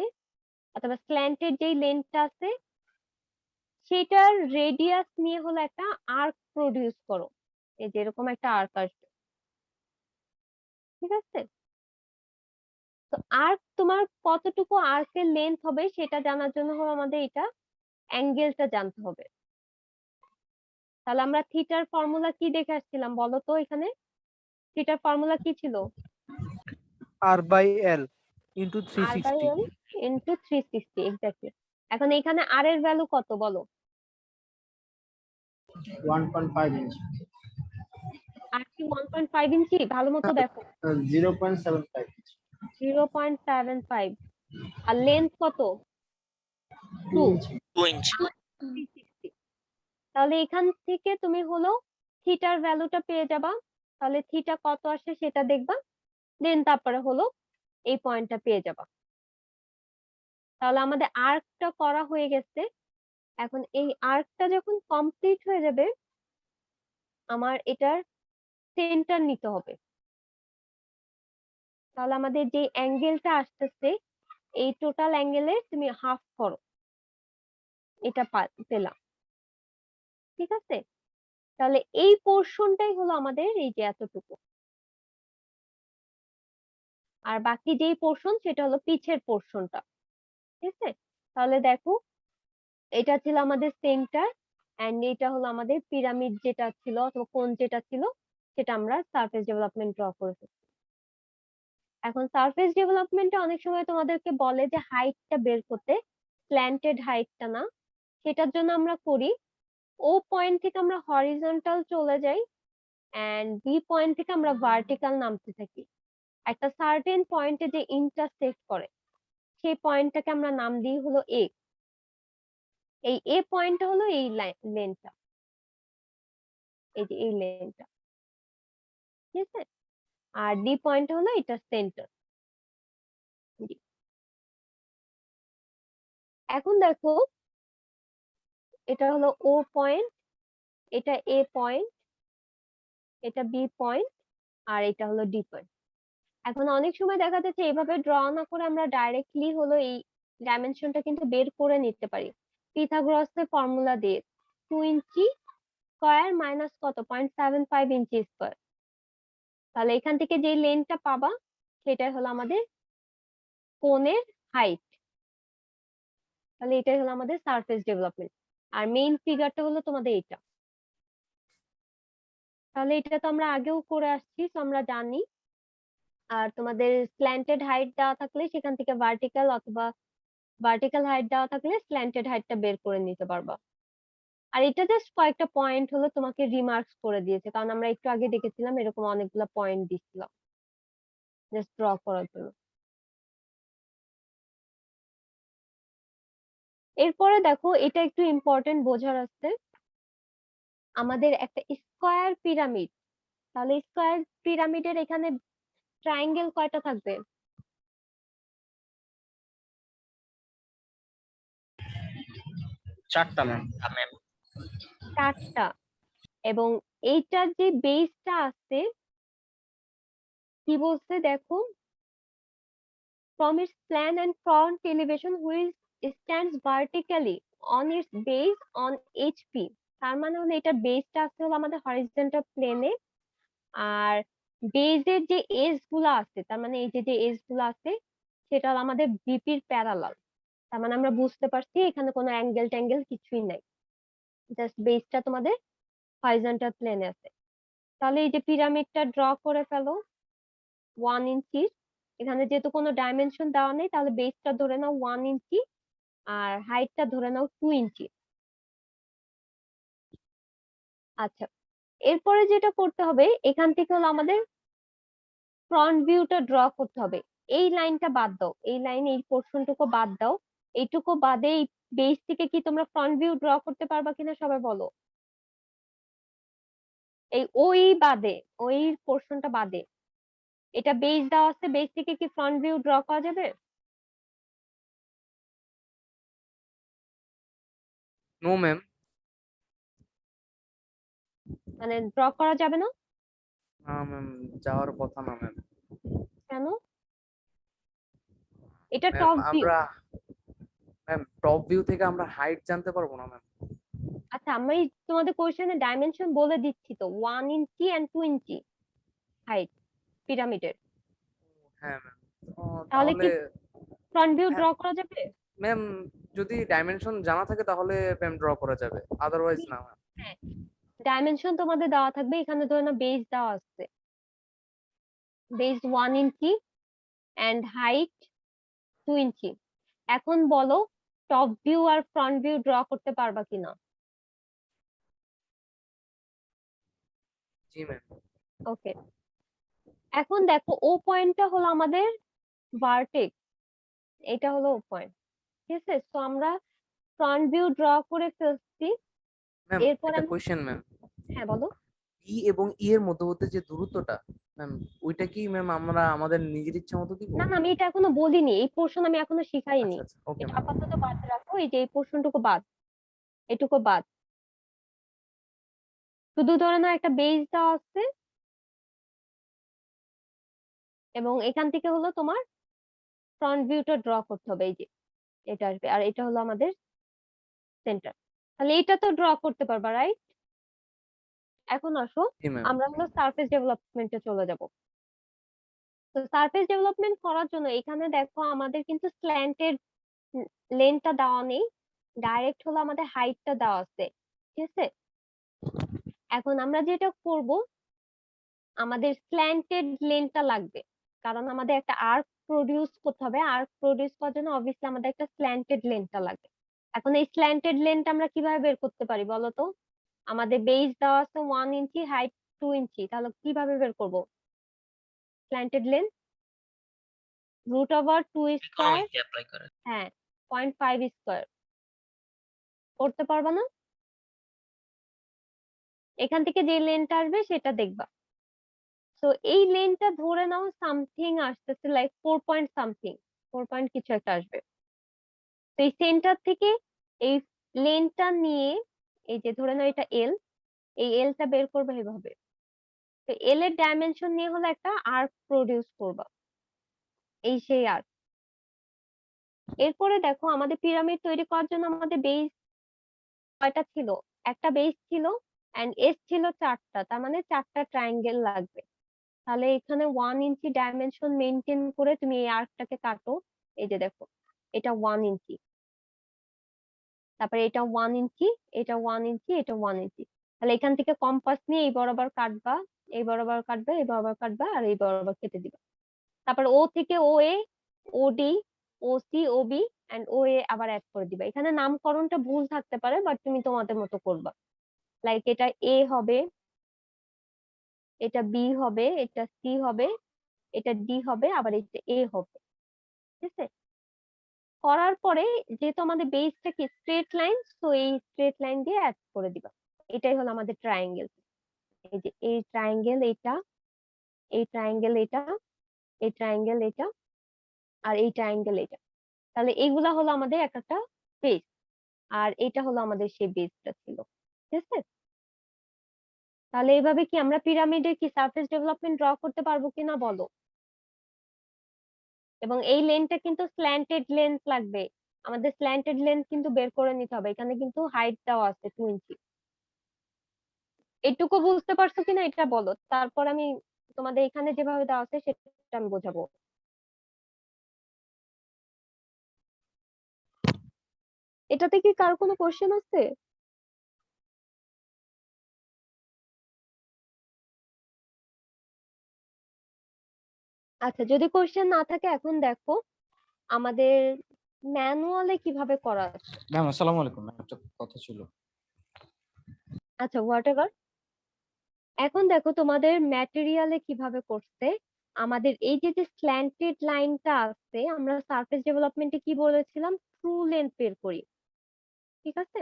অথবা স্ল্যান্টেড যেই লেন্থটা আছে সেটার রেডিয়াস নিয়ে হলো একটা আর্ক প্রডিউস করো। এই যে এরকম একটা আর্ক আসবে, ঠিক আছে? তো আর্ক তোমার কতটুকু আর্কের লেন্থ হবে সেটা জানার জন্য হলো আমাদের এটা অ্যাঙ্গেলটা জানতে হবে। তাহলে আমরা থিটার ফর্মুলা কি দেখে আসছিলাম বলো তো? এখানে থিটার ফর্মুলা কি ছিল?
R/L into
R by
360।
L into 360, exactly. এখন এখানে আর এর ভ্যালু কত বলো?
1.5 ইঞ্চি।
আর কি 1.5 ইঞ্চি? ভালো মতো দেখো।
0.75 ইঞ্চি।
0.75। আর লেন্থ কত?
2
2।
ইঞ্চি।
2 ইঞ্চি।
360। তাহলে এখান থেকে তুমি হলো থিটার ভ্যালুটা পেয়ে যাবা। তাহলে থিটা কত আসে সেটা দেখবা, দেন তারপরে হলো এই পয়েন্টটা পেয়ে যাবা। তাহলে আমাদের আর্কটা করা হয়ে গেছে। এখন এই আর্কটা যখন কমপ্লিট হয়ে যাবে, আমার এটার সেন্টার নিতে হবে। তাহলে আমাদের যে অ্যাঙ্গেলটা আসতেছে, এই টোটাল অ্যাঙ্গেলে তুমি হাফ করো, এটা পেলাম। ঠিক আছে, তাহলে এই পোর্শনটাই হলো আমাদের এই যে এতটুকু, আর বাকি যেই পোর্শন সেটা হলো পিছের পোর্শনটা। ঠিক আছে, তাহলে দেখো এটা ছিল আমাদের সেন্টার, এন্ড এটা হলো আমাদের পিরামিড যেটা ছিল অথবা কোণ যেটা ছিল, সেটা আমরা সারফেস ডেভেলপমেন্ট ড্র করে ফেলছি। এখন সারফেস ডেভেলপমেন্টে অনেক সময় তোমাদেরকে বলে যে হাইটটা বের করতে, স্ল্যান্টেড হাইটটা না, সেটার জন্য আমরা করি ও পয়েন্ট থেকে আমরা হরিজন্টাল চলে যাই, এন্ড বি পয়েন্ট থেকে আমরা ভার্টিক্যাল নামতে থাকি। একটা সার্টেন পয়েন্টে যে ইন্টারসেক্ট করে সেই পয়েন্টটাকে আমরা নাম দিই হলো এ। এই এ পয়েন্টটা হলো এই লেনটা, এই যে এই লেনটা। ঠিক আছে, আর ডি পয়েন্ট হলো এটা সেন্টার। এখন দেখো এটা হলো ও পয়েন্ট, এটা এ পয়েন্ট, এটা বি পয়েন্ট, আর এটা হলো ডি পয়েন্ট। এখন অনেক সময় দেখা যাচ্ছে এইভাবে ড্র না করে আমরা ডাইরেক্টলি হলো এই ডাইমেনশনটা কিন্তু বের করে নিতে পারি পিথাগোরাসের ফর্মুলা দিয়ে। 2 ইঞ্চি স্কয়ার মাইনাস কত 0.75 ইঞ্চি স্কয়ার। তাহলে এখান থেকে যে লেনটা পাবা সেটাই হলো আমাদের কোণের হাইট। তাহলে এটাই হলো আমাদের সারফেস ডেভেলপমেন্ট, আর মেইন ফিগারটা হলো তোমাদের এটা। তাহলে এটা তো আমরা আগেও করে আসছি, তো আমরা জানি। আর তোমাদের স্ল্যান্টেড হাইট দেওয়া থাকলে সেখান থেকে ভার্টিক্যাল অথবা ভার্টিক্যাল হাইট দেওয়া থাকলে স্ল্যান্টেড হাইটটা বের করে নিতে পারবা। আর এটা জাস্ট কয়েকটা পয়েন্ট হলো তোমাকে রিমার্কস করে দিয়েছে, কারণ আমরা একটু আগে দেখেছিলাম এরকম অনেকগুলো পয়েন্ট দিচ্ছিলাম জাস্ট ড্র করার জন্য। এরপরে দেখো এটা একটু ইম্পর্টেন্ট বোঝার আছে, আমাদের একটা স্কয়ার পিরামিড। তাহলে স্কয়ার পিরামিডের এখানে ট্রায়াঙ্গেল কয়টা থাকবে?
4টা ম্যাম।
4টা। এবং এইটার যে বেসটা আছে কি বলছে দেখো, from its plan and front elevation which stands vertically on its base on HP। তার মানে হলো এটার বেসটা আছে হলো আমাদের হরিজন্টাল প্লেনে, আর বেজের যে এজ গুলো আছে, তার মানে এই যে যে এজ গুলো আছে সেটা হলো আমাদের বিপির প্যারালাল। তার মানে আমরা বুঝতে পারছি এখানে কোনো অ্যাঙ্গেল ট্যাঙ্গেল কিছুই নাই, জাস্ট বেসটা তোমাদের হরিজন্টাল প্লেনে আছে। তাহলে এই যে পিরামিডটা ড্র করে ফেলো 1 ইঞ্চি। এখানে যেহেতু কোনো ডাইমেনশন দেওয়া নেই, তাহলে বেসটা ধরে নাও 1 ইঞ্চি আর হাইটটা ধরে নাও 2 ইঞ্চি। আচ্ছা, এরপরে যেটা করতে হবে এখান থেকে হলো আমাদের ফ্রন্ট ভিউটা ড্র করতে হবে। এই লাইনটা বাদ দাও, এই লাইন এই পোর্শনটুকু বাদ দাও, এইটুকু বাদে এই বেস থেকে কি তোমরা ফ্রন্ট ভিউ ড্র করতে পারবা কিনা সবাই বলো। এই ওই বাদে, ওই পোর্শনটা বাদে, এটা বেস দেওয়া আছে, বেস থেকে কি ফ্রন্ট ভিউ ড্র করা যাবে?
No ma'am.
মানে ড্র করা যাবে না
না ম্যাম, যাওয়ার কথা না ম্যাম।
কেন? এটা
ম্যাম
টপ ভিউ।
আমরা ম্যাম টপ ভিউ থেকে আমরা হাইট জানতে পারবো না ম্যাম?
আচ্ছা, আমি তোমাদের কোশ্চেনে ডাইমেনশন বলে দিচ্ছি তো, 1 ইঞ্চি এন্ড 2 ইঞ্চি হাইট পিরামিডের।
হ্যাঁ ম্যাম।
তাহলে
তাহলে
কি ফ্রন্ট ভিউ ড্র
হ্যাঁ
করা যাবে?
ম্যাম, যদি ডাইমেনশন জানা থাকে তাহলে ম্যাম ড্র করা যাবে, আদারওয়াইজ না ম্যাম।
হ্যাঁ, ডাইমেনশন তোমাদের দেওয়া থাকবে, এখানে ধরে নাও বেস দেওয়া আছে, বেস 1 ইঞ্চি এন্ড হাইট 2 ইঞ্চি। এখন বলো টপ ভিউ আর ফ্রন্ট ভিউ ড্র করতে পারবা কিনা?
জি ম্যাম।
ওকে, এখন দেখো ও পয়েন্টটা হলো আমাদের ভার্টেক্স, এটা হলো ও পয়েন্ট। ঠিক আছে, তো আমরা ফ্রন্ট ভিউ ড্র করে ফেলছি।
ম্যাম
এরপর
একটা
আমি,
কোয়েশ্চেন ম্যাম,
হ্যাঁ বলো।
বি এবং ই এর মধ্যবর্তী যে দূরত্বটা ম্যাম, ওইটা কি ম্যাম আমরা আমাদের নিজের ইচ্ছা মতো দিব?
না না, আমি এটা এখনো বলিনি, এই পোর্শন আমি এখনো শিখাইনি।
আচ্ছা আচ্ছা, ওকে
এটা
ম্যাম।
আপাতত বাদ রাখো, এই যে এই পোর্শনটুকু বাদ, এটুকু বাদ। শুধু ধরে নাও একটা বেজ দেওয়া আছে, এবং এখান থেকে হলো তোমার ফ্রন্ট ভিউটা ড্র করতে হবে, এই যে এটা আসবে, আর এটা হলো আমাদের সেন্টার। তাহলে এটা তো ড্র করতে পারবা, রাইট? এখন আসো,
জি ম্যাম।
আমরা হলো সারফেস ডেভেলপমেন্টে চলে যাব। তো সারফেস ডেভেলপমেন্ট করার জন্য এখানে দেখো আমাদের কিন্তু স্ল্যান্টেড লেনটা দেওয়া নেই, ডাইরেক্ট হলো আমাদের হাইটটা দেওয়া আছে। ঠিক আছে, এখন আমরা যেটা করব, আমাদের স্ল্যান্টেড লেনটা লাগবে, কারণ আমাদের একটা আর্ক প্রডিউস করতে হবে। আর্ক প্রডিউস করার জন্য অবভিয়াসলি আমাদের একটা স্ল্যান্টেড লেনটা লাগবে। এখন এই স্ল্যান্টেড লেনটা আমরা কিভাবে বের করতে পারি বলো তো? আমাদের বেস দেওয়া আছে 1 ইঞ্চি, হাইট 2 ইঞ্চি, তাহলে কিভাবে বের করব slanted length? Root over 2 square,
trigonometry apply করে।
হ্যাঁ 0.5 স্কয়ার। করতে পারবা না? এখান থেকে যে লেনটা আসবে সেটা দেখবা। তো এই লেনটা ধরে নাও সামথিং আসতেছে, লাইক 4 পয়েন্ট সামথিং, 4 পয়েন্ট কিছু একটা আসবে। তো এই সেন্টার থেকে এই লেনটা নিয়ে, এই যে ধরে নাও এটা এল, এই এলটা বের করবে এভাবে। তো এল এর ডাইমেনশন নিয়ে হলো একটা আর্ক প্রডিউস করবা, এই সেই আর্ক। এরপরে দেখো আমাদের পিরামিড তৈরি করার জন্য আমাদের বেস কয়টা ছিল? একটা বেস ছিল, এন্ড এস ছিল 4টা, তার মানে 4টা ট্রায়াঙ্গেল লাগবে। তাহলে এখানে 1 ইঞ্চি ডাইমেনশন মেনটেন করে তুমি এই আর্কটাকে কাটো। এই যে দেখো, এটা 1 ইঞ্চি, তারপরে এটা 1 ইঞ্চি, এটা 1 ইঞ্চি, এটা 1 ইঞ্চি। তাহলে এখান থেকে কম্পাস নিয়ে এই বরাবর কাটবা, এই বরাবর কাটবা, এই বরাবর কাটবা, আর এই বরাবর কেটে দিবা। তারপর ও থেকে O A, O D, O C, O B and O A আবার অ্যাড করে দিবা। এখানে নামকরণটা ভুল থাকতে পারে, বাট তুমি তোমাদের মতো করবা। লাইক এটা এ হবে, এটা বি হবে, এটা সি হবে, এটা ডি হবে, আবার এটা এ হবে। ঠিক আছে, করার পরে যেহেতু আমাদের বেসটা কি স্ট্রেট লাইন, তো এই স্ট্রেট লাইন দিয়ে অ্যাড করে দিবা। এটাই হলো আমাদের ট্রায়াঙ্গেল। এই যে এই ট্রায়াঙ্গেল এটা, এই ট্রায়াঙ্গেল এটা, এই ট্রায়াঙ্গেল এটা, আর এই ট্রায়াঙ্গেল এটা। তাহলে এইগুলা হলো আমাদের এক একটা বেস, আর এটা হলো আমাদের সেই বেসটা ছিল। ঠিক আছে, তাহলে এইভাবে কি আমরা পিরামিডের কি সারফেস ডেভেলপমেন্ট ড্র করতে পারবো কিনা বলো? এবং এই লেনটা কিন্তু স্ল্যান্টেড লেন্থ লাগবে, আমাদের স্ল্যান্টেড লেন্থ কিন্তু বের করে নিতে হবে। এখানে কিন্তু হাইট দেওয়া আছে 2 ইঞ্চি। এটুকু বুঝতে পারছো কিনা এটা বলো, তারপর আমি তোমাদের এখানে যেভাবে দেওয়া আছে সেটা আমি বোঝাবো। এটাতে কি কার কোনো কোশ্চেন আছে? আচ্ছা, যদি কোশ্চেন না থাকে, এখন দেখো আমাদের ম্যানুয়ালে কিভাবে করা আছে।
ম্যাম আসসালামু আলাইকুম, ম্যাম একটা কথা ছিল।
আচ্ছা, হোয়াটএভার। এখন দেখো তোমাদের ম্যাটেরিয়ালে কিভাবে করছে। আমাদের এই যে যে স্ল্যান্টেড লাইনটা আছে, আমরা সারফেস ডেভেলপমেন্টে কি বলেছিলাম, ট্রু লেন্থ বের করি। ঠিক আছে,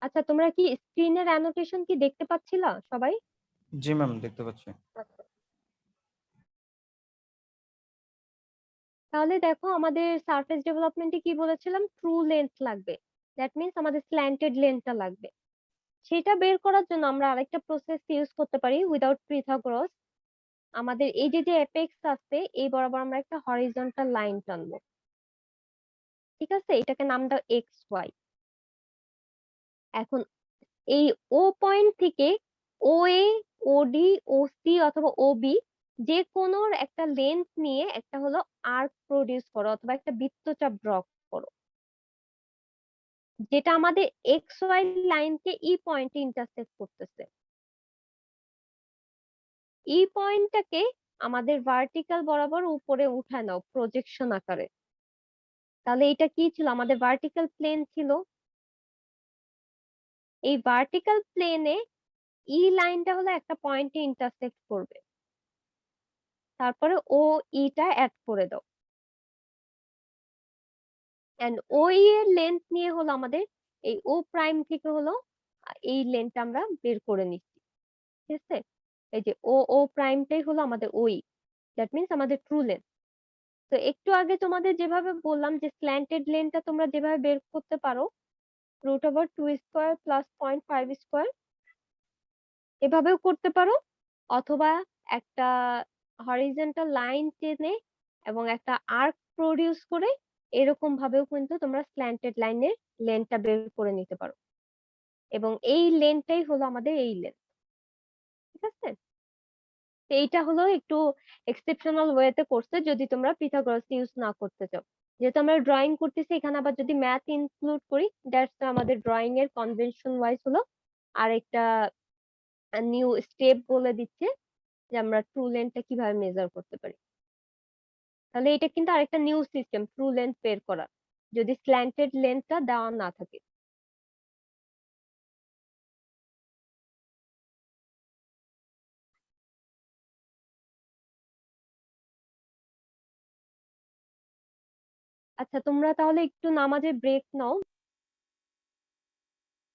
আচ্ছা তোমরা কি স্ক্রিনের অ্যানোটেশন কি দেখতে পাচ্ছিলা সবাই?
জি ম্যাম দেখতে পাচ্ছি।
আচ্ছা, তাহলে দেখো আমাদের সারফেস ডেভেলপমেন্টে কি বলেছিলাম, ট্রু লেন্থ লাগবে। দ্যাট মিন্স আমাদের স্ল্যান্টেড লেন্থটা লাগবে। সেটা বের করার জন্য আমরা আরেকটা প্রসেস ইউজ করতে পারি উইদাউট পিথাগোরাস। আমাদের এই যে যে অ্যাপেক্স আছে, এই বরাবর আমরা একটা হরিজন্টাল লাইন টানবো। ঠিক আছে, এটাকে নাম দাও এক্স ওয়াই। এখন এই ও পয়েন্ট থেকে O A, O D, O C অথবা ও বি, যে কোনো একটা লেন্থ নিয়ে একটা হলো আর্ক প্রডিউস করো, অথবা একটা বৃত্তচাপ ড্র করো, যেটা আমাদের এক্স ওয়াই লাইনকে ই পয়েন্টে ইন্টারসেক্ট করতেছে। ই পয়েন্টটাকে আমাদের ভার্টিক্যাল বরাবর উপরে উঠায় নাও প্রজেকশন আকারে। তাহলে এটা কি ছিল, আমাদের ভার্টিক্যাল প্লেন ছিল। এই ভার্টিক্যাল প্লেনে ই লাইনটা হলো একটা পয়েন্টে ইন্টারসেক্ট করবে, তারপরে ও ইটা অ্যাড করে দাও, এন্ড ও এর লেন্থ নিয়ে হলো আমাদের এই ও প্রাইম থেকে হলো এই লেন্থটা আমরা বের করে নিচ্ছি। ঠিক আছে, এই যে ও ও প্রাইমটাই হলো আমাদের ওই, দ্যাট মিন্স আমাদের ট্রু লেন্থ। তো একটু আগে তোমাদের যেভাবে বললাম যে স্ল্যান্টেড লেন্থটা তোমরা যেভাবে বের করতে পারো √2² প্লাস 0.5 স্কোয়ার, এভাবেও করতে পারো, অথবা একটা হরিজন্টাল লাইন টেনে এবং একটা আর্ক প্রডিউস করে এরকম ভাবেও কিন্তু তোমরা স্ল্যান্টেড লাইনের লেন্থটা বের করে নিতে পারো, এবং এই লেন্থটাই হলো আমাদের এই লেন্থ। ঠিক আছে, তো এইটা হলো একটু এক্সেপশনাল ওয়েতে করছে, যদি তোমরা পিথাগোরাস ইউজ না করতে চাও। যেহেতু আমরা ড্রয়িং করতেছি এখানে, আবার যদি ম্যাথ ইনক্লুড করি, দ্যাটস আমাদের ড্রয়িং এর কনভেনশন ওয়াইজ হলো আরেকটা নিউ স্টেপ বলে দিচ্ছে যে আমরা ট্রু লেন্থটা কিভাবে মেজার করতে পারি। তাহলে এটা কিন্তু আরেকটা নিউ সিস্টেম ট্রু লেন্থ বের করার, যদি স্ল্যান্টেড লেন্থটা দেওয়া না থাকে। আচ্ছা, তোমরা তাহলে একটু নামাজে ব্রেক নাও।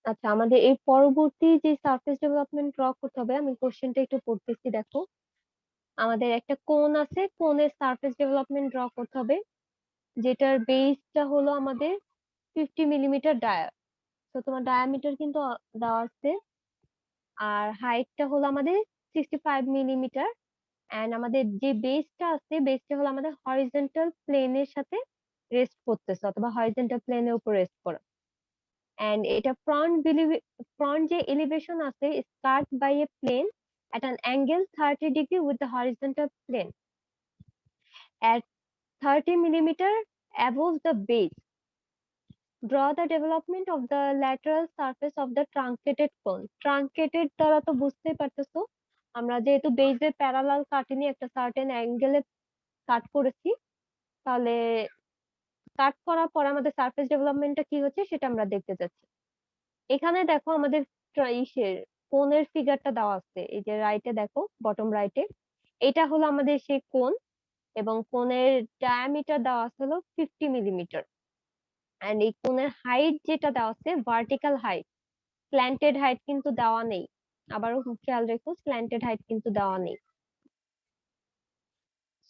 আচ্ছা, আমাদের এই পরবর্তী যে সারফেস ডেভেলপমেন্ট ড্র করতে হবে, আমি কোশ্চেনটা একটু পড়তেছি, দেখো। আমাদের একটা কোণ আছে, কোণের সারফেস ডেভেলপমেন্ট ড্র করতে হবে, যেটার বেসটা হলো আমাদের 50 মিলিমিটার ডায়া। তো তোমার ডায়ামিটার কিন্তু দেওয়া আছে, আর হাইটটা হলো আমাদের 65 মিলিমিটার। এন্ড আমাদের যে বেসটা আছে, বেসটা হলো আমাদের হরিজন্টাল প্লেনের সাথে রেস্ট করতেছে, অথবা হরিজন্টাল প্লেনের উপর রেস্ট করা। এন্ড এটা ফ্রন্ট যে এলিভেশন আছে, cut by a plane at an angle 30 degree with the horizontal plane at 30 millimeter above the base. Draw the development of the lateral surface of the truncated cone. Truncated দ্বারা তো বুঝতেই পারতেছো, আমরা যেহেতু বেজের parallel কাটিনি, একটা certain অ্যাঙ্গেলে কাট করেছি, তাহলে কাট করার পর আমাদের সারফেস ডেভেলপমেন্টটা কি হচ্ছে সেটা আমরা দেখতে যাচ্ছি। এখানে দেখো আমাদের ইসের কোণের ফিগারটা দেওয়া আছে, এই যে রাইটে দেখো, বটম রাইটে, এটা হলো আমাদের সেই কোণ, এবং কোণের ডায়ামিটার দেওয়া আছে হলো 50 মিলিমিটার। এন্ড এই কোণের হাইট যেটা দেওয়া আছে, ভার্টিক্যাল হাইট, স্ল্যান্টেড হাইট কিন্তু দেওয়া নেই, আবারও খেয়াল রেখো, স্ল্যান্টেড হাইট কিন্তু দেওয়া নেই।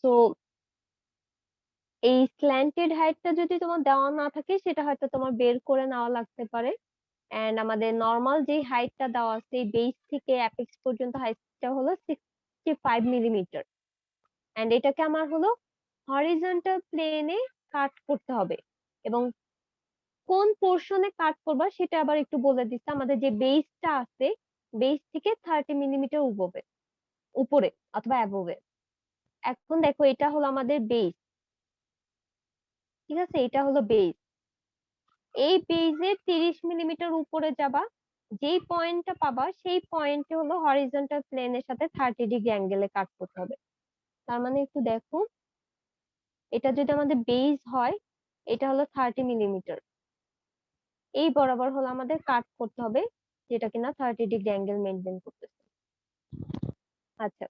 সো এই স্ল্যান্টেড হাইটটা যদি তোমার দেওয়া না থাকে, সেটা হয়তো তোমার বের করে নেওয়া লাগতে পারে। এন্ড আমাদের নর্মাল যে হাইটটা দেওয়া আছে, বেস থেকে অ্যাপেক্স পর্যন্ত হাইটটা হলো 65 মিলিমিটার। এন্ড এটাকে আমার হলো হরিজন্টাল প্লেনে কাট করতে হবে, এবং কোন পোর্শনে কাট করবা সেটা আবার একটু বলে দিচ্ছে। আমাদের যে বেসটা আছে, বেস থেকে 30 মিলিমিটার উপরে অথবা অ্যাবোভে। এখন দেখো, এটা হলো আমাদের বেস, ঠিক আছে, এটা হলো বেস। এই বেজের 30 মিলিমিটার উপরে যাবা, যেই পয়েন্টটা পাবা সেই পয়েন্টে হলো হরিজন্টাল প্লেনের সাথে 30 ডিগ্রি অ্যাঙ্গেলে কাট করতে হবে। তার মানে একটু দেখো, এটা যদি আমাদের বেস হয়, এটা হলো 30 মিলিমিটার, এই বরাবর হলো আমাদের কাট করতে হবে, যেটা কিনা 30 ডিগ্রি অ্যাঙ্গেল মেনটেন করতেছে। আচ্ছা,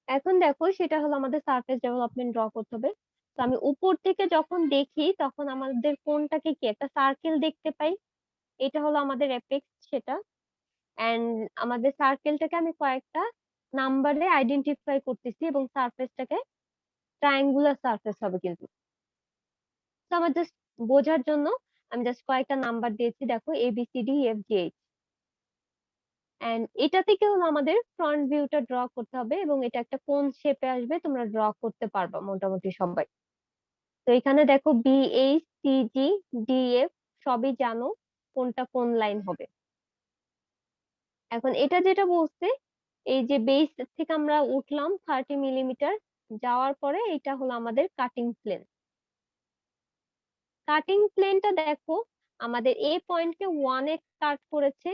এখন দেখো, সেটা হলো আমাদের সারফেস ডেভেলপমেন্ট ড্র করতে হবে। তো আমি উপর থেকে যখন দেখি, তখন আমাদের কোনটাকে কি একটা সার্কেল দেখতে পাই, এটা হলো আমাদের এপেক্স সেটা। এন্ড আমাদের সার্কেলটাকে আমি কয়েকটা নাম্বারে আইডেন্টিফাই করতেছি, এবং সারফেসটাকে ট্রায়াঙ্গুলার সারফেস হবে কিন্তু। তো আমার জাস্ট বোঝার জন্য আমি জাস্ট কয়েকটা নাম্বার দিয়েছি, দেখো ABCDEFGH। এন্ড এটা থেকে হলো আমাদের ফ্রন্ট ভিউটা ড্র করতে হবে, এবং এটা একটা কোন শেপে আসবে তোমরা ড্র করতে পারবা মোটামুটি সবাই। তো এখানে দেখো BHCGDF সবই জানো কোনটা কোন লাইন হবে। এখন এটা যেটা বলছে, এই যে বেস থেকে আমরা উঠলাম 30 মিলিমিটার, যাওয়ার পরে এটা হলো আমাদের কাটিং প্লেন। কাটিং প্লেনটা দেখো, আমাদের এ পয়েন্টকে 1 এ কাট করেছে,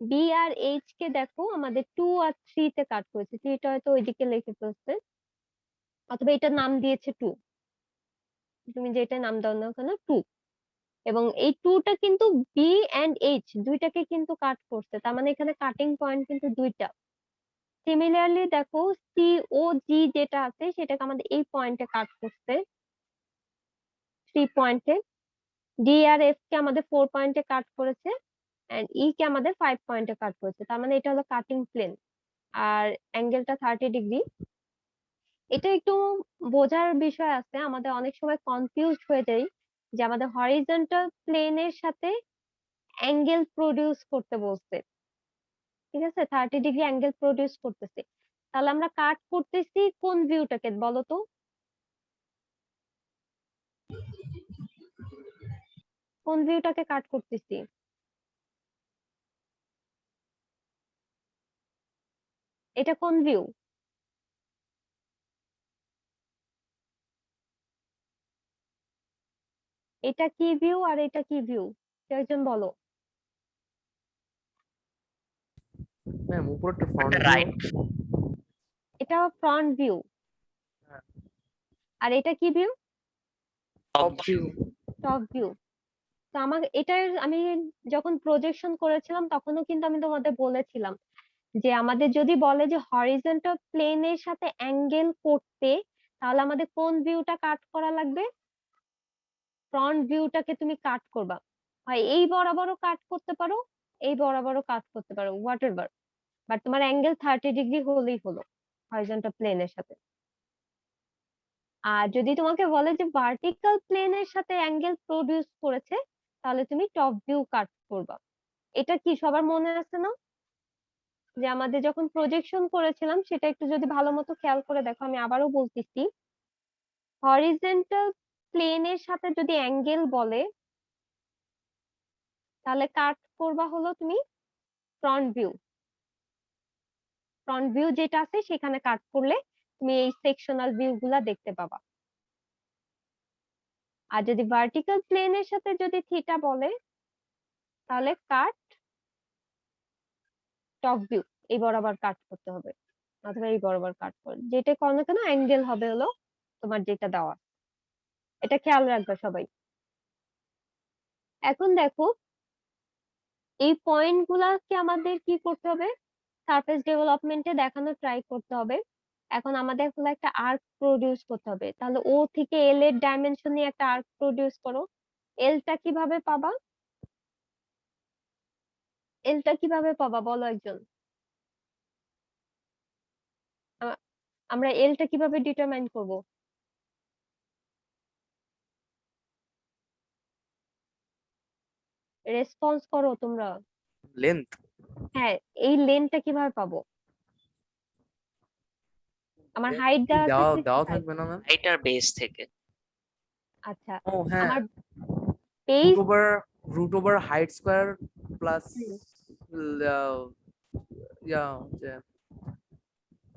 বি আর এইচ কে দেখো আমাদের 2 আর 3 তে কাট করেছে, 3 টা হয়তো ওইদিকে লিখে ফেলছে, অথবা এটার নাম দিয়েছে 2, তুমি যেটা নাম দাও না কেন 2। এবং এই টুটা কিন্তু বি এন্ড এইচ দুইটাকে কিন্তু কাট করছে, তার মানে এখানে কাটিং পয়েন্ট কিন্তু দুইটা। সিমিলারলি দেখো সি ও জি যেটা আছে সেটাকে আমাদের এই পয়েন্টে কাট করছে, 3 পয়েন্টে। ডি আর এফ কে আমাদের 4 পয়েন্টে কাট করেছে, এন্ড ই কে আমাদের 5 পয়েন্টে কাট করেছে। তার মানে এটা হলো কাটিং প্লেন, আর অ্যাঙ্গেলটা 30 ডিগ্রি। এটা একটু বোঝার বিষয় আছে, আমাদের অনেক সময় কনফিউজ হয়ে যাই যে আমাদের হরিজন্টাল প্লেনের সাথে অ্যাঙ্গেল প্রডিউস করতে বলছে, ঠিক আছে, 30 ডিগ্রি অ্যাঙ্গেল প্রডিউস করতেছে। তাহলে আমরা কাট করতেছি কোন ভিউটাকে বলো তো? কোন ভিউটাকে কাট করতেছি? এটা কোন ভিউ? এটা কি ভিউ আর এটা কি ভিউ? কেউ একজন বলো।
ম্যাম উপরেরটা ফ্রন্ট
রাইট।
এটা ফ্রন্ট ভিউ।
হ্যাঁ।
আর এটা কি view?
Top view.
Top view. তো আমাকে এটার আমি যখন প্রজেকশন করেছিলাম তখনও কিন্তু আমি তোমাদের বলেছিলাম যে আমাদের যদি বলে যে হরিজন্টাল প্লেনের সাথে অ্যাঙ্গেল করতে, তাহলে আমাদের কোন ভিউটা কাট করা লাগবে? ফ্রন্ট ভিউটাকে তুমি কাট করবা, হয় এই বরাবরও কাট করতে পারো, এই বরাবরও কাট করতে পারো, হোয়াট এভার, বাট তোমার অ্যাঙ্গেল 30 ডিগ্রি হলেই হলো হরিজন্টাল প্লেনের সাথে। আর যদি তোমাকে বলে যে ভার্টিক্যাল প্লেনের সাথে অ্যাঙ্গেল প্রডিউস করেছে, তাহলে তুমি টপ ভিউ কাট করবা। এটা কি সবার মনে আছে না, যে আমাদের যখন প্রজেকশন করেছিলাম সেটা একটু যদি ভালো মতো খেয়াল করে দেখো, আমি আবারও বলতেছি, হরিজন্টাল প্লেনের সাথে যদি অ্যাঙ্গেল বলে তাহলে কাট করবা হলো তুমি ফ্রন্ট ভিউ। ফ্রন্ট ভিউ যেটা আছে সেখানে কাট করলে তুমি এই সেকশনাল ভিউ গুলা দেখতে পাবা। আর যদি ভার্টিক্যাল প্লেনের সাথে যদি থিটা বলে তাহলে কাট টপ ভিউ, এই বরাবর কাট করতে হবে, অথবা এই বরাবর কাট করবে, যেটা কোনো না কেন অ্যাঙ্গেল হবে হলো তোমার যেটা দেওয়া। এটা খেয়াল রাখবে সবাই। এখন দেখো এই পয়েন্ট গুলাকে আমাদের কি করতে হবে? সারফেস ডেভেলপমেন্টে দেখানো ট্রাই করতে হবে। এখন আমাদের হলো একটা আর্ক প্রডিউস করতে হবে, তাহলে ও থেকে এল এর ডাইমেনশন নিয়ে একটা আর্ক প্রডিউস করো। এলটা কিভাবে পাবা? এলটা কিভাবে পাবা বলো একজন। আ- আমরা এলটা কিভাবে ডিটারমাইন করব? রেসপন্স করো তোমরা।
লেন্থ।
হ্যাঁ, এই লেনটা কিভাবে পাবো? আমার হাইট দেওয়া আছে
দেওয়া
65।
থাকবে না ম্যাম?
হাইট আর বেস থেকে।
আচ্ছা,
ও হ্যাঁ,
আমার
root
base
over height square plus ইয়া যে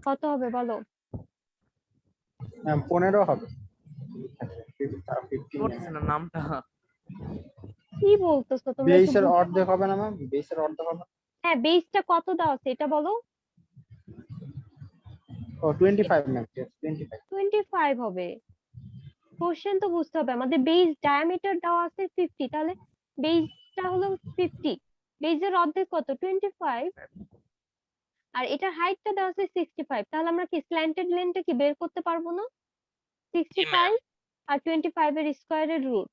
কত হবে বলো?
15 হবে।
করতেছে না নামটা।
কি বলতেছো তোমরা? একটু
বেসের
বুঝে
অর্ধেক
বলো।
হবে না ম্যাম? বেসের অর্ধেক হবে।
হ্যাঁ, বেসটা কত দেওয়া আছে এটা বলো।
ও 25 ম্যাম, 25।
25 হবে। কোশ্চেন তো বুঝতে হবে, আমাদের বেস ডায়ামিটার দেওয়া আছে 50, তাহলে বেসটা হলো 50, বেসের অর্ধেক কত? 25। আর এটার হাইটটা দেওয়া আছে 65, তাহলে আমরা কি স্ল্যান্টেড লেনটা কি বের করতে পারবো না?
জি ম্যাম।
65 আর 25 এর স্কয়ারের রুট,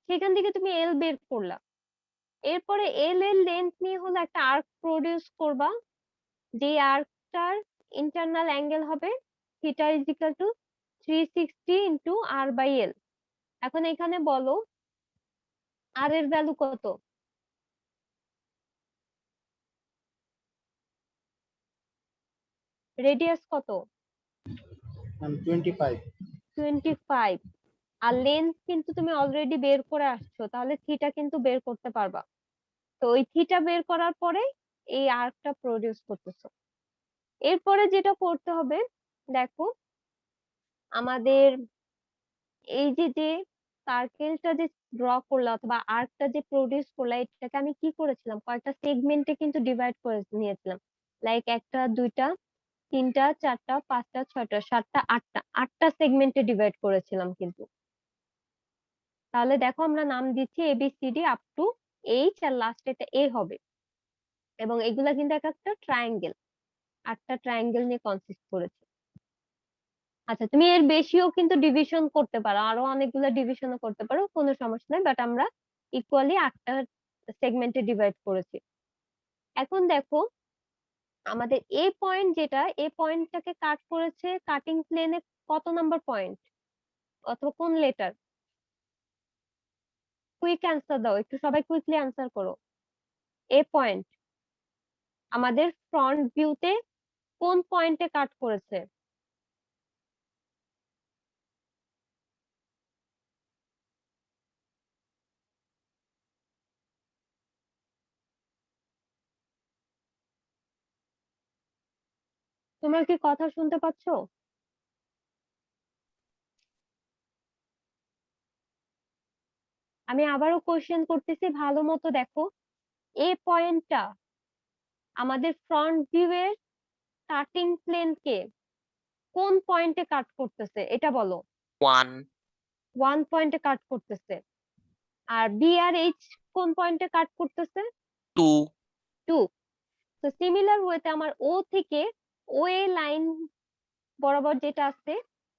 সেখান থেকে তুমি এল বের করলা। এরপরে এল এর লেন্থ নিয়ে হলো একটা আর্ক প্রডিউস করবা, যে আর্কটার ইন্টারনাল অ্যাঙ্গেল হবে theta is equal to 360 into R by L. এখন এখানে বলো আর এর ভ্যালু কত? রেডিয়াস কত?
ম্যাম 25।
25। আর লেন্থ কিন্তু তুমি অলরেডি বের করে আসছো, তাহলে থিটা কিন্তু বের করতে পারবা। তো ওই থিটা বের করার পরে এই আর্কটা প্রডিউস করতেছো। এরপরে যেটা করতে হবে, দেখো আমাদের এই যে যে সার্কেলটা যে ড্র করলা অথবা আর্কটা যে প্রডিউস করলা, এটাকে আমি কি করেছিলাম, কয়েকটা সেগমেন্টে কিন্তু ডিভাইড করে নিয়েছিলাম। লাইক একটা, দুইটা, তিনটা, চারটা, পাঁচটা, ছয়টা, সাতটা, আটটা সেগমেন্টে ডিভাইড করেছিলাম কিন্তু। তাহলে দেখো আমরা নাম দিচ্ছি ABCD আপ টু H আর লাস্টে এটা A হবে, এবং এগুলা কিন্তু এক একটা ট্রায়াঙ্গেল, 8টা ট্রায়াঙ্গেল নিয়ে কনসিস্ট করেছে। আচ্ছা, তুমি এর বেশিও কিন্তু ডিভিশন করতে পারো, আরো অনেকগুলো ডিভিশনও করতে পারো, কোনো সমস্যা নাই, বাট আমরা ইকুয়ালি 8টা সেগমেন্টে ডিভাইড করেছি। এখন দেখো আমাদের এ পয়েন্ট, যেটা এ পয়েন্টটাকে কাট করেছে কাটিং প্লেনে কত নাম্বার পয়েন্ট অথবা কোন লেটার? কুইক অ্যান্সার দাও, একটু সবাই কুইকলি অ্যান্সার করো। এ পয়েন্ট আমাদের ফ্রন্ট ভিউতে কোন পয়েন্টে কাট করেছে? তোমরা কি কথা শুনতে পাচ্ছো? আমি আবারও কোশ্চেন করতেছি, ভালো মতো দেখো। এ পয়েন্টটা আমাদের ফ্রন্ট ভিউ এর কাটিং প্লেনকে কোন পয়েন্টে কাট করতেছে এটা বলো।
1
1 পয়েন্টে কাট করতেছে। আর বি আর এইচ কোন পয়েন্টে কাট করতেছে?
2
2। তো সিমিলার ওয়েতে আমার ও থেকে ও এ লাইন বরাবর যেটা আছে,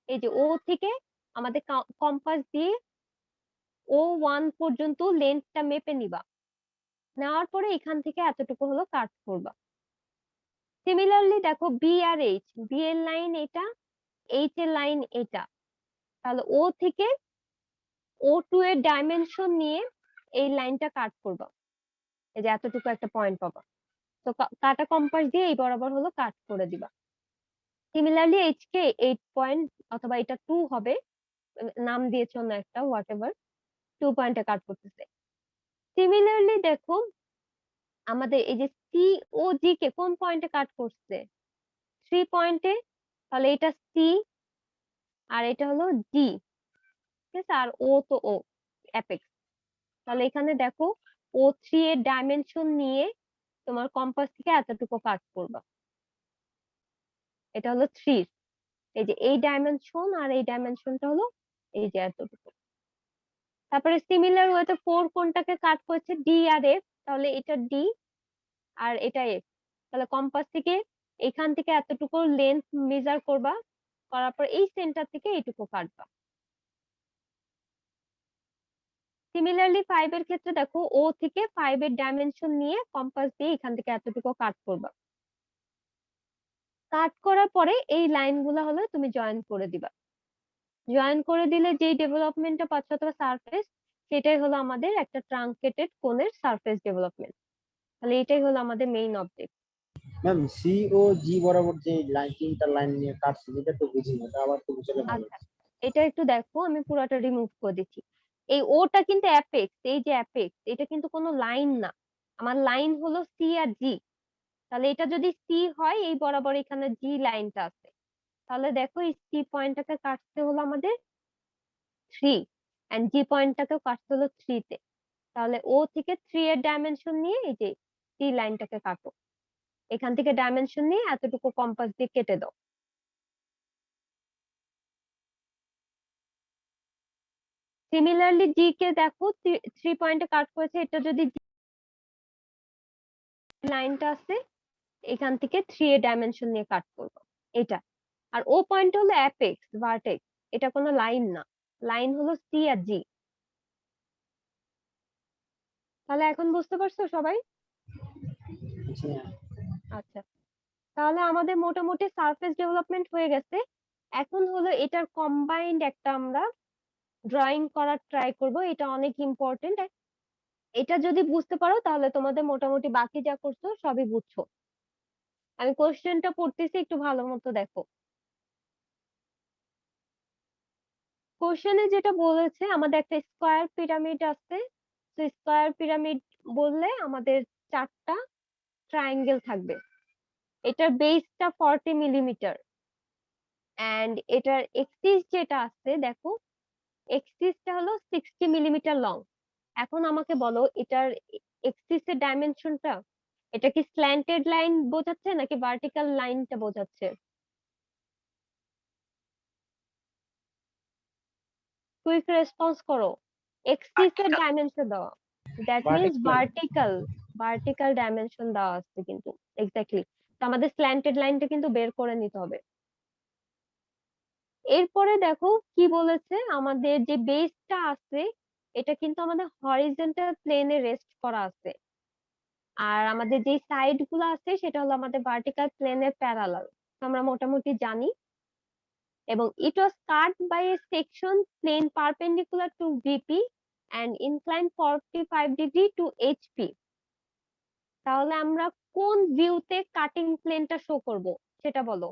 এই যে ও থেকে আমাদের কম্পাস দিয়ে O1 পর্যন্ত লেন্থটা মেপে নিবা, নেওয়ার পরে এখান থেকে এতটুকু হলো কাট করবা। সিমিলারলি দেখো বি আর এইচ, বি এর লাইন এটা, এইচ এর লাইন এটা, তাহলে ও থেকে O2 এর ডাইমেনশন নিয়ে এই লাইনটা কাট করবা, এই যে এতটুকু একটা পয়েন্ট পাবা। তো কাটা কম্পাস দিয়ে এই বরাবর হলো কাট করে দিবা। সিমিলারলি এইচ কে 8 পয়েন্ট অথবা এটা 2 হবে, নাম দিয়েছে অন্য একটা, হোয়াট এভার, 2 পয়েন্টে কাট করতেছে। সিমিলারলি দেখো আমাদের এই যে সি ও জি কে কোন পয়েন্টে কাট করছে? 3 পয়েন্টে, তাহলে এটা সি আর এটা হলো জি, ঠিক আছে, আর ও তো ও অ্যাপেক্স। তাহলে এখানে দেখো O3 এর ডাইমেনশন নিয়ে তোমার কম্পাস থেকে এতটুকু কাট করবা, এটা হলো 3। এই যে এই ডাইমেনশন আর এই ডাইমেনশনটা হলো এই যে এতটুকু। তারপরে সিমিলার ওয়েতে 4 কোনটাকে কাট করেছে? ডি আর এফ, তাহলে এটা ডি আর এটা এফ। তাহলে কম্পাস থেকে এখান থেকে এতটুকু লেন্থ মেজার করবা, করার পর এই সেন্টার থেকে এইটুকু কাটবা। সিমিলারলি 5 এর ক্ষেত্রে দেখো ও থেকে 5 এর ডাইমেনশন নিয়ে কম্পাস দিয়ে এখান থেকে এতটুকু কাট করবা। কাট করার পরে এই লাইনগুলো হলো তুমি জয়েন করে দিবা। জয়েন করে দিলে যেই ডেভেলপমেন্টটা পাচ্ছ অথবা সারফেস, সেটাই হলো আমাদের একটা ট্রাঙ্কেটেড কোণের সারফেস ডেভেলপমেন্ট। তাহলে এটাই হলো আমাদের মেইন অবজেক্ট।
ম্যাম সি ও জি বরাবর যে লাইন, তিনটা লাইন নিয়ে কাটছে, যেটা তো বুঝি না, এটা আবার তো বুঝালে ভালো।
আচ্ছা, এটা একটু দেখো, আমি পুরোটা রিমুভ করে দিচ্ছি। এই ওটা কিন্তু অ্যাপেক্স, এই যে অ্যাপেক্স, এটা কিন্তু কোনো লাইন না, আমার লাইন হলো সি আর জি। তাহলে এটা যদি সি হয়, এই বরাবর এখানে জি লাইনটা আছে, তাহলে দেখো এই সি পয়েন্টটাকে কাটতে হলো আমাদের 3, এন্ড জি পয়েন্টটাকেও কাটতে হলো 3 তে। তাহলে ও থেকে 3 এর ডাইমেনশন নিয়ে এই যে সি লাইনটাকে কাটো, এখান থেকে ডাইমেনশন নিয়ে এতটুকু কম্পাস দিয়ে কেটে দাও। সিমিলারলি জি কে দেখো 3 পয়েন্টে কাট করেছে, এটা যদি লাইনটা আছে এখান থেকে 3 এর ডাইমেনশন নিয়ে কাট করবো এটা। আর ও পয়েন্ট হলো অ্যাপেক্স, ভার্টেক্স, এটা কোনো লাইন না, লাইন হলো সি আর জি। তাহলে এখন বুঝতে পারছো সবাই? আচ্ছা, তাহলে আমাদের মোটামুটি সারফেস ডেভেলপমেন্ট হয়ে গেছে। এখন হলো এটার কম্বাইন্ড একটা আমরা ড্রয়িং করার ট্রাই করব, এটা অনেক ইম্পর্টেন্ট। এটা যদি বুঝতে পারো তাহলে তোমাদের মোটামুটি বাকি যা করছো সবই বুঝছো। আমি কোশ্চেনটা পড়তেছি, একটু ভালো মতো দেখো। কোশ্চেনে যেটা বলেছে আমাদের একটা স্কয়ার পিরামিড আছে, তো স্কয়ার পিরামিড বললে আমাদের 4টা ট্রায়াঙ্গেল থাকবে। এটার বেসটা 40 মিলিমিটার, এন্ড এটার এক্সিস যেটা আছে দেখো, এক্সিসটা হলো 60 মিলিমিটার লং। এখন আমাকে বলো এটার এক্সিস এর ডাইমেনশনটা, এটা কি স্ল্যান্টেড লাইন বোঝাচ্ছে নাকি ভার্টিক্যাল লাইনটা বোঝাচ্ছে? কুইক রেসপন্স করো। এক্সিস এর
Vertical.
ডাইমেনশন দেওয়া, that means
Vertical.
Vertical dimension দেওয়া আছে কিন্তু এক্স্যাক্টলি। তো আমাদের স্ল্যান্টেড লাইনটা কিন্তু বের করে নিতে হবে। এরপরে দেখো কি বলেছে, আমাদের যে বেসটা আছে এটা কিন্তু আমাদের হরিজন্টাল প্লেনে রেস্ট করা আছে, আর আমাদের যে সাইড গুলো আছে সেটা হলো আমাদের ভার্টিক্যাল প্লেনের প্যারালাল, আমরা মোটামুটি জানি। এবং it was cut by a section plane perpendicular to VP and inclined 45 degree to HP। তাহলে আমরা কোন ভিউতে কাটিং প্লেনটা শো করব সেটা বলো।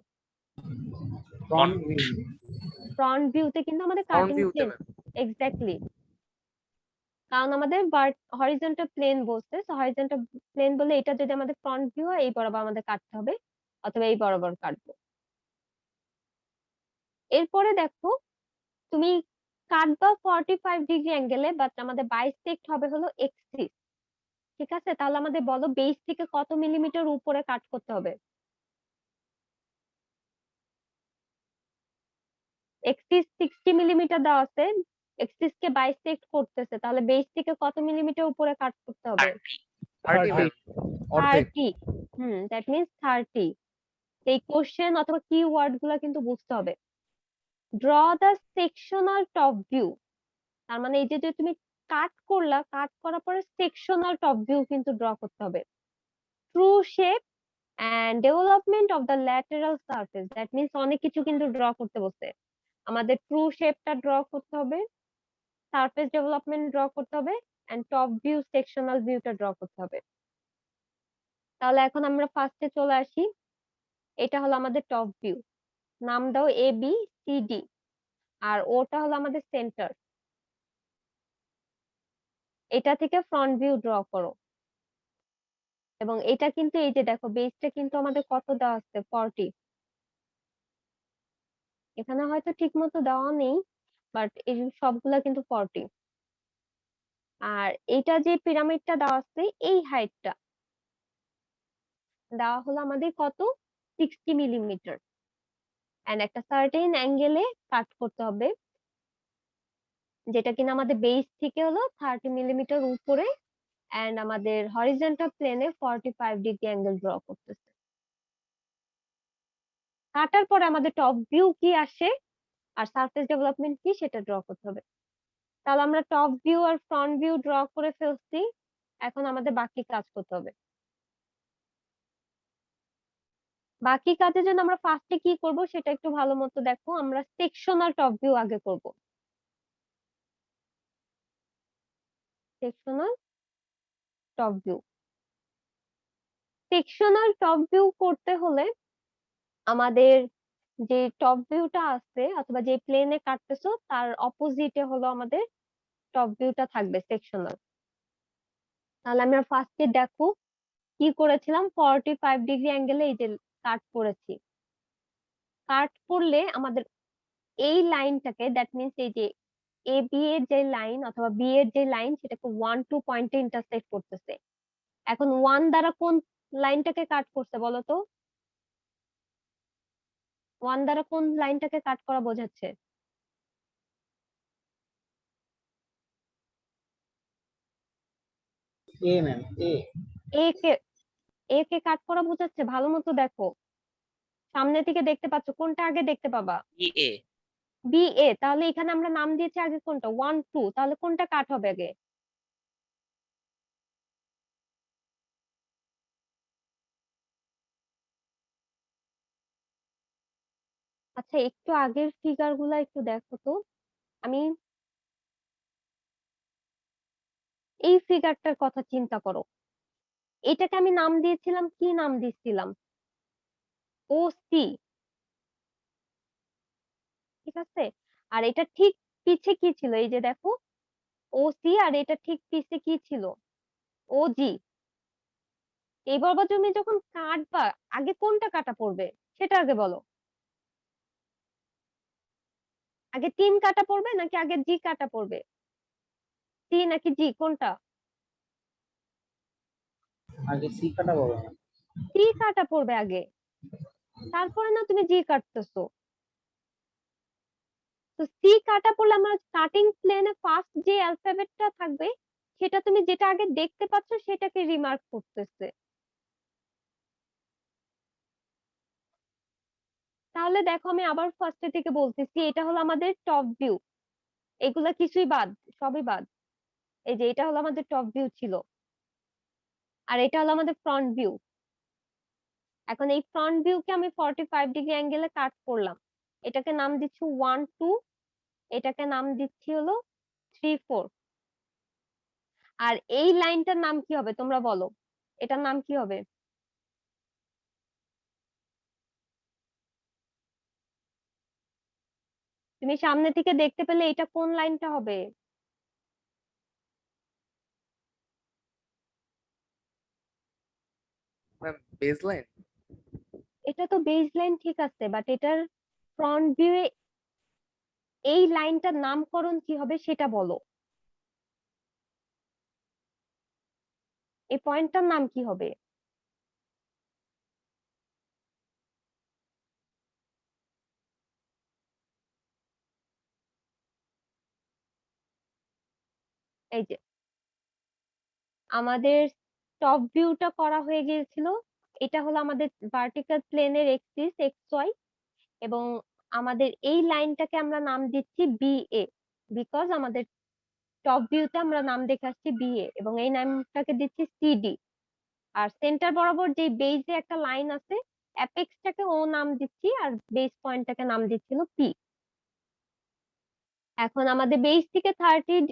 Front view.
ফ্রন্ট ভিউতে কিন্তু আমাদের
ফ্রন্ট
কাটিং
ভিউতে
প্লেন, এক্স্যাক্টলি, কারণ আমাদের হরিজন্টাল প্লেন বলছে, তো হরিজন্টাল প্লেন বলে এটা যদি আমাদের ফ্রন্ট ভিউ হয় এই বরাবর আমাদের কাটতে হবে, অথবা এই বরাবর কাটবো। এরপরে দেখো তুমি কাটবা 45 ডিগ্রি অ্যাঙ্গেলে, বাট আমাদের বাইসেক্ট হবে হলো এক্সিস, ঠিক আছে? তাহলে আমাদের বলো বেস থেকে কত মিলিমিটার উপরে কাট করতে হবে? এক্সিস 60 মিলিমিটার দেওয়া আছে, এক্সিস কে বাইসেক্ট করতেছে, তাহলে বেস থেকে কত মিলিমিটার উপরে কাট করতে হবে?
30 ম্যাম, অর্ধেক।
30। That means 30। এই কোশ্চেন অথবা কিওয়ার্ড গুলা কিন্তু বুঝতে হবে। Draw the sectional top view, তার মানে এই যে তুমি কাট করলা, কাট করার পরে সেকশনাল টপ ভিউ কিন্তু ড্র করতে হবে। True shape and development of the lateral surface, that means অনেক কিছু কিন্তু ড্র করতে বলছে। আমাদের ট্রু শেপটা ড্র করতে হবে, সারফেস ডেভেলপমেন্ট ড্র করতে হবে, এন্ড টপ ভিউ সেকশনাল ভিউটা ড্র করতে হবে। তাহলে এখন আমরা ফার্স্টে চলে আসি, এটা হলো আমাদের টপ ভিউ, নাম দাও এ বি সি ডি, আর ওটা হলো আমাদের সেন্টার। এটা থেকে ফ্রন্ট ভিউ ড্র করো, এবং এটা কিন্তু এই যে দেখো বেসটা কিন্তু আমাদের কত দেওয়া আছে, 40। এখানে হয়তো ঠিক মতো দেওয়া নেই, বাট এই সবগুলা কিন্তু 40। আর এটা যে পিরামিডটা দেওয়া আছে এই হাইটটা দেওয়া হলো আমাদের কত, 60 মিলিমিটার, এন্ড একটা সার্টেন অ্যাঙ্গেলে কাট করতে হবে, যেটা কিনা আমাদের বেস থেকে হলো 30 মিলিমিটার উপরে, এন্ড আমাদের হরিজন্টাল প্লেনে 45 ডিগ্রি অ্যাঙ্গেল ড্র করতেছে। কাটার পরে আমাদের টপ ভিউ কি আসে আর সারফেস ডেভেলপমেন্ট কি সেটা ড্র করতে হবে। তাহলে আমরা টপ ভিউ আর ফ্রন্ট ভিউ ড্র করে ফেলছি, এখন আমাদের বাকি কাজ করতে হবে। বাকি কাজের জন্য আমরা ফার্স্টে কি করব সেটা একটু ভালো মতো দেখো, আমরা সেকশনাল টপ ভিউ আগে করব। Sectional top view, sectional top view করতে হলে আমাদের যে টপ ভিউটা আছে অথবা যে প্লেনে কাটতেছো তার অপোজিটে হলো আমাদের টপ ভিউটা থাকবে সেকশনাল। তাহলে আমরা ফার্স্টে দেখো কি করেছিলাম, 45 ডিগ্রি অ্যাঙ্গেলে এই যে কাট করেছি। কাট করলে আমাদের এই লাইনটাকে, দ্যাট মিন্স এই যে এ বি এর যে লাইন অথবা বি এর যে লাইন সেটাকে 1 2 পয়েন্টে ইন্টারসেক্ট করতেছে। এখন 1 দ্বারা কোন লাইনটাকে কাট করছে বলো তো? 1 দ্বারা কোন লাইনটাকে কাট করা বোঝাচ্ছে?
A ma'am, A।
এ কে, এ কে কাট করা বোঝাচ্ছে, ভালো মতো দেখো, সামনে থেকে দেখতে পাচ্ছ, কোনটা আগে দেখতে পাবা?
BA।
B A. তাহলে এখানে আমরা নাম দিয়েছি আগে কোনটা, 1 2, তাহলে কোনটা কাট হবে আগে? আচ্ছা একটু আগের ফিগার গুলা একটু দেখো তো, আমি এই ফিগারটার কথা চিন্তা করো, এটাকে আমি নাম দিয়েছিলাম, কি নাম দিয়েছিলাম? ও সি, ঠিক আছে? আর এটা ঠিক পিছে কি ছিল, এই যে দেখো ও সি, আর এটা ঠিক পিছে কি ছিল, ও জি। এই বরাবর তুমি যখন কাটবা আগে কোনটা কাটা পড়বে সেটা আগে বলো, আগে 3 কাটা পড়বে নাকি আগে জি কাটা পড়বে? সি নাকি জি, কোনটা?
আগে C কাটা বলো না।
সি কাটা পড়বে আগে, তারপরে না তুমি জি কাটতেছো। তো সি কাটা পড়লে আমার কাটিং প্লেনে ফার্স্ট যে অ্যালফাবেটটা থাকবে সেটা তুমি যেটা আগে দেখতে পাচ্ছ সেটাকে রিমার্ক করতেছে। তাহলে দেখো আমি আবার ফার্স্টে থেকে বলতেছি, এটা হলো আমাদের টপ ভিউ, এগুলা কিছুই বাদ, সবই বাদ। এই যে এটা হলো আমাদের টপ ভিউ ছিল, আর এটা হলো আমাদের ফ্রন্ট ভিউ। এখন এই ফ্রন্ট ভিউকে আমি 45 ডিগ্রি অ্যাঙ্গেলে কাট করলাম, এটাকে নাম দিচ্ছি 1 2, এটাকে নাম দিচ্ছি হলো 3 4। আর এই লাইনটার নাম কি হবে তোমরা বলো, এটার নাম কি হবে? তুমি সামনে থেকে দেখতে পেলে এটা কোন লাইনটা হবে?
Ma'am base line.
এটা তো বেস লাইন ঠিক আছে, বাট এটার ফ্রন্ট ভিউ এই লাইনটার নামকরণ কি হবে সেটা বলো, এই পয়েন্টটার নাম কি হবে? এই যে আমাদের টপ ভিউটা করা হয়ে গিয়েছিল, এটা হলো আমাদের ভার্টিক্যাল প্লেনের এক্সিস এক্স ওয়াই, এবং আমাদের এই লাইনটাকে আমরা নাম দিচ্ছি বিএ, বিকজ আমাদের টপ ভিউতে আমরা নাম দেখে আসছি বিএ, এবং এই নামটাকে দিচ্ছি সিডি। আর সেন্টার বরাবর যে বেজে একটা লাইন আছে, অ্যাপেক্সটাকে ও নাম দিচ্ছি, আর বেস পয়েন্টটাকে নাম দিচ্ছিল পি। এখন আমাদের বেস থেকে 30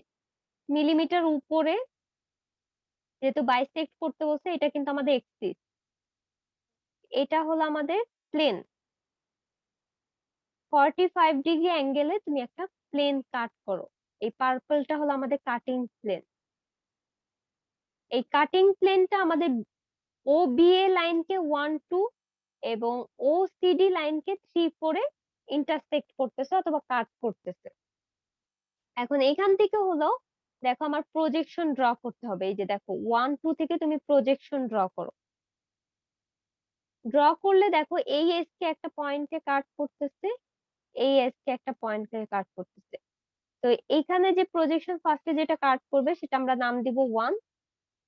মিলিমিটার উপরে যেহেতু বাইসেক্ট করতে বলছে, এটা কিন্তু আমাদের এক্সিস, এটা হলো আমাদের প্লেন। 45 ডিগ্রি অ্যাঙ্গেলে তুমি একটা প্লেন কাট করো, এই পার্পলটা হলো আমাদের কাটিং প্লেন। এই কাটিং প্লেনটা আমাদের ও বিএ লাইনকে 1 2 এবং ও সিডি লাইনকে 3 4 এ ইন্টারসেক্ট করতেছে অথবা কাট করতেছে। এখন এখান থেকে হলো দেখো আমার প্রজেকশন ড্র করতে হবে। এই যে দেখো 1 2 থেকে তুমি প্রজেকশন ড্র করো, ড্র করলে দেখো এই এস কে একটা পয়েন্টে কাট করতেছে, এই এস কে একটা পয়েন্টে কাট করতেছে। তো এইখানে যে প্রজেকশন ফার্স্টে যেটা কাট করবে সেটা আমরা নাম দিব 1,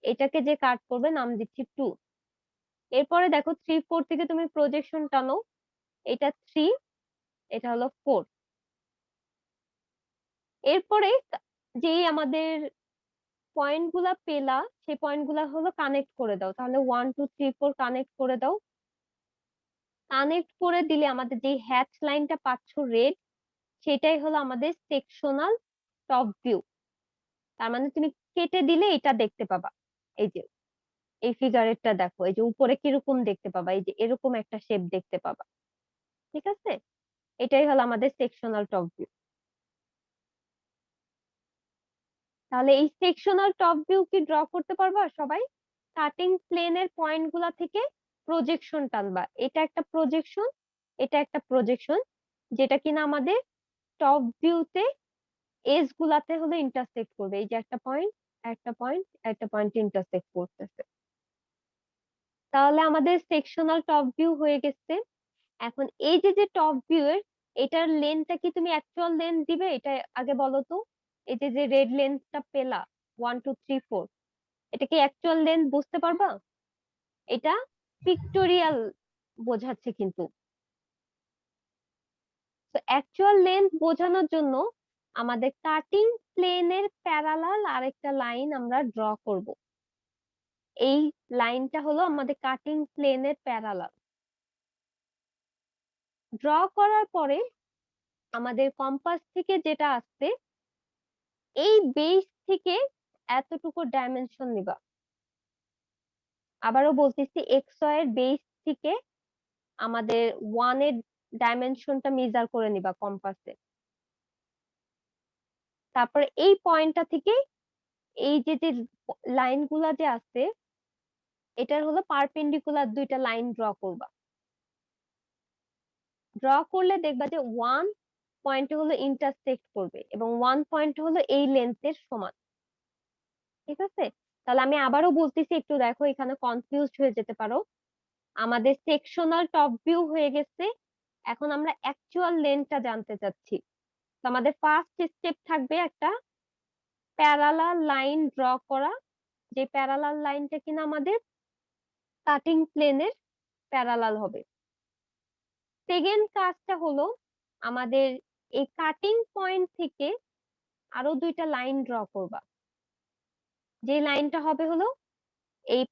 এটাকে যে কাট করবে নাম দিচ্ছি 2। এরপরে দেখো 3 4 থেকে তুমি প্রজেকশন টানো, এটা 3, এটা হলো 4। এরপরে যেই আমাদের পয়েন্ট গুলা পেলা সেই পয়েন্ট গুলা হলো কানেক্ট করে দাও, তাহলে 1 2 3 4 কানেক্ট করে দাও। কানেক্ট করে দিলে আমাদের যে হ্যাচ লাইনটা পাচ্ছ রেড, সেটাই হলো আমাদের সেকশনাল টপ ভিউ। তার মানে তুমি কেটে দিলে এটা দেখতে পাবা, এই যে এই ফিগারেরটা দেখো, এই যে উপরে কিরকম দেখতে পাবা, এই যে এরকম একটা শেপ দেখতে পাবা। ঠিক আছে, এটাই হলো আমাদের সেকশনাল টপ ভিউ। তাহলে এই সেকশনাল টপ ভিউ কি ড্র করতে পারবা সবাই? কাটিং প্লেনের পয়েন্ট গুলা থেকে প্রজেকশন টানবা, এটা একটা প্রজেকশন, এটা একটা প্রজেকশন, যেটা কিনা আমাদের টপ ভিউতে এজ গুলাতে হলো ইন্টারসেক্ট করবে। এই যে একটা পয়েন্ট, একটা পয়েন্ট, একটা পয়েন্ট ইন্টারসেক্ট করতেছে। তাহলে আমাদের সেকশনাল টপ ভিউ হয়ে গেছে। এখন এই যে যে টপ ভিউ এর এটার লেন্থটা কি তুমি অ্যাকচুয়াল লেন্থ দিবে এটা আগে বলো তো? এই যে যে রেড লেন্থটা পেলা 1 2 3 4, এটা কি অ্যাকচুয়াল লেন্থ বুঝতে পারবা? এটা পিক্টোরিয়াল বোঝাচ্ছে কিন্তু। তো অ্যাকচুয়াল লেন্থ বোঝানোর জন্য আমাদের কাটিং প্লেনের প্যারালাল আরেকটা লাইন আমরা ড্র করব। এই লাইনটা হলো আমাদের কাটিং প্লেনের প্যারালাল। ড্র করার পরে আমাদের কম্পাস থেকে যেটা আসছে, এই বেস থেকে এতটুকু ডাইমেনশন নিবা। আবারও বলতেছি, এক্স ওয়াই এর বেস থেকে আমাদের 1 এর ডাইমেনশনটা মেজার করে নিবা কম্পাসে। তারপরে এই পয়েন্টটা থেকে এই যে যে লাইন গুলা যে আছে, এটার হলো পারপেন্ডিকুলার দুইটা লাইন ড্র করবা। ড্র করলে দেখবা যে 1 পয়েন্ট হলো ইন্টারসেক্ট করবে এবং 1 পয়েন্ট হলো এই লেন্থের সমান। ঠিক আছে, তাহলে আমি আবারও বলতেছি, একটু দেখো এখানে কনফিউজড হয়ে যেতে পারো। আমাদের সেকশনাল টপ ভিউ হয়ে গেছে, এখন আমরা অ্যাকচুয়াল লেন্থটা জানতে চাচ্ছি। আমাদের ফার্স্ট স্টেপ থাকবে একটা প্যারালাল লাইন ড্র করা, যে প্যারালাল লাইনটা কিনা আমাদের কাটিং প্লেনের প্যারালাল হবে। সেকেন্ড কাজটা হলো আমাদের এই কাটিং পয়েন্ট থেকে আরো দুইটা লাইন ড্র করবা, যে লাইনটা হবে হলো এই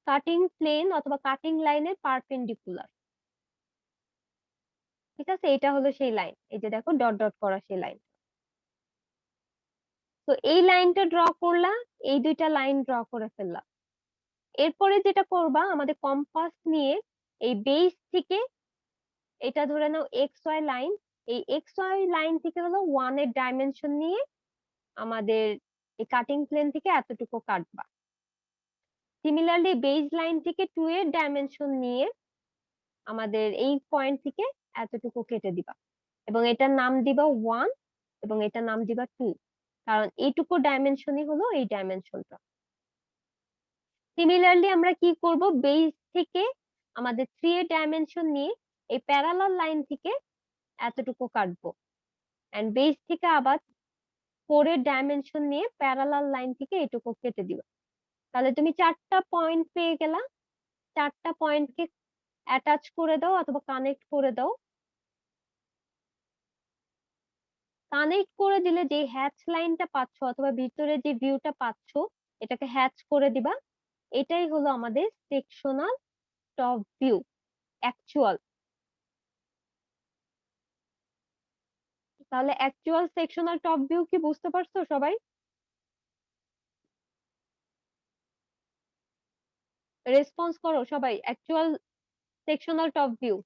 কাটিং প্লেন অথবা কাটিং লাইনের পারপেন্ডিকুলার। ঠিক আছে, এটা হলো সেই লাইন, এই যে দেখো ডট ডট করা সেই লাইন। তো এই লাইনটা ড্র করলা, এই দুইটা লাইন ড্র করে ফেললা। এরপরে যেটা করবা, আমাদের কম্পাস নিয়ে এই বেস থেকে এটা ধরে নাও এক্স ওয়াই লাইন, এই এক্স ওয়াই লাইন থেকে হলো 1 এর ডাইমেনশন নিয়ে আমাদের এই কাটিং প্লেন থেকে এতটুকু কাটবা। সিমিলারলি বেস লাইন থেকে 2 এর ডাইমেনশন নিয়ে আমাদের এই পয়েন্ট থেকে এতটুকু কেটে দিবা, এবং এটার নাম দিবা 1 এবং এটার নাম দিবা 2, কারণ এইটুকু ডাইমেনশনই হলো এই ডাইমেনশনটা। সিমিলারলি আমরা কি করব, বেস থেকে আমাদের 3 এর ডাইমেনশন নিয়ে এই প্যারালাল লাইন থেকে এতটুকু কাটবো, এন্ড বেস থেকে আবার 4 এর ডাইমেনশন নিয়ে প্যারালাল লাইন থেকে এটুকু কেটে দিবা। তাহলে তুমি 4টা পয়েন্ট পেয়ে গেলা। 4টা পয়েন্টকে অ্যাটাচ করে দাও অথবা কানেক্ট করে দাও। কানেক্ট করে দিলে যে হ্যাচ লাইনটা পাচ্ছ অথবা ভিতরে যে ভিউটা পাচ্ছ, এটাকে হ্যাচ করে দিবা। এটাই হলো আমাদের সেকশনাল টপ ভিউ অ্যাকচুয়াল। তাহলে অ্যাকচুয়াল সেকশনাল টপ ভিউ কি বুঝতে পারছো সবাই? রেসপন্স করো সবাই, অ্যাকচুয়াল সেকশনাল টপ ভিউ।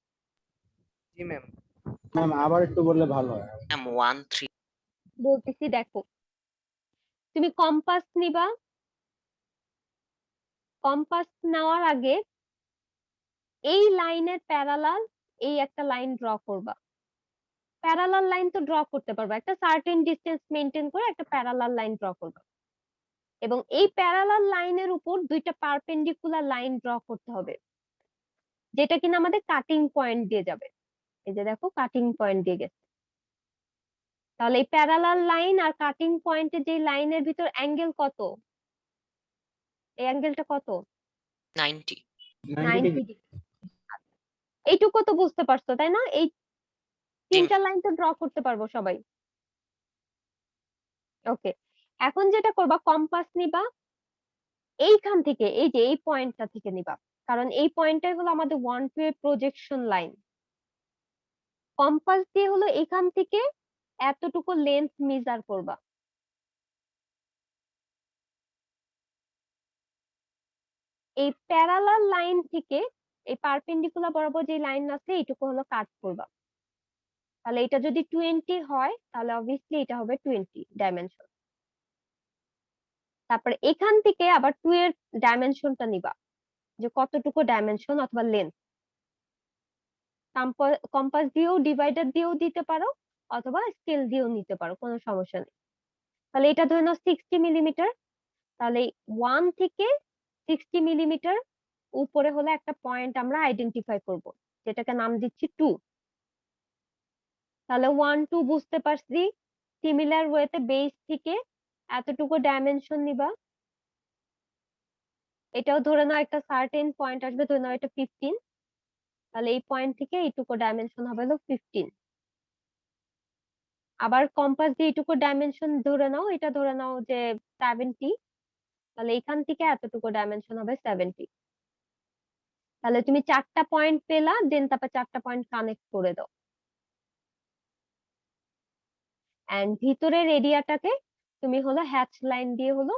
জি ম্যাম।
ম্যাম আবার একটু বললে ভালো হয়।
ম্যাম 1 3
বলতেছি, দেখো তুমি কম্পাস নিবা। কম্পাস নেওয়ার আগে এই লাইনের প্যারালাল এই একটা লাইন ড্র করবা। প্যারালাল লাইন তো ড্র করতে পারবা, একটা সার্টেন ডিসটেন্স মেনটেন করে একটা প্যারালাল লাইন ড্র করবা, এবং এই প্যারালাল লাইনের উপর দুইটা পারপেন্ডিকুলার লাইন ড্র করতে হবে, যেটা কিনা আমাদের কাটিং পয়েন্ট দিয়ে যাবে। এই যে দেখো কাটিং পয়েন্ট দিয়ে গেছে। তাহলে এই প্যারালাল লাইন আর কাটিং পয়েন্টের যে লাইনের ভিতর অ্যাঙ্গেল কত, এই অ্যাঙ্গেলটা কত?
90
90
90
ডিগ্রি।
ডিগ্রি। এইটুকু তো বুঝতে পারছো তাই না? এই
জি
তিনটা লাইন তো ড্র করতে পারবো সবাই। ওকে, এখন যেটা করবা, কম্পাস নিবা এইখান থেকে, এই যে এই পয়েন্টটা থেকে নিবা, কারণ এই পয়েন্টটাই হলো আমাদের 1 2 এর প্রজেকশন লাইন। কম্পাস দিয়ে হলো এখান থেকে এতটুকু লেন্থ মেজার করবা। এই প্যারালাল লাইন থেকে এই পারপেন্ডিকুলার বরাবর যে লাইন আছে এইটুকু হলো কাট করবা। তাহলে এটা যদি 20 হয় তাহলে অবভিয়াসলি এটা হবে 20 ডাইমেনশন। তারপরে এখান থেকে আবার 2 এর ডাইমেনশনটা নিবা, যে কতটুকু ডাইমেনশন অথবা লেন্থ। কম্পাস দিয়েও ডিভাইডার দিয়েও দিতে পারো অথবা স্কেল দিয়েও নিতে পারো, কোনো সমস্যা নেই। তাহলে এটা ধরে নাও 60 মিলিমিটার। তাহলে 1 থেকে 60 মিলিমিটার উপরে হলে একটা পয়েন্ট আমরা আইডেন্টিফাই করব, যেটাকে নাম দিচ্ছি 2। তাহলে 1 2 বুঝতে পারছি। সিমিলার ওয়েতে বেস থেকে এতটুকু ডাইমেনশন নিবা। এটাও ধরে নাও একটা সার্টেন পয়েন্ট আসবে, ধরে নাও এটা 15। তাহলে এই পয়েন্ট থেকে এইটুকু ডাইমেনশন হবে হলো 15। আবার কম্পাস দিয়ে এইটুকু ডাইমেনশন ধরে নাও, এটা ধরে নাও যে 70। তাহলে এখান থেকে এতটুকু ডাইমেনশন হবে 70। তাহলে তুমি 4টা পয়েন্ট পেলা, দেন তারপর 4টা পয়েন্ট কানেক্ট করে দাও। এন্ড ভিতরের এরিয়াটাকে তুমি হলো হ্যাচ লাইন দিয়ে হলো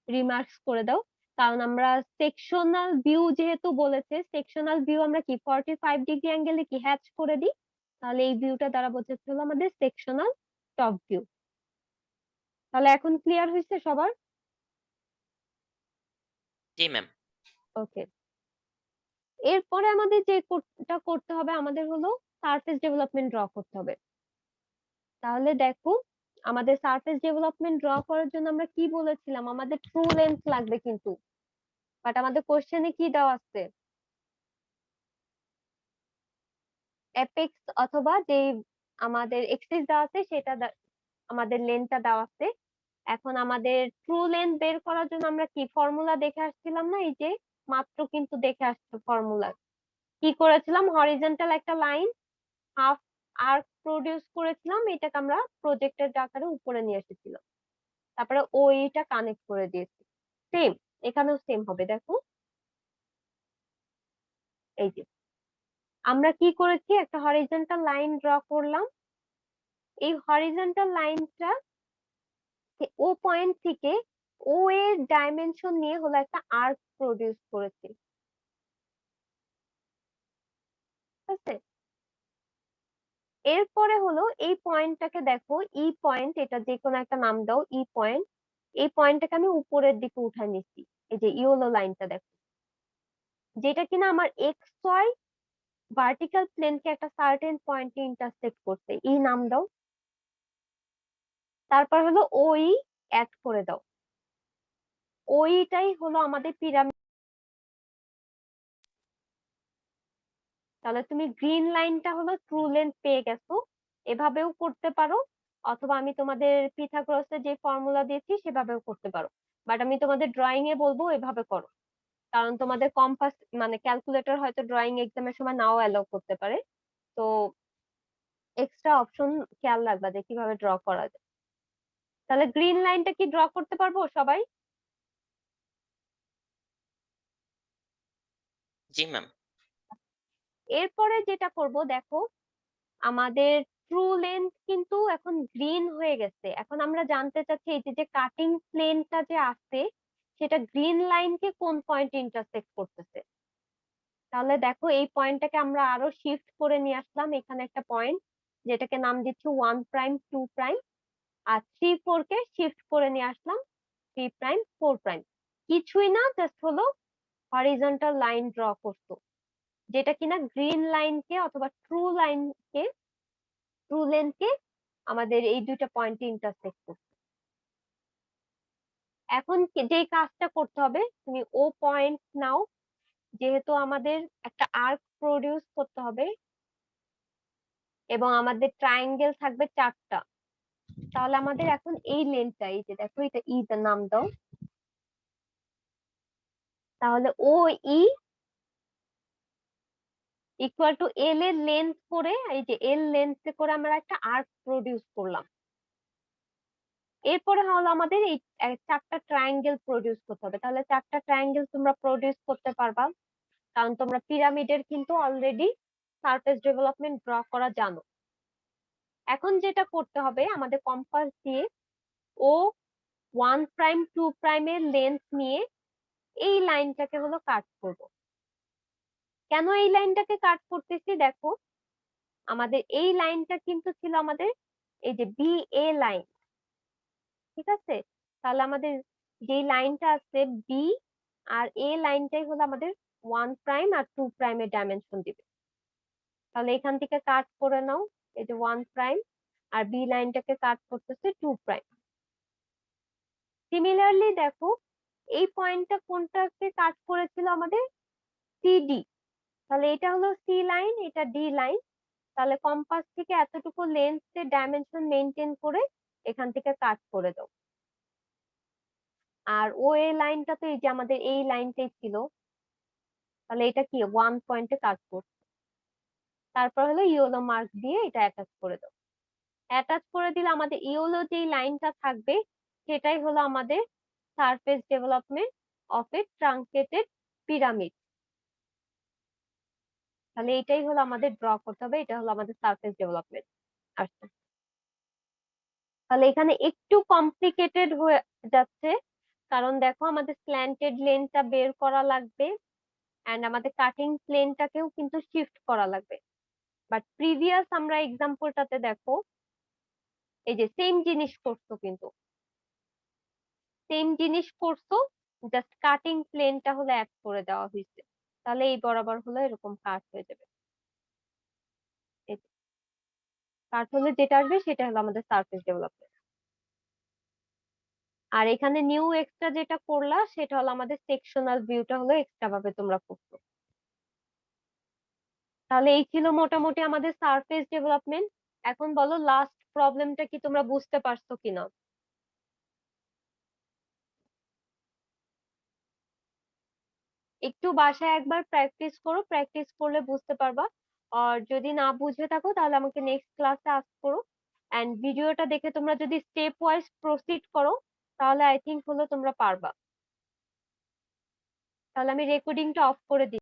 রিমার্কস করে দাও, কারণ আমরা সেকশনাল ভিউ যেহেতু বলেছে, সেকশনাল ভিউ আমরা কি 45 ডিগ্রি অ্যাঙ্গেলে কি হ্যাচ করে দিই। তাহলে এই ভিউটা দ্বারা বোঝাচ্ছে হলো আমাদের সেকশনাল টপ ভিউ। তাহলে এখন ক্লিয়ার হয়েছে সবার?
জি ম্যাম।
ওকে, এরপরে আমাদের যে কোডটা করতে হবে, আমাদের হলো সারফেস ডেভেলপমেন্ট ড্র করতে হবে। তাহলে দেখো, আমাদের সারফেস ডেভেলপমেন্ট ড্র করার জন্য আমরা কি বলেছিলাম, আমাদের ট্রু লেন্থ লাগবে কিন্তু, বাট আমাদের কোশ্চেনে কি দেওয়া আছে, অ্যাপেক্স অথবা যে আমাদের এক্সেস দেওয়া আছে সেটা আমাদের লেন্থটা দেওয়া আছে। এখন আমাদের ট্রু লেন্থ বের করার জন্য আমরা কি ফর্মুলা দেখে আসছিলাম না? এই যে মাত্র কিন্তু দেখে আসছে ফর্মুলা। কি করেছিলাম? হরিজন্টাল একটা লাইন হাফ আর্ক প্রডিউস করেছিলাম, এটাকে আমরা প্রজেক্টের আকারে উপরে নিয়ে এসেছিলাম, তারপরে ওইটা কানেক্ট করে দিয়েছি। সেম এখানেও সেম হবে, দেখো এই যে আমরা কি করেছি, একটা হরিজন্টাল লাইন ড্র করলাম। এই হরিজন্টাল লাইনটা ও পয়েন্ট থেকে ও এর ডাইমেনশন নিয়ে হলো একটা আর্ক প্রডিউস করেছি, ঠিক আছে? এরপরে হলো এই পয়েন্টটাকে দেখো, ই পয়েন্ট, এটা যে কোনো একটা নাম দাও, ই পয়েন্ট। এই পয়েন্টটাকে আমি উপরের দিকে উঠায় নিচ্ছি, এই যে ইয়েলো লাইনটা দেখো, যেটা কিনা আমার এক্স ওয়াই ভার্টিক্যাল প্লেনকে একটা সার্টেন পয়েন্টে ইন্টারসেক্ট করছে, ই নাম দাও। তারপর হলো ওই অ্যাড করে দাও, ওইটাই হলো আমাদের পিরামিড। তাহলে তুমি গ্রিন লাইনটা হলো ট্রু লেন্থ পেয়ে গেছো। এভাবেও করতে পারো, অথবা আমি তোমাদের পিথাগোরাসের যে ফর্মুলা দিয়েছি সেভাবেও করতে পারো, বাট আমি তোমাদের ড্রয়িং এ বলবো এভাবে করো, কারণ তোমাদের কম্পাস মানে ক্যালকুলেটর হয়তো ড্রয়িং এক্সামের সময় নাও অ্যালাউ করতে পারে। তো এক্সট্রা অপশন খেয়াল রাখবা যে কিভাবে ড্র করা যায়। তাহলে গ্রিন লাইনটা কি ড্র করতে পারবো সবাই?
জি ম্যাম।
এরপরে যেটা করব দেখো, আমাদের ট্রু লেন্থ কিন্তু এখন গ্রিন হয়ে গেছে। এখন আমরা জানতে চাচ্ছি এই যে কাটিং প্লেনটা যে আছে সেটা গ্রিন লাইনকে কোন পয়েন্ট ইন্টারসেক্ট করতেছে। তাহলে দেখো এই পয়েন্টটাকে আমরা আরো শিফট করে নিয়ে আসলাম, এখানে একটা পয়েন্ট যেটাকে নাম দিচ্ছি 1', 2', আর 3, 4 কে শিফট করে নিয়ে আসলাম 3', 4'। কিছুই না, জাস্ট হলো হরিজন্টাল লাইন ড্র করতো, যেটা কিনা গ্রিন লাইনকে অথবা ট্রু লেন্থকে আমাদের এই দুইটা পয়েন্টে ইন্টারসেক্ট করছে। এখন যে কাজটা করতে হবে, তুমি ও পয়েন্ট নাও, যেহেতু আমাদের একটা আর্ক প্রডিউস করতে হবে এবং আমাদের ট্রায়াঙ্গেল থাকবে 4টা, তাহলে আমাদের এখন এই লেন্থটা, এই যে দেখো এটা ই এর নাম দাও। তাহলে ও ই ইকুয়াল টু এল এর লেন্থ করে, এই যে এল লেন্থ করে আমরা একটা আর্ক প্রডিউস করলাম। এরপরে হলো আমাদের এই 4টা ট্রায়াঙ্গেল প্রডিউস করতে হবে। তাহলে 4টা ট্রায়াঙ্গেল তোমরা প্রডিউস করতে পারবা, কারণ তোমরা পিরামিডের কিন্তু অলরেডি সারফেস ডেভেলপমেন্ট ড্র করা জানো। এখন যেটা করতে হবে, আমাদের কম্পাস দিয়ে ও 1', 2' এর লেন্থ নিয়ে এই লাইনটাকে হলো কাট করব। কেন এই লাইনটাকে কাট করতেছি দেখো, আমাদের এই লাইনটা কিন্তু ছিল আমাদের এই যে বি এ লাইন, ঠিক আছে? তাহলে আমাদের যে লাইনটা আছে বি আর এ লাইনটাই হলো আমাদের 1' আর 2' এর ডাইমেনশন দিবে। তাহলে এখান থেকে কাট করে নাও, এই যে 1', আর বি লাইনটাকে কাট করতেছে 2'। সিমিলারলি দেখো এই পয়েন্টটা কোনটাকে কাট করেছিল আমাদের, সিডি। তাহলে এটা হলো সি লাইন, এটা ডি লাইন। তাহলে কম্পাস থেকে এতটুকু লেন্থের ডাইমেনশন মেনটেন করে এখান থেকে কাট করে দাও। আর ও এ লাইনটা তো এই যে আমাদের এই লাইনটাই ছিল, তাহলে এটা কি 1 পয়েন্টে কাট করছে। তারপর হলো ইয়েলো মার্ক দিয়ে এটা অ্যাটাচ করে দাও। অ্যাটাচ করে দিলে আমাদের ইয়েলো যেই লাইনটা থাকবে সেটাই হলো আমাদের surface development of A truncated pyramid. তাহলে এটাই হলো আমাদের ড্র করতে হবে, এটা হলো আমাদের সারফেস ডেভেলপমেন্ট। আচ্ছা, তাহলে এখানে একটু কমপ্লিকেটেড হয়ে যাচ্ছে, কারণ দেখো আমাদের স্ল্যান্টেড লেনটা বের করা লাগবে এন্ড আমাদের কাটিং প্লেনটাকেও কিন্তু শিফট করা লাগবে। বাট প্রিভিয়াস আমরা এক্সাম্পলটাতে দেখো এই যে সেম জিনিস করছো, কিন্তু সেম জিনিস করছো, জাস্ট কাটিং প্লেনটা হলো অ্যাড করে দেওয়া হয়েছে। তাহলে এই বরাবর হলো এরকম কাট হয়ে যাবে। কাট হলে যেটা আসবে সেটা হলো আমাদের সারফেস ডেভেলপমেন্ট। আর এখানে নিউ এক্সট্রা যেটা করলা সেটা হলো আমাদের সেকশনাল ভিউটা হলো এক্সট্রা ভাবে তোমরা করছো। তাহলে এই ছিল মোটামুটি আমাদের সারফেস ডেভেলপমেন্ট। এখন বলো লাস্ট প্রবলেমটা কি তোমরা বুঝতে পারছো কিনা? একটু বাসায় একবার প্র্যাকটিস করো, প্র্যাকটিস করলে বুঝতে পারবা। আর যদি না বুঝে থাকো তাহলে আমাকে নেক্সট ক্লাসে আস্ক করো। এন্ড ভিডিওটা দেখে তোমরা যদি স্টেপ ওয়াইজ প্রসিড করো তাহলে আই থিংক হলো তোমরা পারবা। তাহলে আমি রেকর্ডিংটা অফ করে দিই।